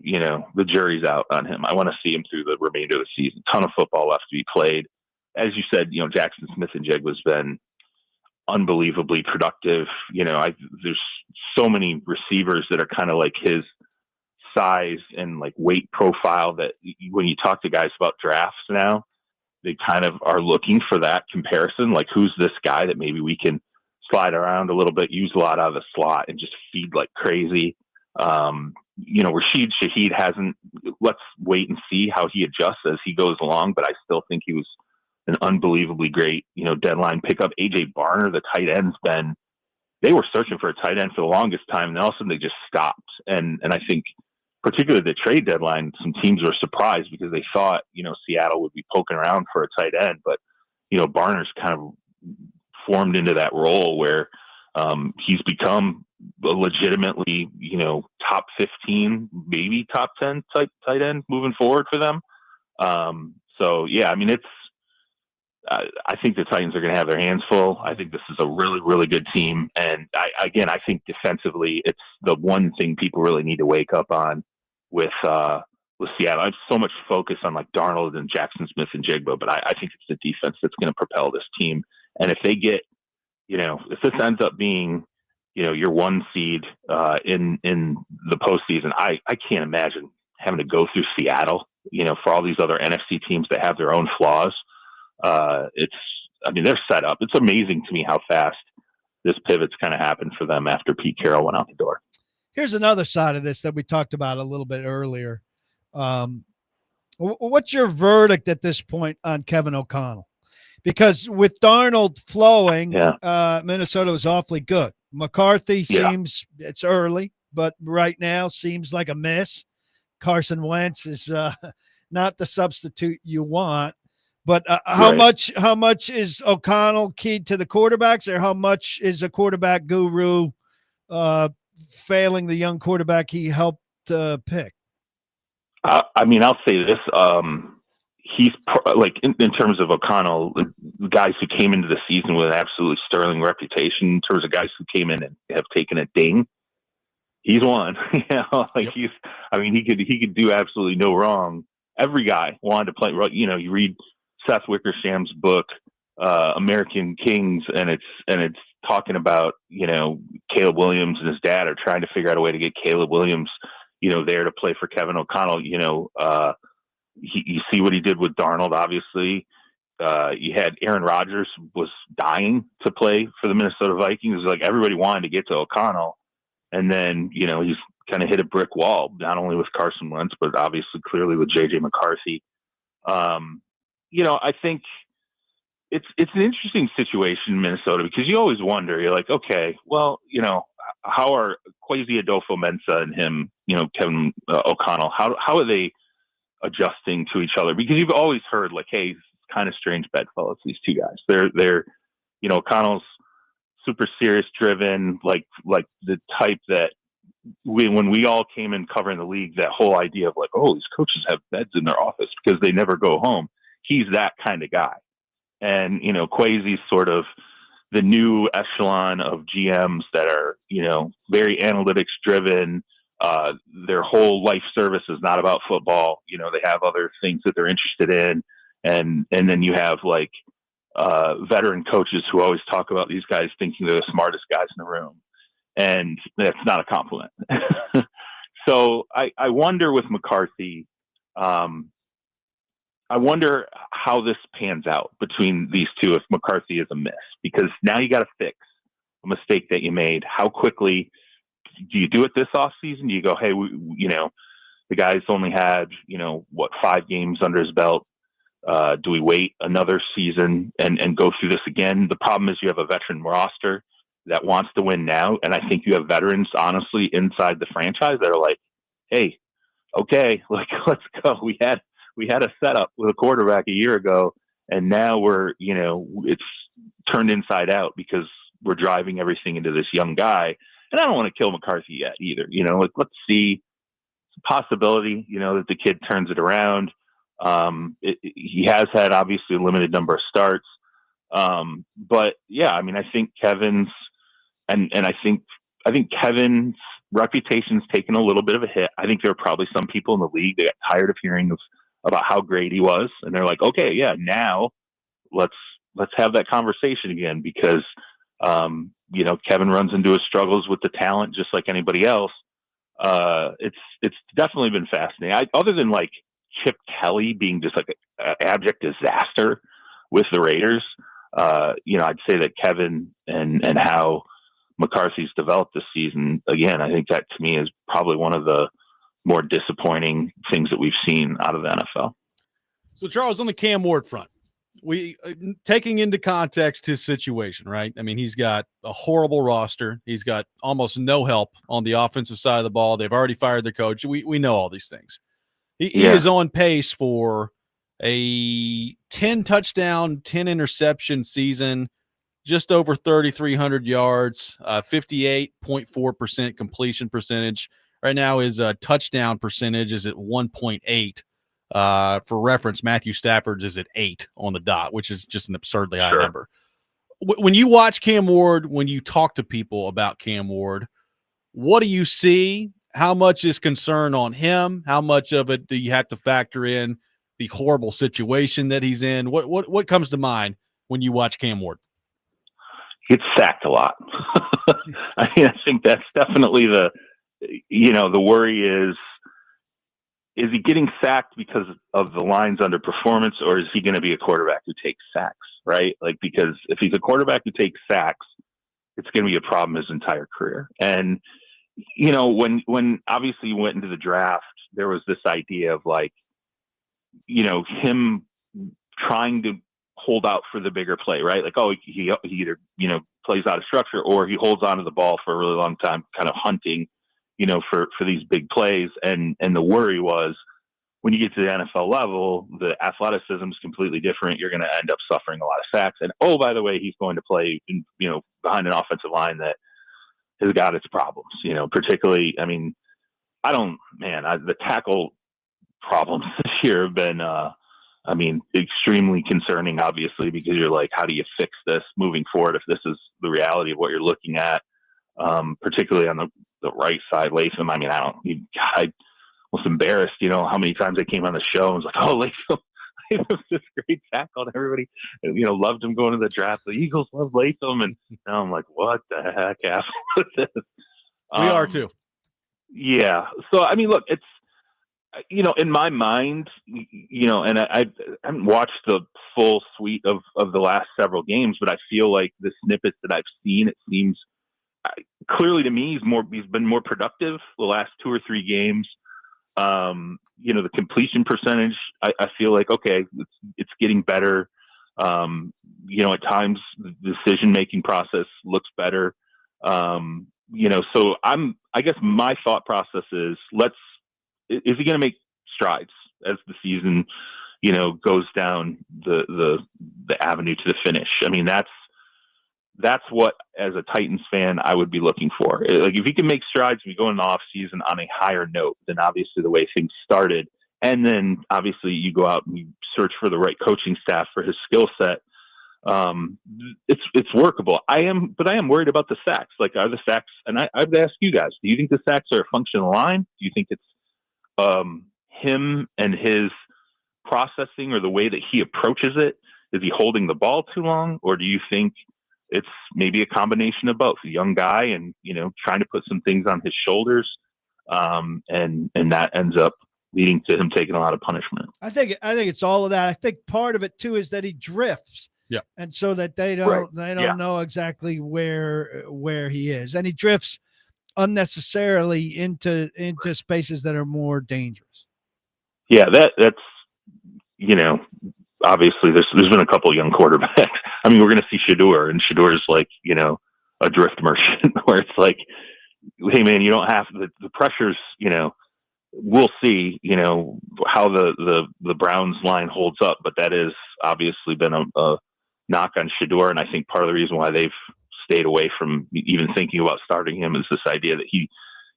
Speaker 16: jury's out on him. I want to see him through the remainder of the season. Ton of football left to be played. As you said, Jackson Smith and Jigba has been unbelievably productive. There's so many receivers that are kind of like his size and like weight profile that when you talk to guys about drafts now, they kind of are looking for that comparison. Like, who's this guy that maybe we can slide around a little bit, use a lot out of the slot and just feed like crazy. Rashid Shaheed hasn't. Let's wait and see how he adjusts as he goes along. But I still think he was an unbelievably great, deadline pickup. AJ Barner, the tight end's been. They were searching for a tight end for the longest time, and all of a sudden they just stopped. And I think, particularly the trade deadline, some teams were surprised because they thought, Seattle would be poking around for a tight end, but Barner's kind of formed into that role where he's become a legitimately, top 15, maybe top 10 type tight end moving forward for them. I think the Titans are going to have their hands full. I think this is a really, really good team. And I think defensively, it's the one thing people really need to wake up on with Seattle. I have so much focus on like Darnold and Jackson Smith and Jigba, but I think it's the defense that's going to propel this team. And if they get, if this ends up being, your one seed in the postseason, I can't imagine having to go through Seattle, for all these other NFC teams that have their own flaws. They're set up. It's amazing to me how fast this pivot's kind of happened for them after Pete Carroll went out the door.
Speaker 2: Here's another side of this that we talked about a little bit earlier. What's your verdict at this point on Kevin O'Connell? because with Darnold flowing, Minnesota was awfully good. McCarthy seems it's early, but right now seems like a miss. Carson Wentz is not the substitute you want. But how much is O'Connell keyed to the quarterbacks, or how much is a quarterback guru failing the young quarterback he helped pick?
Speaker 16: I mean, I'll say this. He's like in terms of O'Connell, guys who came into the season with an absolutely sterling reputation, in terms of guys who came in and have taken a ding. He's one. You know, like he could do absolutely no wrong. Every guy wanted to play. You know, you read Seth Wickersham's book, American Kings, and it's talking about, you know, Caleb Williams and his dad are trying to figure out a way to get Caleb Williams, you know, there to play for Kevin O'Connell. You know, you see what he did with Darnold. Obviously, you had Aaron Rodgers was dying to play for the Minnesota Vikings. It was like everybody wanted to get to O'Connell, and then, you know, he's kind of hit a brick wall, not only with Carson Wentz, but obviously clearly with JJ McCarthy. You know, I think it's an interesting situation in Minnesota, because you always wonder, you're like, okay, well, you know, how are Kwesi Adolfo-Mensah and him, you know, Kevin O'Connell, how are they adjusting to each other? Because you've always heard like, hey, it's kind of strange bedfellows, these two guys. They're, you know, O'Connell's super serious driven, like the type that when we all came in covering the league, that whole idea of like, oh, these coaches have beds in their office because they never go home. He's that kind of guy. And, you know, Kwesi's sort of the new echelon of GMs that are, you know, very analytics driven. Their whole life service is not about football. You know, they have other things that they're interested in. And then you have like veteran coaches who always talk about these guys thinking they're the smartest guys in the room. And that's not a compliment. So I wonder with McCarthy, I wonder how this pans out between these two if McCarthy is a miss, because now you got to fix a mistake that you made. How quickly do you do it this offseason? Do you go, hey, you know, the guy's only had, you know, 5 games under his belt. Do we wait another season and go through this again? The problem is you have a veteran roster that wants to win now. And I think you have veterans, honestly, inside the franchise that are like, hey, okay, like, let's go. We had a setup with a quarterback a year ago, and now we're, you know, it's turned inside out because we're driving everything into this young guy. And I don't want to kill McCarthy yet either. You know, like, let's see. It's a possibility, you know, that the kid turns it around. He has had obviously a limited number of starts. But yeah, I mean, I think Kevin's and I think Kevin's reputation's taken a little bit of a hit. I think there are probably some people in the league that got tired of hearing about how great he was, and they're like, okay, yeah, now let's have that conversation again, because you know, Kevin runs into his struggles with the talent just like anybody else. It's definitely been fascinating. Other than like Chip Kelly being just like an abject disaster with the Raiders, you know, I'd say that Kevin and how McCarthy's developed this season, again, I think that to me is probably one of the more disappointing things that we've seen out of the NFL.
Speaker 1: So, Charles, on the Cam Ward front, we taking into context his situation, right? I mean, he's got a horrible roster. He's got almost no help on the offensive side of the ball. They've already fired their coach. We know all these things. He is on pace for a 10 touchdown, 10 interception season, just over 3,300 yards, 58.4% completion percentage. Right now his touchdown percentage is at 1.8. For reference, Matthew Stafford's is at 8 on the dot, which is just an absurdly high number. When you watch Cam Ward, when you talk to people about Cam Ward, what do you see? How much is concern on him? How much of it do you have to factor in the horrible situation that he's in? What comes to mind when you watch Cam Ward?
Speaker 16: He gets sacked a lot. I mean, I think that's definitely the worry is he getting sacked because of the line's underperformance, or is he going to be a quarterback who takes sacks, right? Like, because if he's a quarterback who takes sacks, it's going to be a problem his entire career. And, you know, when obviously he went into the draft, there was this idea of like, you know, him trying to hold out for the bigger play, right? Like, oh, he either, plays out of structure or he holds onto the ball for a really long time, kind of hunting, for these big plays. And the worry was when you get to the NFL level, the athleticism is completely different. You're going to end up suffering a lot of sacks. And, oh, by the way, he's going to play, behind an offensive line that has got its problems, particularly, the tackle problems this year have been, extremely concerning, obviously, because you're like, how do you fix this moving forward if this is the reality of what you're looking at, particularly on the right side, Latham. I was embarrassed, how many times I came on the show and was like, oh, Latham's this great tackle, and everybody, loved him going to the draft. The Eagles love Latham, and now I'm like, what the heck happened with this?
Speaker 1: We are too.
Speaker 16: Yeah. So, look, it's, in my mind, and I haven't watched the full suite of the last several games, but I feel like the snippets that I've seen, it seems clearly to me he's been more productive the last 2 or 3 games. The completion percentage, I feel like, okay, it's getting better. At times the decision-making process looks better. So I guess my thought process is is he going to make strides as the season, goes down the avenue to the finish? That's what, as a Titans fan, I would be looking for. Like, if he can make strides, we go in the off season on a higher note than obviously the way things started. And then obviously you go out and you search for the right coaching staff for his skill set. It's workable. I am worried about the sacks. Like, are the sacks, and I've asked you guys, do you think the sacks are a function of the line? Do you think it's him and his processing or the way that he approaches it? Is he holding the ball too long? Or do you think it's maybe a combination of both? A young guy and, trying to put some things on his shoulders, and that ends up leading to him taking a lot of punishment.
Speaker 2: I think it's all of that. I think part of it too is that he drifts.
Speaker 1: Yeah.
Speaker 2: And so that they don't know exactly where he is. And he drifts unnecessarily into spaces that are more dangerous.
Speaker 16: Yeah, that's obviously there's been a couple of young quarterbacks. We're going to see Shedeur, and Shedeur is like, a drift merchant where it's like, hey man, you don't have the pressures, we'll see, how the Browns line holds up, but that is obviously been a knock on Shedeur. And I think part of the reason why they've stayed away from even thinking about starting him is this idea that he,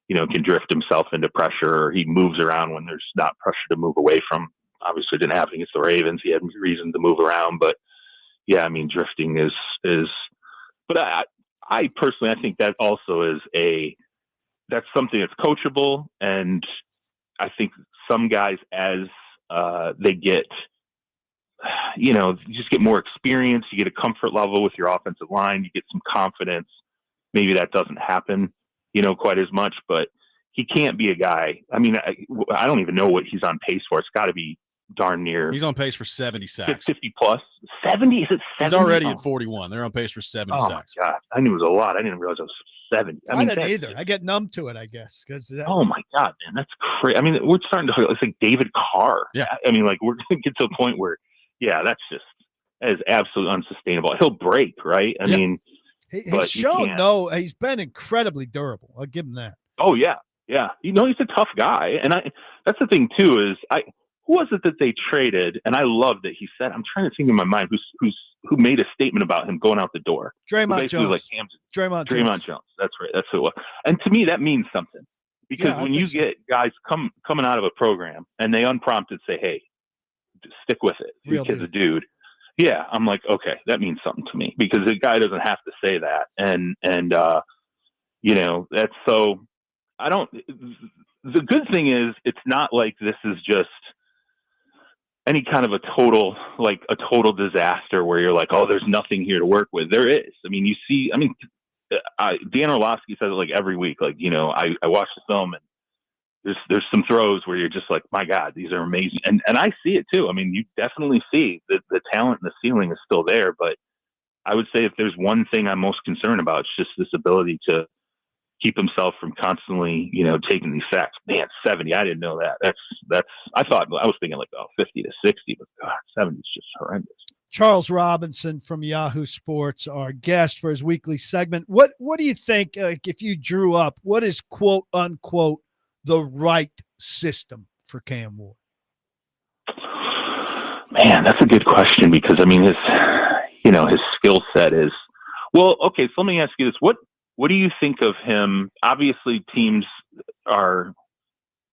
Speaker 16: can drift himself into pressure, or he moves around when there's not pressure to move away from. Obviously it didn't happen against the Ravens. He had reason to move around, but yeah, drifting is, but I personally, I think that also is that's something that's coachable. And I think some guys, as they get, you just get more experience, you get a comfort level with your offensive line, you get some confidence. Maybe that doesn't happen, quite as much, but he can't be a guy. I don't even know what he's on pace for. It's got to be darn near.
Speaker 1: He's on pace for 70 sacks.
Speaker 16: 50 plus. 70? Is it 70?
Speaker 1: He's already at 41. They're on pace for 70 sacks.
Speaker 16: Oh, my God. I knew it was a lot. I didn't realize it was 70.
Speaker 2: I didn't either. I get numb to it, I guess.
Speaker 16: Oh, my God, man. That's crazy. We're starting to, it's like David Carr.
Speaker 1: Yeah.
Speaker 16: We're going to get to a point where, yeah, that is absolutely unsustainable. He'll break, right?
Speaker 2: He's shown, he's been incredibly durable. I'll give him that.
Speaker 16: Oh, yeah. Yeah. He's a tough guy. And that's the thing, too, is who was it that they traded? And I love that he said, I'm trying to think in my mind who made a statement about him going out the door.
Speaker 2: Draymond Jones.
Speaker 16: Like Draymond Jones. That's right. That's who it was. And to me, that means something, because when you get guys coming out of a program and they unprompted say, hey, stick with it. Because a dude. Yeah. I'm like, okay, that means something to me, because the guy doesn't have to say that. And that's so the good thing is it's not like this is just any kind of a total disaster where you're like, oh, there's nothing here to work with. There is. You see, Dan Orlovsky says it like every week. Like, I watch the film and there's some throws where you're just like, my God, these are amazing. And I see it too. You definitely see that the talent and the ceiling is still there. But I would say if there's one thing I'm most concerned about, it's just this ability to keep himself from constantly, taking these sacks. Man, 70, I didn't know that. I was thinking like 50 to 60, but God, 70 is just horrendous.
Speaker 2: Charles Robinson from Yahoo Sports, our guest for his weekly segment. What do you think, if you drew up, what is quote unquote the right system for Cam Ward?
Speaker 16: Man, that's a good question, because I mean his skill set is well. Okay, so let me ask you this: what do you think of him? Obviously, teams are.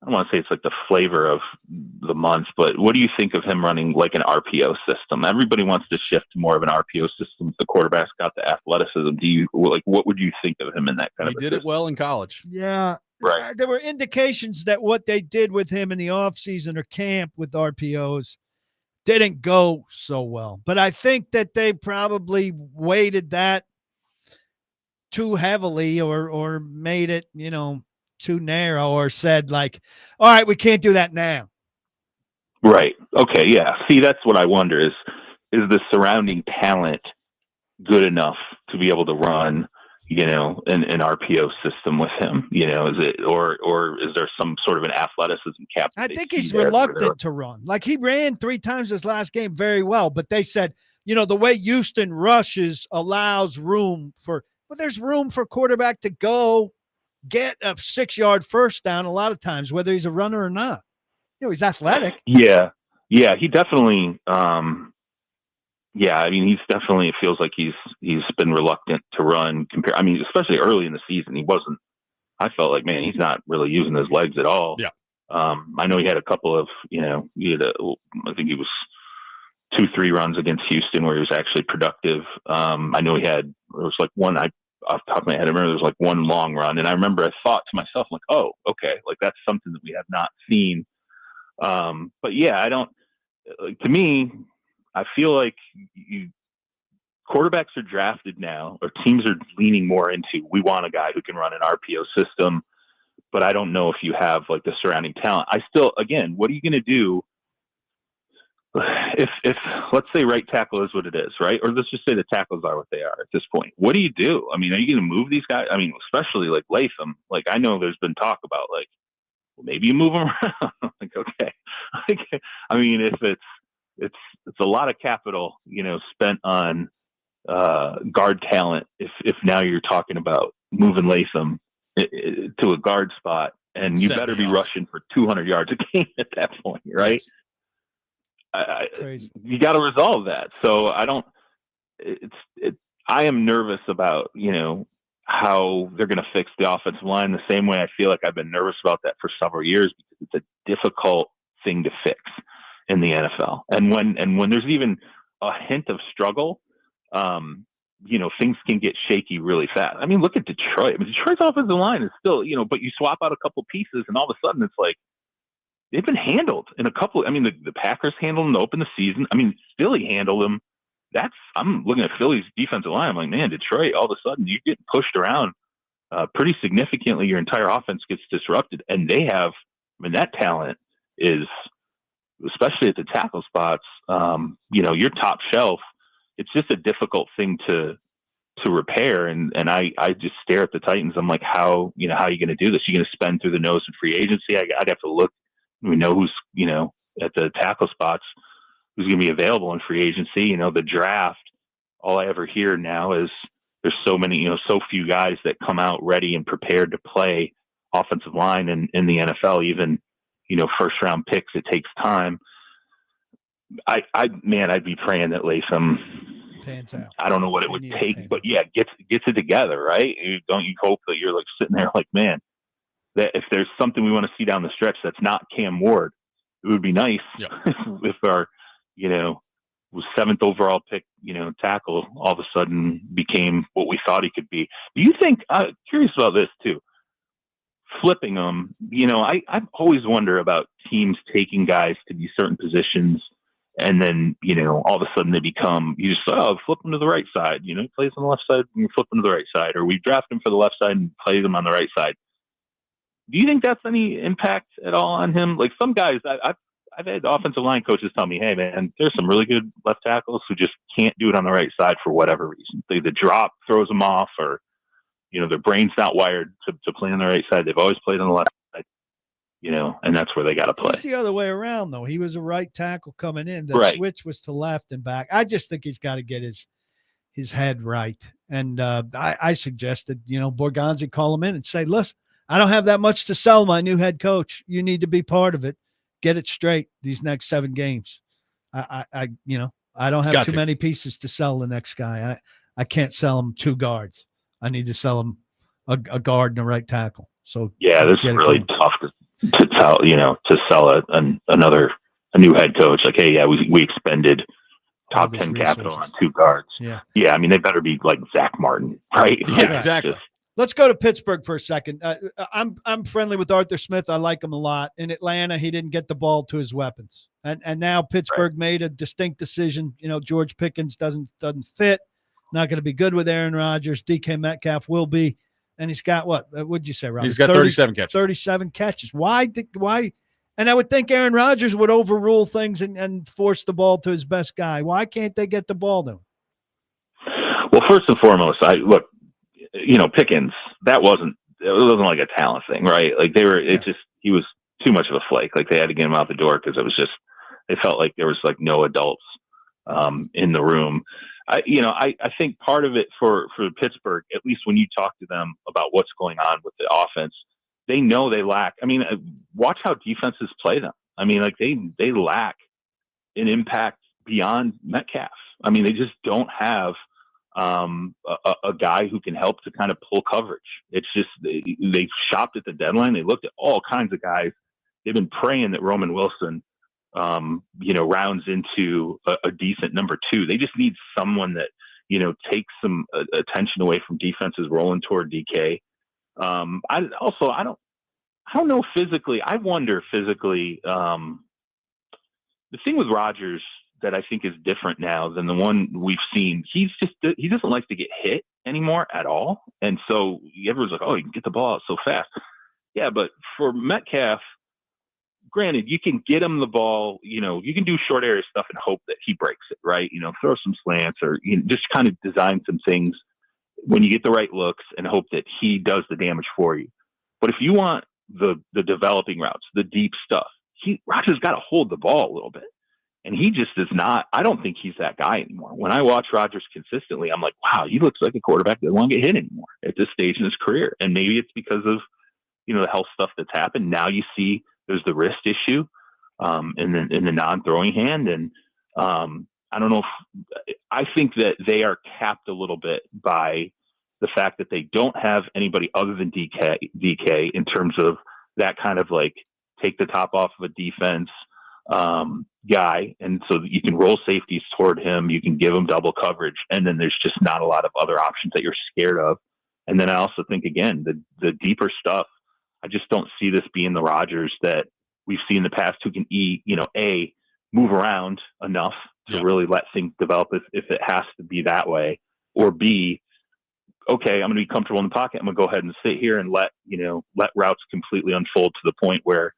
Speaker 16: I don't want to say it's like the flavor of the month, but what do you think of him running like an RPO system? Everybody wants to shift to more of an RPO system. The quarterback's got the athleticism. What would you think of him in that kind of?
Speaker 1: He did it well in college.
Speaker 2: Yeah.
Speaker 16: Right.
Speaker 2: There were indications that what they did with him in the offseason or camp with RPOs didn't go so well. But I think that they probably weighted that too heavily or made it, too narrow, or said like, all right, we can't do that now.
Speaker 16: Right. Okay. Yeah. See, that's what I wonder is the surrounding talent good enough to be able to run, an RPO system with him? Is it, or is there some sort of an athleticism cap?
Speaker 2: I think he's reluctant to run. Like, he ran 3 times this last game very well, but they said, the way Houston rushes allows room for, but there's room for quarterback to go get a 6-yard first down a lot of times, whether he's a runner or not. He's athletic.
Speaker 16: Yeah. Yeah. He definitely, I mean, it feels like he's been reluctant to run especially early in the season. I felt like, man, he's not really using his legs at all.
Speaker 1: Yeah.
Speaker 16: I know he had a couple of, I think he was 2-3 runs against Houston where he was actually productive. I know there was like one, off the top of my head, I remember there was like one long run, and I remember I thought to myself, like, oh, okay, like that's something that we have not seen. But yeah, to me, I feel like quarterbacks are drafted now, or teams are leaning more into, we want a guy who can run an RPO system, but I don't know if you have like the surrounding talent. Again, what are you going to do if let's say right tackle is what it is, right? Or let's just say the tackles are what they are at this point. What do you do? I mean, are you going to move these guys? I mean, especially like Latham. Like, I know there's been talk about like, well, maybe you move them around. Like, okay. I mean, if it's a lot of capital, spent on guard talent. If now you're talking about moving Latham to a guard spot, and you better be rushing for 200 yards a game at that point, right?
Speaker 1: Yes.
Speaker 16: You got to resolve that. So I am nervous about, how they're going to fix the offensive line the same way I feel like I've been nervous about that for several years, because it's a difficult thing to fix in the NFL. And when there's even a hint of struggle, things can get shaky really fast. I mean, look at Detroit. I mean, Detroit's offensive line is still, but you swap out a couple pieces and all of a sudden it's like, they've been handled in a couple. I mean, the Packers handled them to open the season. I mean, Philly handled them. I'm looking at Philly's defensive line. I'm like, man, Detroit, all of a sudden you're getting pushed around pretty significantly. Your entire offense gets disrupted. And they have, that talent is, especially at the tackle spots, your top shelf. It's just a difficult thing to repair. And I just stare at the Titans. I'm like, how are you going to do this? You're going to spend through the nose in free agency. I'd have to look. We know who's, at the tackle spots, who's going to be available in free agency. The draft, all I ever hear now is there's so many, so few guys that come out ready and prepared to play offensive line in the NFL, even, first round picks. It takes time. I'd be praying that Latham
Speaker 2: pans out.
Speaker 16: I don't know what it would take, but yeah, gets it together, right? Don't you hope that you're like sitting there like, man, that if there's something we want to see down the stretch that's not Cam Ward, it would be nice if our, was 7th overall pick, tackle all of a sudden became what we thought he could be. Do you think, I'm curious about this too, flipping them, I've always wondered about teams taking guys to be certain positions and then, all of a sudden they become, you just, flip them to the right side, he plays on the left side, and you flip him to the right side, or we draft him for the left side and play them on the right side. Do you think that's any impact at all on him? Like some guys, I've had offensive line coaches tell me, hey man, there's some really good left tackles who just can't do it on the right side for whatever reason. The drop throws them off, or, their brain's not wired to play on the right side. They've always played on the left side. and that's where they got to play.
Speaker 2: It's the other way around, though. He was a right tackle coming in. The
Speaker 16: Right.
Speaker 2: switch was to left and back. I just think he's got to get his head right. And I suggested, Borgonzi call him in and say, listen, I don't have that much to sell my new head coach. You need to be part of it. Get it straight these next 7 games. I don't have too many pieces to sell the next guy. I can't sell him 2 guards. I need to sell him a guard and a right tackle. So
Speaker 16: yeah, this is really tough to tell, to sell a new head coach. Like, hey, yeah, we expended top 10 capital on 2 guards.
Speaker 2: Yeah.
Speaker 16: Yeah. I mean, they better be like Zach Martin, right?
Speaker 1: Yeah, exactly.
Speaker 2: Let's go to Pittsburgh for a second. I'm friendly with Arthur Smith. I like him a lot. In Atlanta, he didn't get the ball to his weapons. And now Pittsburgh made a distinct decision. George Pickens doesn't fit. Not going to be good with Aaron Rodgers. DK Metcalf will be. And he's got what? What'd you say, Robby?
Speaker 1: He's got 37 catches.
Speaker 2: 37 catches. Why? And I would think Aaron Rodgers would overrule things and force the ball to his best guy. Why can't they get the ball to him?
Speaker 16: Well, first and foremost, Pickens, it wasn't like a talent thing, right? Like he was too much of a flake. Like they had to get him out the door because they felt like there was like no adults in the room. I think part of it for Pittsburgh, at least when you talk to them about what's going on with the offense, they know they lack. I mean, watch how defenses play them. I mean, like they lack an impact beyond Metcalf. I mean, they just don't have a guy who can help to kind of pull coverage. It's just they shopped at the deadline. They looked at all kinds of guys. They've been praying that Roman Wilson, rounds into a decent number 2. They just need someone that takes some attention away from defenses rolling toward DK. I don't know physically. I wonder physically. The thing with Rodgers that I think is different now than the one we've seen, he doesn't like to get hit anymore at all. And so everyone's like, oh, you can get the ball out so fast. Yeah, but for Metcalf, granted, you can get him the ball, you can do short area stuff and hope that he breaks it, right? Throw some slants or just kind of design some things when you get the right looks and hope that he does the damage for you. But if you want the developing routes, the deep stuff, Rodgers got to hold the ball a little bit. And he just is not. I don't think he's that guy anymore. When I watch Rodgers consistently, I'm like, wow, he looks like a quarterback that doesn't want to get hit anymore at this stage in his career. And maybe it's because of, the health stuff that's happened. Now you see there's the wrist issue in the non-throwing hand. And I don't know I think that they are capped a little bit by the fact that they don't have anybody other than DK in terms of that kind of like take the top off of a defense guy, and so that you can roll safeties toward him, you can give him double coverage, and then there's just not a lot of other options that you're scared of. And then I also think, again, the deeper stuff, I just don't see this being the Rodgers that we've seen in the past, who can move around enough to really let things develop if it has to be that way, or B, okay, I'm going to be comfortable in the pocket, I'm going to go ahead and sit here and let routes completely unfold to the point where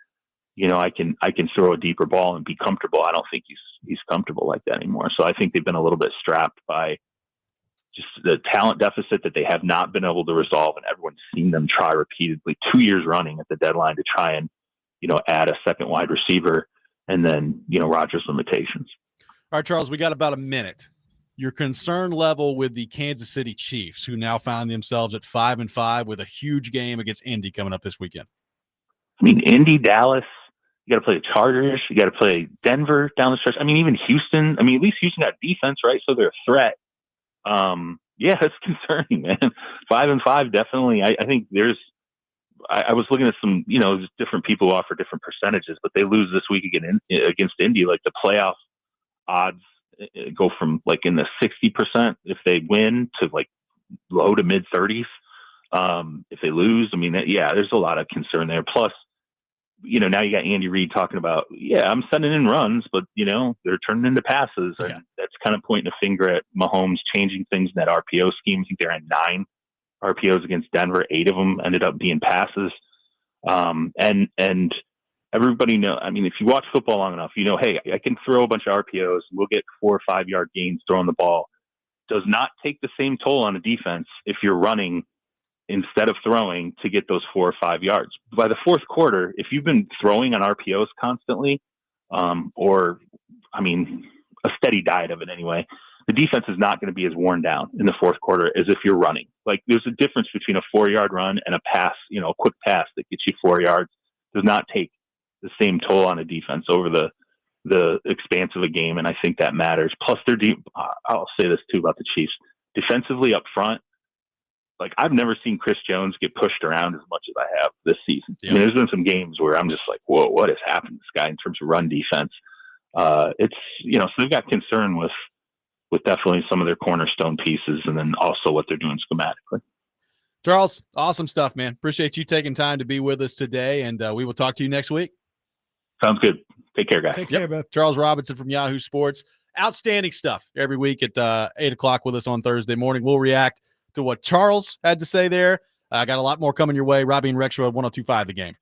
Speaker 16: I can throw a deeper ball and be comfortable. I don't think he's comfortable like that anymore. So I think they've been a little bit strapped by just the talent deficit that they have not been able to resolve, and everyone's seen them try repeatedly 2 years running at the deadline to try and add a second wide receiver, and then Rodgers' limitations.
Speaker 1: All right, Charles, we got about a minute. Your concern level with the Kansas City Chiefs, who now find themselves at 5-5 with a huge game against Indy coming up this weekend.
Speaker 16: I mean, Indy, Dallas. You got to play the Chargers. You got to play Denver down the stretch. I mean, even Houston. I mean, at least Houston got defense, right? So they're a threat. Yeah, that's concerning, man. 5-5, definitely. I think there's. I was looking at some, different people offer different percentages, but they lose this week against Indy. Like the playoff odds go from like in the 60% if they win to like low to mid 30s if they lose. I mean, there's a lot of concern there. Plus, now you got Andy Reid talking about, I'm sending in runs, but, they're turning into passes. And that's kind of pointing a finger at Mahomes changing things in that RPO scheme. I think they're at 9 RPOs against Denver. 8 of them ended up being passes. And everybody know, I mean, if you watch football long enough, hey, I can throw a bunch of RPOs. We'll get 4 or 5 yard gains throwing the ball. Does not take the same toll on a defense if you're running instead of throwing to get those 4 or 5 yards. By the fourth quarter, if you've been throwing on RPOs constantly, or I mean, a steady diet of it anyway, the defense is not going to be as worn down in the fourth quarter as if you're running. Like, there's a difference between a 4-yard run and a pass, a quick pass that gets you 4 yards does not take the same toll on a defense over the expanse of a game. And I think that matters. Plus they're deep. I'll say this too about the Chiefs defensively up front. Like, I've never seen Chris Jones get pushed around as much as I have this season.
Speaker 1: Yeah.
Speaker 16: I mean, there's been some games where I'm just like, whoa, what has happened to this guy in terms of run defense? It's, so they've got concern with definitely some of their cornerstone pieces, and then also what they're doing schematically.
Speaker 1: Charles, awesome stuff, man. Appreciate you taking time to be with us today, and we will talk to you next week.
Speaker 16: Sounds good. Take care, guys.
Speaker 2: Take care, bud.
Speaker 1: Charles Robinson from Yahoo Sports. Outstanding stuff every week at 8 o'clock with us on Thursday morning. We'll react to what Charles had to say there. I got a lot more coming your way. Robby and Rexrode, 102.5 The Game.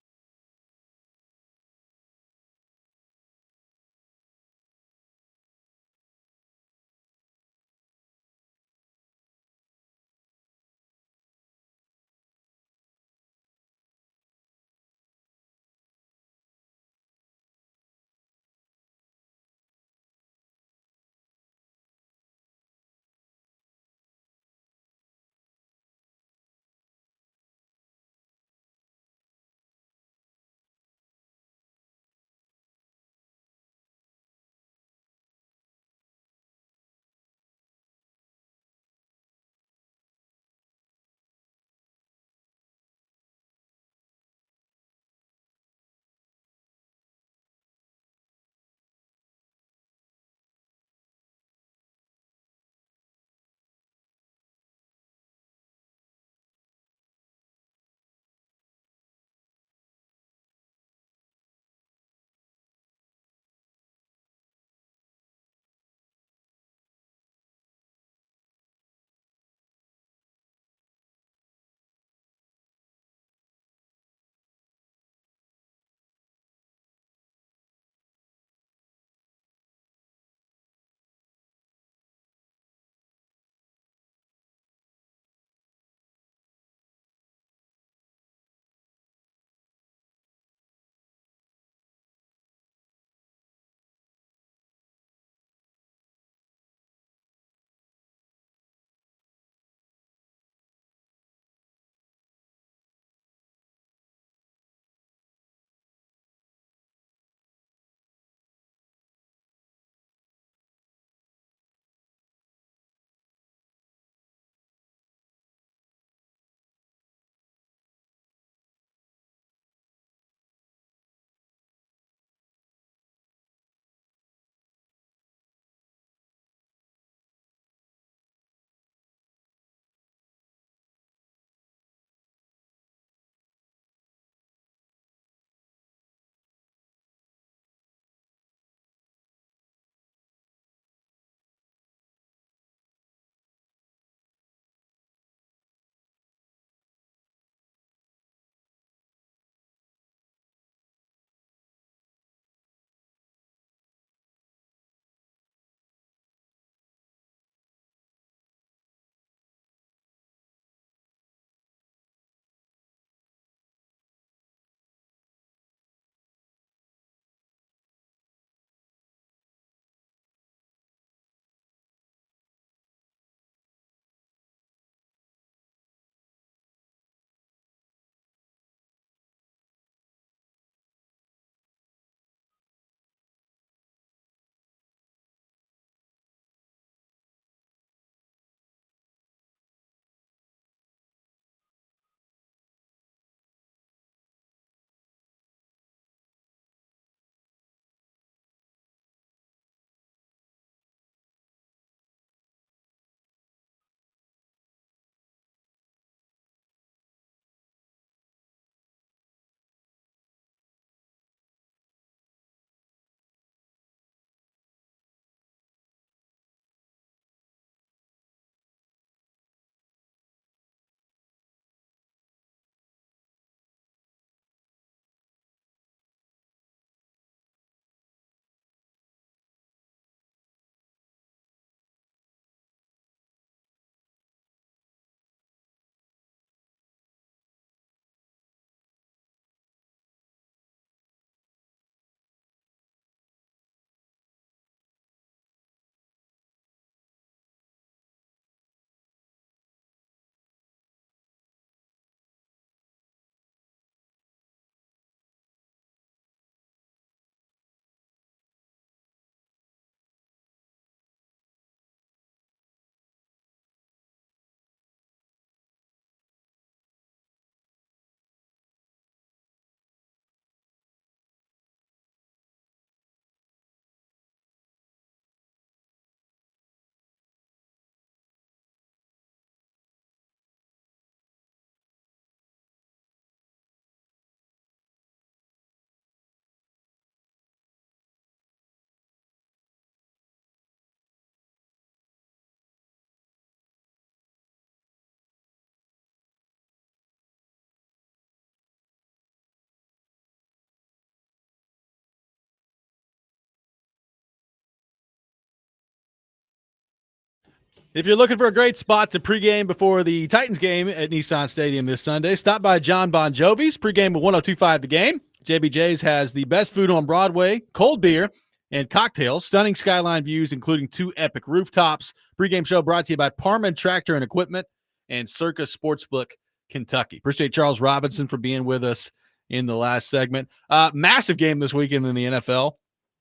Speaker 1: If you're looking for a great spot to pregame before the Titans game at Nissan Stadium this Sunday, stop by John Bon Jovi's. Pregame with 102.5 The Game. JBJ's has the best food on Broadway, cold beer, and cocktails. Stunning skyline views, including 2 epic rooftops. Pregame show brought to you by Parman Tractor and Equipment and Circa Sportsbook, Kentucky. Appreciate Charles Robinson for being with us in the last segment. Massive game this weekend in the NFL.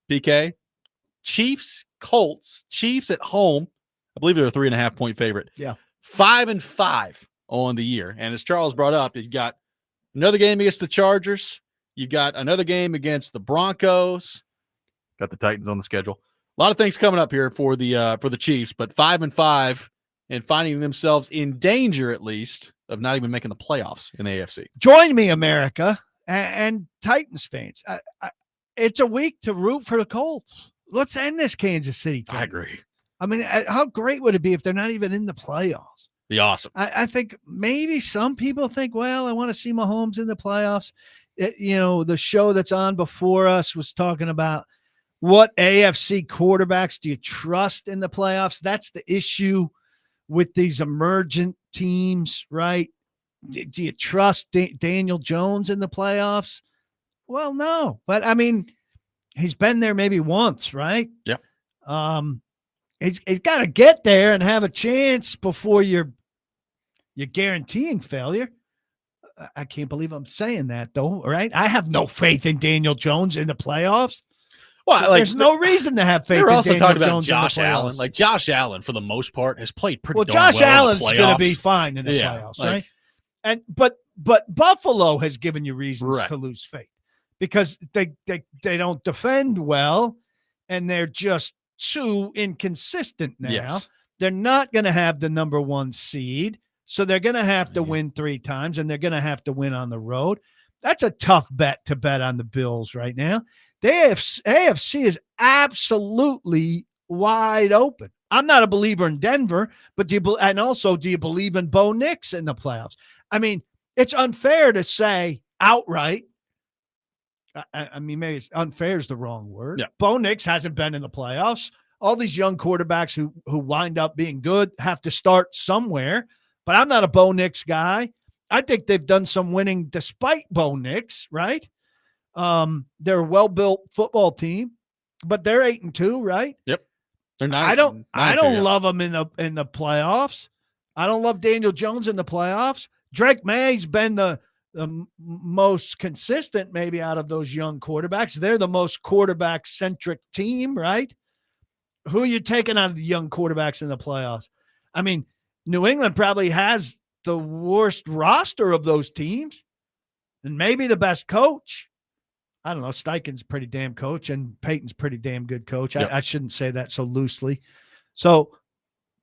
Speaker 1: PK, Chiefs, Colts. Chiefs at home. I believe they're a 3.5-point favorite.
Speaker 2: Yeah.
Speaker 1: 5-5 on the year. And as Charles brought up, you've got another game against the Chargers. You've got another game against the Broncos. Got the Titans on the schedule. A lot of things coming up here for the Chiefs, but 5-5 and finding themselves in danger, at least, of not even making the playoffs in the AFC.
Speaker 2: Join me, America, and Titans fans. It's a week to root for the Colts. Let's end this Kansas City game.
Speaker 1: I agree.
Speaker 2: I mean, how great would it be if they're not even in the playoffs?
Speaker 1: Be awesome.
Speaker 2: I think maybe some people think, well, I want to see Mahomes in the playoffs. The show that's on before us was talking about what AFC quarterbacks do you trust in the playoffs? That's the issue with these emergent teams, right? Do you trust Daniel Jones in the playoffs? Well, no. But, I mean, he's been there maybe once, right?
Speaker 1: Yeah.
Speaker 2: He's got to get there and have a chance before you're guaranteeing failure. I can't believe I'm saying that, though, right? I have no faith in Daniel Jones in the playoffs.
Speaker 1: Well,
Speaker 2: there's no reason to have faith in
Speaker 1: also
Speaker 2: Daniel
Speaker 1: talking about
Speaker 2: Jones
Speaker 1: Josh
Speaker 2: in the playoffs.
Speaker 1: Allen. Like, Josh Allen, for the most part, has played pretty darn
Speaker 2: Josh
Speaker 1: well
Speaker 2: Allen's
Speaker 1: in the
Speaker 2: going to
Speaker 1: playoffs.
Speaker 2: be fine in the playoffs, right? And but Buffalo has given you reasons to lose faith because they don't defend well, and they're just too inconsistent now.
Speaker 1: Yes.
Speaker 2: They're not going to have the number 1 seed, so they're going to have to win 3 times, and they're going to have to win on the road. That's a tough bet to bet on the Bills right now. The AFC is absolutely wide open. I'm not a believer in Denver, but do you believe in Bo Nix in the playoffs? I mean, it's unfair to say outright. I mean, maybe it's unfair is the wrong word.
Speaker 1: Yeah.
Speaker 2: Bo Nix hasn't been in the playoffs. All these young quarterbacks who wind up being good have to start somewhere. But I'm not a Bo Nix guy. I think they've done some winning despite Bo Nix, right? They're a well-built football team, but they're 8-2, right?
Speaker 1: Yep. They're not.
Speaker 2: I don't love them in the playoffs. I don't love Daniel Jones in the playoffs. Drake May's been the most consistent maybe out of those young quarterbacks. They're the most quarterback-centric team, right? Who are you taking out of the young quarterbacks in the playoffs? I mean, New England probably has the worst roster of those teams and maybe the best coach. I don't know. Steichen's a pretty damn coach, and Peyton's pretty damn good coach.
Speaker 1: Yep.
Speaker 2: I shouldn't say that so loosely. So,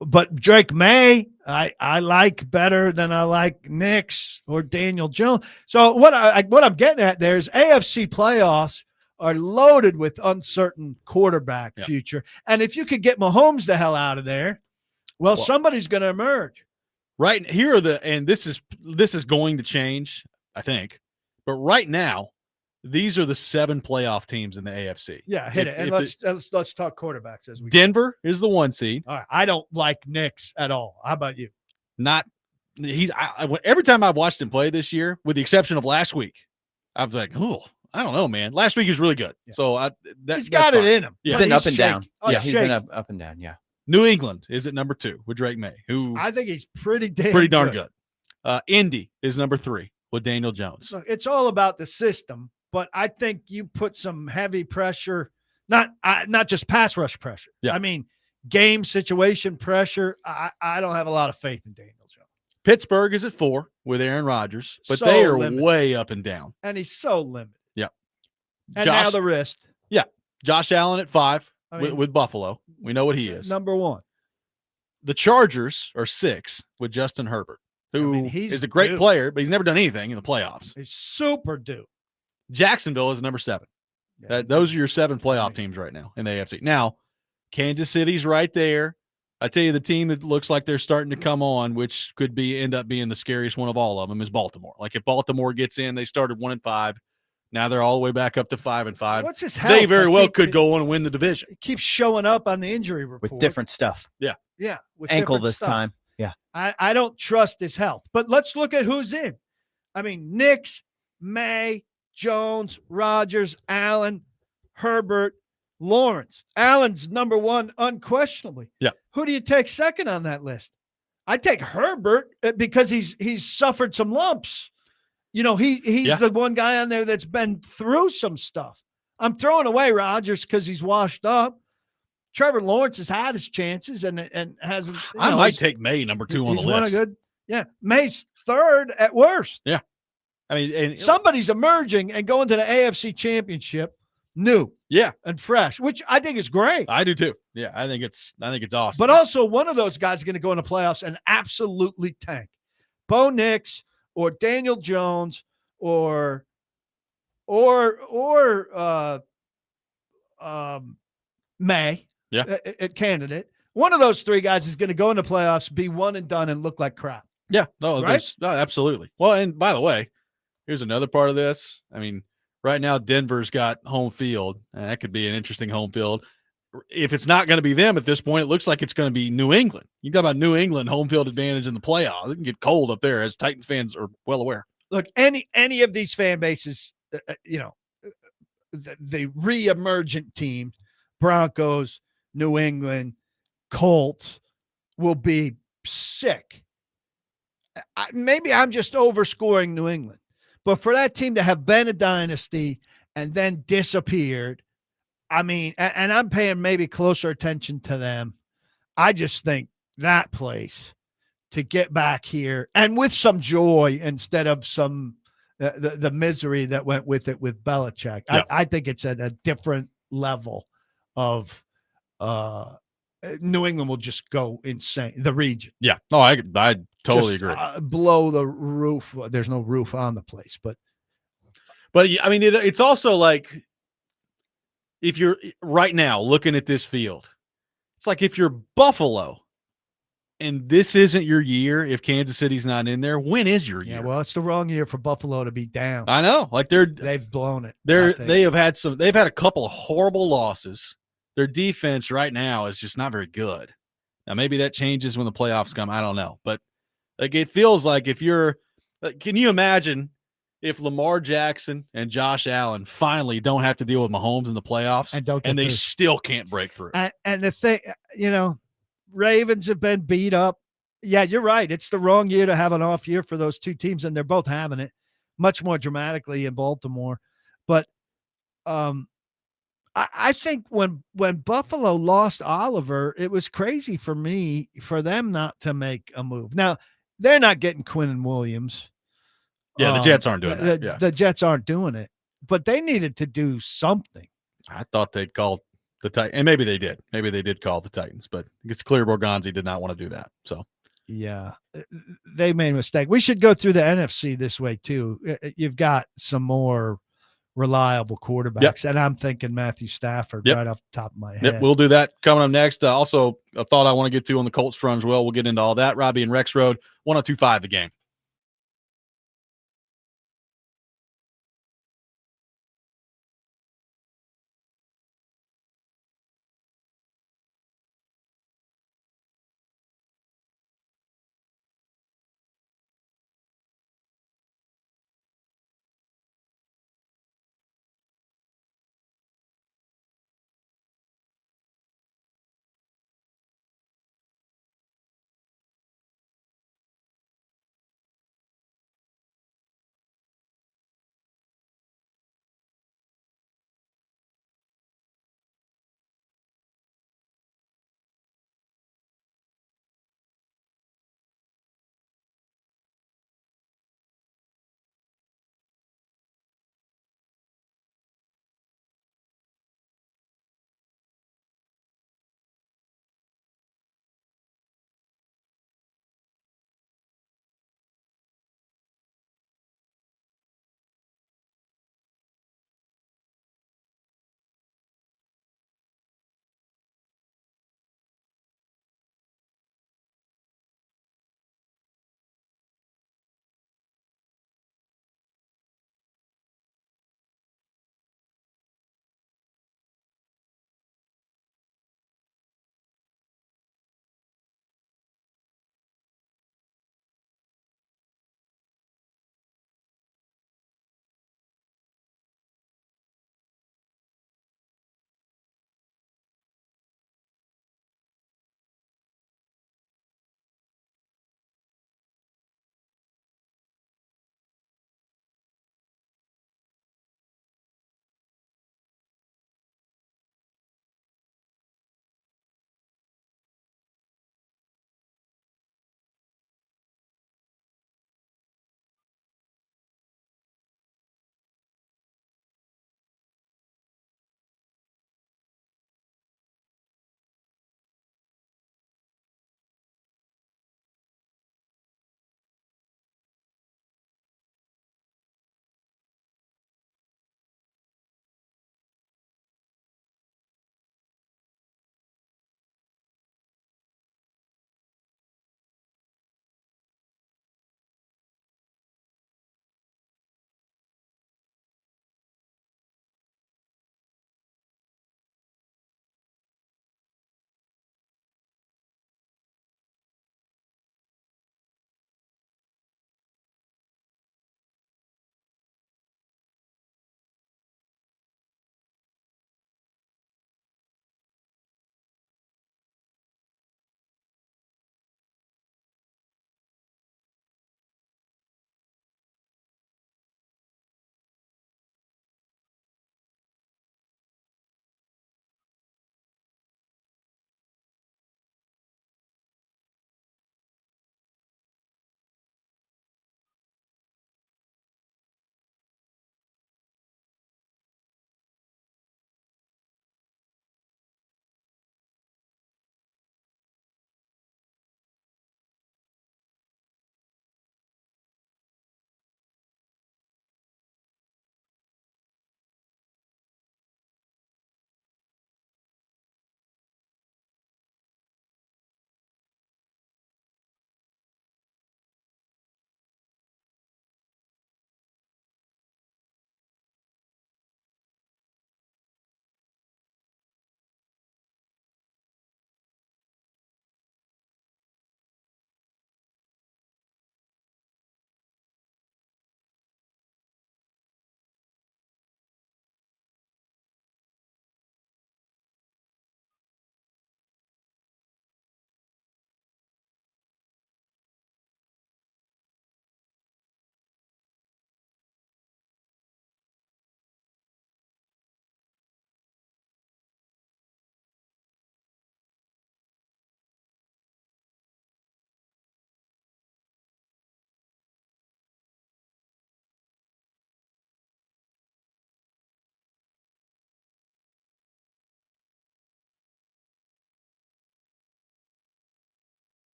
Speaker 2: but Drake May, I like better than I like Nix or Daniel Jones. So what I'm getting at there is AFC playoffs are loaded with uncertain quarterback future. And if you could get Mahomes the hell out of there, well somebody's going to emerge.
Speaker 1: Right here are and this is going to change, I think. But right now, these are the 7 playoff teams in the AFC.
Speaker 2: Yeah, hit it. And let's talk quarterbacks as we
Speaker 1: Denver is the 1 seed.
Speaker 2: All right. I don't like Nix at all. How about you?
Speaker 1: Every time I've watched him play this year, with the exception of last week, I was like, oh, I don't know, man. Last week he was really good.
Speaker 2: Yeah.
Speaker 1: So
Speaker 2: he's got it in him.
Speaker 1: Yeah.
Speaker 3: He's been up and
Speaker 2: shaky.
Speaker 3: down.
Speaker 2: Oh,
Speaker 3: Yeah, he's
Speaker 2: shaky.
Speaker 3: been up and down. Yeah.
Speaker 1: New England is at number 2 with Drake May, who
Speaker 2: I think he's pretty darn
Speaker 1: good. Indy is number 3 with Daniel Jones.
Speaker 2: So it's all about the system, but I think you put some heavy pressure, not just pass rush pressure.
Speaker 1: Yeah.
Speaker 2: I mean, game situation pressure. I don't have a lot of faith in Daniel Jones.
Speaker 1: Pittsburgh is at 4 with Aaron Rodgers, but
Speaker 2: So
Speaker 1: they are
Speaker 2: limited.
Speaker 1: way up and down.
Speaker 2: And he's so limited.
Speaker 1: Yeah.
Speaker 2: And now the wrist.
Speaker 1: Yeah. Josh Allen at 5
Speaker 2: I mean,
Speaker 1: with Buffalo. We know what he is.
Speaker 2: Number 1.
Speaker 1: The Chargers are 6 with Justin Herbert, who
Speaker 2: he's
Speaker 1: is a great
Speaker 2: due.
Speaker 1: player, but he's never done anything in the playoffs.
Speaker 2: He's super due.
Speaker 1: Jacksonville is number 7.
Speaker 2: Yeah.
Speaker 1: Those are your 7 playoff teams right now in the AFC. Now, Kansas City's right there. I tell you, the team that looks like they're starting to come on, which could end up being the scariest one of all of them, is Baltimore. Like if Baltimore gets in, they started 1-5. Now they're all the way back up to 5-5.
Speaker 2: What's his
Speaker 1: They
Speaker 2: health?
Speaker 1: very well could go on and win the division.
Speaker 2: He keeps showing up on the injury report.
Speaker 3: with different stuff.
Speaker 1: Yeah.
Speaker 2: Yeah. With
Speaker 3: Ankle
Speaker 2: different
Speaker 3: this
Speaker 2: stuff.
Speaker 3: time. Yeah.
Speaker 2: I don't trust his health. But let's look at who's in. I mean, Nix, May, Jones, Rogers, Allen, Herbert, Lawrence. Allen's number one unquestionably.
Speaker 1: Yeah.
Speaker 2: Who do you take second on that list? I take Herbert because he's suffered some lumps. You know, he's the one guy on there that's been through some stuff. I'm throwing away Rodgers because he's washed up. Trevor Lawrence has had his chances and hasn't.
Speaker 1: I might take May number 2 on the list.
Speaker 2: May's third at worst.
Speaker 1: Yeah. I mean, and
Speaker 2: somebody's emerging and going to the AFC Championship new.
Speaker 1: Yeah.
Speaker 2: And fresh, which I think is great.
Speaker 1: I do too. Yeah. I think it's awesome.
Speaker 2: But also one of those guys is going to go in the playoffs and absolutely tank. Bo Nix or Daniel Jones or May.
Speaker 1: Yeah.
Speaker 2: A candidate. One of those three guys is going to go in the playoffs, be one and done, and look like crap.
Speaker 1: Yeah. No,
Speaker 2: right?
Speaker 1: no, absolutely. Well, and by the way, here's another part of this. I mean, right now, Denver's got home field, and that could be an interesting home field. If it's not going to be them at this point, it looks like it's going to be New England. You talk about New England home field advantage in the playoffs. It can get cold up there, as Titans fans are well aware.
Speaker 2: Look, any of these fan bases, the re-emergent team, Broncos, New England, Colts, will be sick. Maybe I'm just overscoring New England, but for that team to have been a dynasty and then disappeared, I mean, and I'm paying maybe closer attention to them. I just think that place to get back here and with some joy instead of some the misery that went with it with Belichick.
Speaker 1: Yeah.
Speaker 2: I think it's at a different level of New England will just go insane. The region.
Speaker 1: Yeah. No, I totally agree.
Speaker 2: Blow the roof. There's no roof on the place, but
Speaker 1: I mean, it's also like if you're right now looking at this field, it's like if you're Buffalo and this isn't your year, if Kansas City's not in there, when is your year?
Speaker 2: Yeah, well, it's the wrong year for Buffalo to be down.
Speaker 1: I know. Like
Speaker 2: they've blown it.
Speaker 1: They've had a couple of horrible losses. Their defense right now is just not very good. Now, maybe that changes when the playoffs come. I don't know. But like it feels like if you're can you imagine if Lamar Jackson and Josh Allen finally don't have to deal with Mahomes in the playoffs and they still can't break through?
Speaker 2: And the thing, Ravens have been beat up. Yeah, you're right. It's the wrong year to have an off year for those two teams, and they're both having it much more dramatically in Baltimore. But I think when Buffalo lost Oliver, it was crazy for them not to make a move. Now, they're not getting Quinnen Williams.
Speaker 1: Yeah, the Jets aren't doing that.
Speaker 2: The Jets aren't doing it, but they needed to do something.
Speaker 1: I thought they'd call the Titans, and maybe they did. Maybe they did call the Titans, but it's clear Borgonzi did not want to do that. So,
Speaker 2: yeah, they made a mistake. We should go through the NFC this way too. You've got some more reliable quarterbacks, and I'm thinking Matthew Stafford right off the top of my head.
Speaker 1: Yep, we'll do that coming up next. Also, a thought I want to get to on the Colts front as well. We'll get into all that. Robby and Rexrode, 102.5 The Game.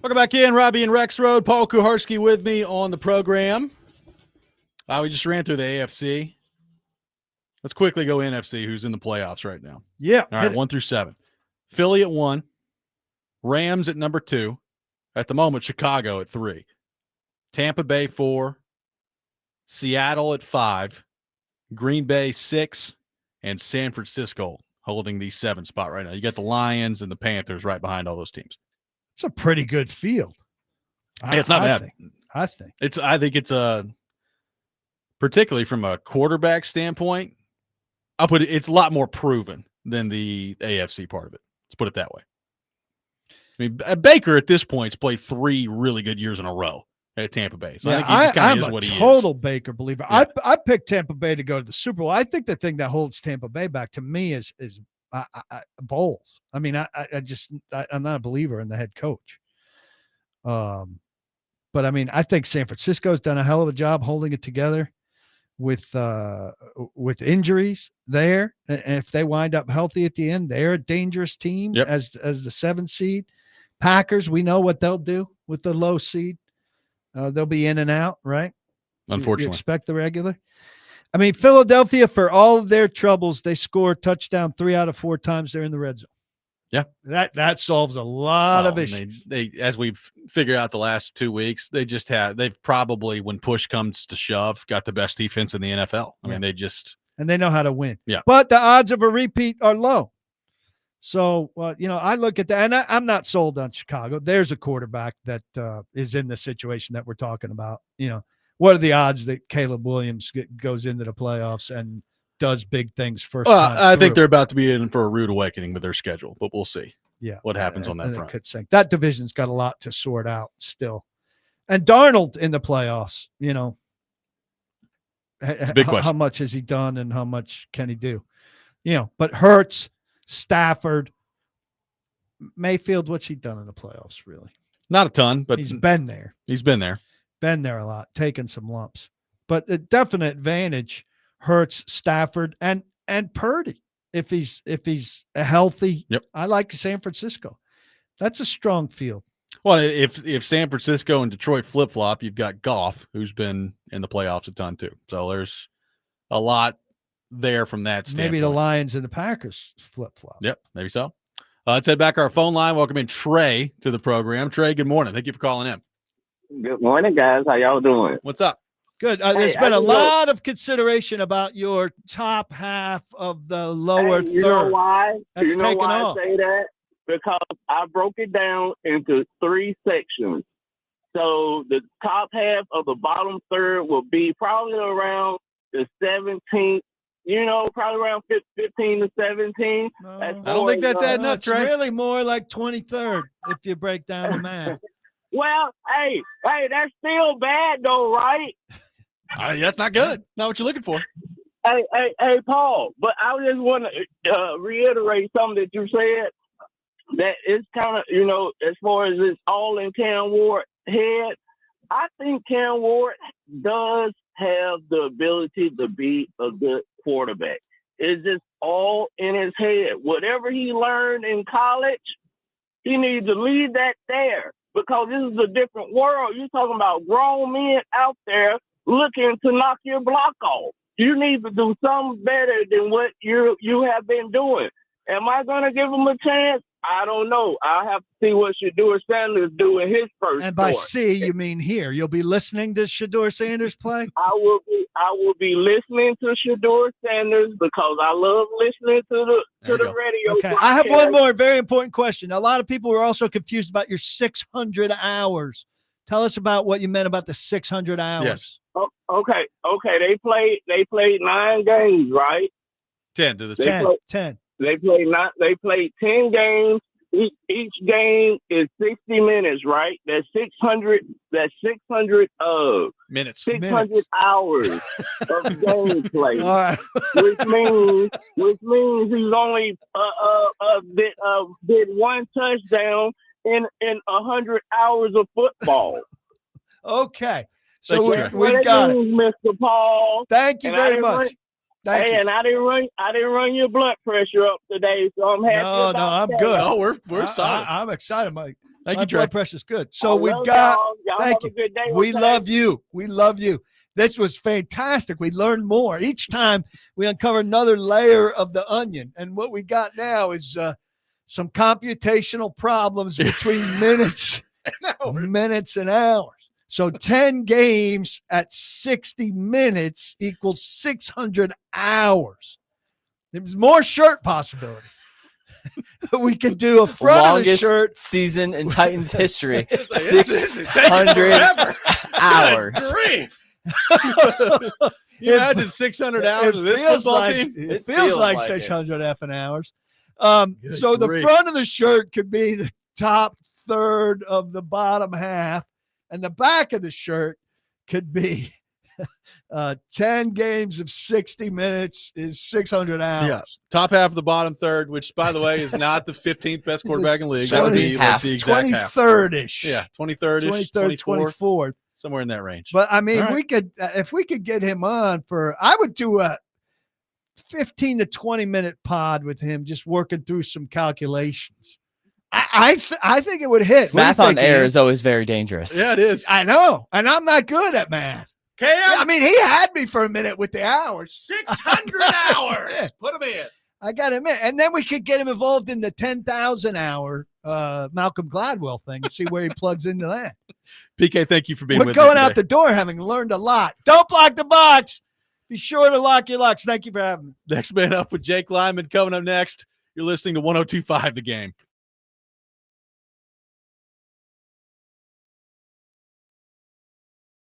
Speaker 1: Welcome back in, Robby and Rexrode. Paul Kuharsky with me on the program. We just ran through the AFC. Let's quickly go NFC, who's in the playoffs right now.
Speaker 2: Yeah.
Speaker 1: All right, 1 through 7. Philly at 1. Rams at number 2. At the moment, Chicago at 3. Tampa Bay 4. Seattle at 5. Green Bay 6. And San Francisco holding the 7th spot right now. You got the Lions and the Panthers right behind all those teams.
Speaker 2: It's a pretty good field.
Speaker 1: It's not bad.
Speaker 2: I think
Speaker 1: it's particularly from a quarterback standpoint, I'll put it's a lot more proven than the AFC part of it. Let's put it that way. I mean, Baker at this point has played 3 really good years in a row at Tampa Bay. So I think he just kind of is what he is.
Speaker 2: I'm a total Baker believer. Yeah. I picked Tampa Bay to go to the Super Bowl. I think the thing that holds Tampa Bay back to me is Bowles. I mean, I'm not a believer in the head coach. But I mean, I think San Francisco's done a hell of a job holding it together with injuries there. And if they wind up healthy at the end, they're a dangerous team as the 7th seed. Packers, we know what they'll do with the low seed. They'll be in and out, right?
Speaker 1: Unfortunately.
Speaker 2: You expect the regular. I mean, Philadelphia, for all of their troubles, they score a touchdown 3 out of 4 times they're in the red zone.
Speaker 1: Yeah.
Speaker 2: That solves a lot of issues.
Speaker 1: They as we've figured out the last 2 weeks, they've probably, when push comes to shove, got the best defense in the NFL. I mean,
Speaker 2: and they know how to win.
Speaker 1: Yeah.
Speaker 2: But the odds of a repeat are low. So, I look at that, and I'm not sold on Chicago. There's a quarterback that is in the situation that we're talking about. What are the odds that Caleb Williams goes into the playoffs and does big things first time
Speaker 1: I think they're about to be in for a rude awakening with their schedule, but we'll see what happens on that front.
Speaker 2: Could sink. That division's got a lot to sort out still. And Darnold in the playoffs,
Speaker 1: it's a big question.
Speaker 2: How much has he done and how much can he do? But Hurts, Stafford, Mayfield, what's he done in the playoffs, really?
Speaker 1: Not a ton, but
Speaker 2: he's been there.
Speaker 1: Been there
Speaker 2: a lot, taken some lumps. But a definite advantage, Hurts, Stafford, and Purdy. If he's healthy, I like San Francisco. That's a strong field.
Speaker 1: Well, if San Francisco and Detroit flip-flop, you've got Goff, who's been in the playoffs a ton too. So there's a lot there from that standpoint.
Speaker 2: Maybe the Lions and the Packers flip-flop.
Speaker 1: Yep, maybe so. Let's head back to our phone line. Welcome in Trey to the program. Trey, good morning. Thank you for calling in.
Speaker 17: Good morning, guys. How y'all doing?
Speaker 1: What's up?
Speaker 2: Good. There's been a lot of consideration about your top half of the lower third.
Speaker 17: You know why?
Speaker 2: That's
Speaker 17: you know
Speaker 2: taken
Speaker 17: why
Speaker 2: off.
Speaker 17: I say that? Because I broke it down into 3 sections. So the top half of the bottom third will be probably around the 17th, probably around 15 to 17.
Speaker 2: No,
Speaker 1: I don't think that's adding up, Trey.
Speaker 2: It's really more like 23rd if you break down the math.
Speaker 17: Well, hey, that's still bad though, right?
Speaker 1: That's not good. Not what you're looking for.
Speaker 17: Hey, Paul, but I just want to reiterate something that you said, that it's kind of, as far as it's all in Cam Ward's head, I think Cam Ward does have the ability to be a good quarterback. It's just all in his head. Whatever he learned in college, he needs to leave that there, because this is a different world. You're talking about grown men out there looking to knock your block off. You need to do something better than what you have been doing. Am I going to give him a chance? I don't know. I'll have to see what Shedeur Sanders do in his first.
Speaker 2: And by
Speaker 17: start.
Speaker 2: see, you mean here. You'll be listening to Shedeur Sanders play?
Speaker 17: I will be listening to Shedeur Sanders because I love listening to the radio.
Speaker 2: Okay. I have one more very important question. A lot of people were also confused about your 600 hours. Tell us about what you meant about the 600 hours.
Speaker 1: Yes.
Speaker 17: Oh, okay. They played 9 games, right?
Speaker 1: 10 to the
Speaker 2: 10.
Speaker 17: They played 10 games. Each game is 60 minutes, right? That's 600
Speaker 1: minutes.
Speaker 17: 600 hours of game play.
Speaker 2: All right.
Speaker 17: which means he's only did 1 touchdown in 100 hours of football.
Speaker 2: Okay. So we got it,
Speaker 17: Mr. Paul.
Speaker 2: Thank you very much. Thank you.
Speaker 17: And I didn't run your blood pressure up today, so I'm happy.
Speaker 2: No, I'm good.
Speaker 1: No, we're solid.
Speaker 2: I'm excited, Mike.
Speaker 1: Thank
Speaker 2: My
Speaker 1: you, Trey.
Speaker 2: blood pressure's good. So
Speaker 17: I
Speaker 2: we've
Speaker 17: love
Speaker 2: got.
Speaker 17: y'all. Y'all
Speaker 2: Thank
Speaker 17: have
Speaker 2: you.
Speaker 17: a good day.
Speaker 2: We
Speaker 17: okay?
Speaker 2: love you. We love you. This was fantastic. We learned more each time. We uncover another layer of the onion, and what we got now is some computational problems between minutes and hours. So 10 games at 60 minutes equals 600 hours. There's more shirt possibilities. We could do a front of the
Speaker 3: Longest
Speaker 2: shirt
Speaker 3: season in Titans history.
Speaker 1: This is taking
Speaker 3: 600
Speaker 1: forever.
Speaker 3: hours.
Speaker 1: Good grief. You imagine 600 hours of this football team?
Speaker 2: It feels like 600 effing hours. So the front of the shirt could be the top third of the bottom half, and the back of the shirt could be 10 games of 60 minutes is 600 hours.
Speaker 1: Yeah. Top half of the bottom third, which, by the way, is not the 15th best quarterback in the league. That would be like the exact half.
Speaker 2: 23rd-ish.
Speaker 1: Yeah, 23rd-ish,
Speaker 2: 23rd, 24th.
Speaker 1: somewhere in that range.
Speaker 2: But, I mean,
Speaker 1: All right.
Speaker 2: we could if we could get him on I would do a 15 to 20-minute pod with him just working through some calculations. I think it would hit.
Speaker 3: Math on air is always very dangerous.
Speaker 1: Yeah, it is.
Speaker 2: I know, and I'm not good at math.
Speaker 1: Cam?
Speaker 2: I mean, he had me for a minute with the hours.
Speaker 1: 600 hours.
Speaker 2: Yeah.
Speaker 1: Put him in.
Speaker 2: I got to admit. And then we could get him involved in the 10,000 hour Malcolm Gladwell thing and see where he plugs into that.
Speaker 1: PK, thank you for being
Speaker 2: We're
Speaker 1: with
Speaker 2: going
Speaker 1: me
Speaker 2: out
Speaker 1: today.
Speaker 2: the door having learned a lot. Don't block the box. Be sure to lock your locks. Thank you for having me.
Speaker 1: Next man up with Jake Lyman coming up next. You're listening to 102.5 The Game.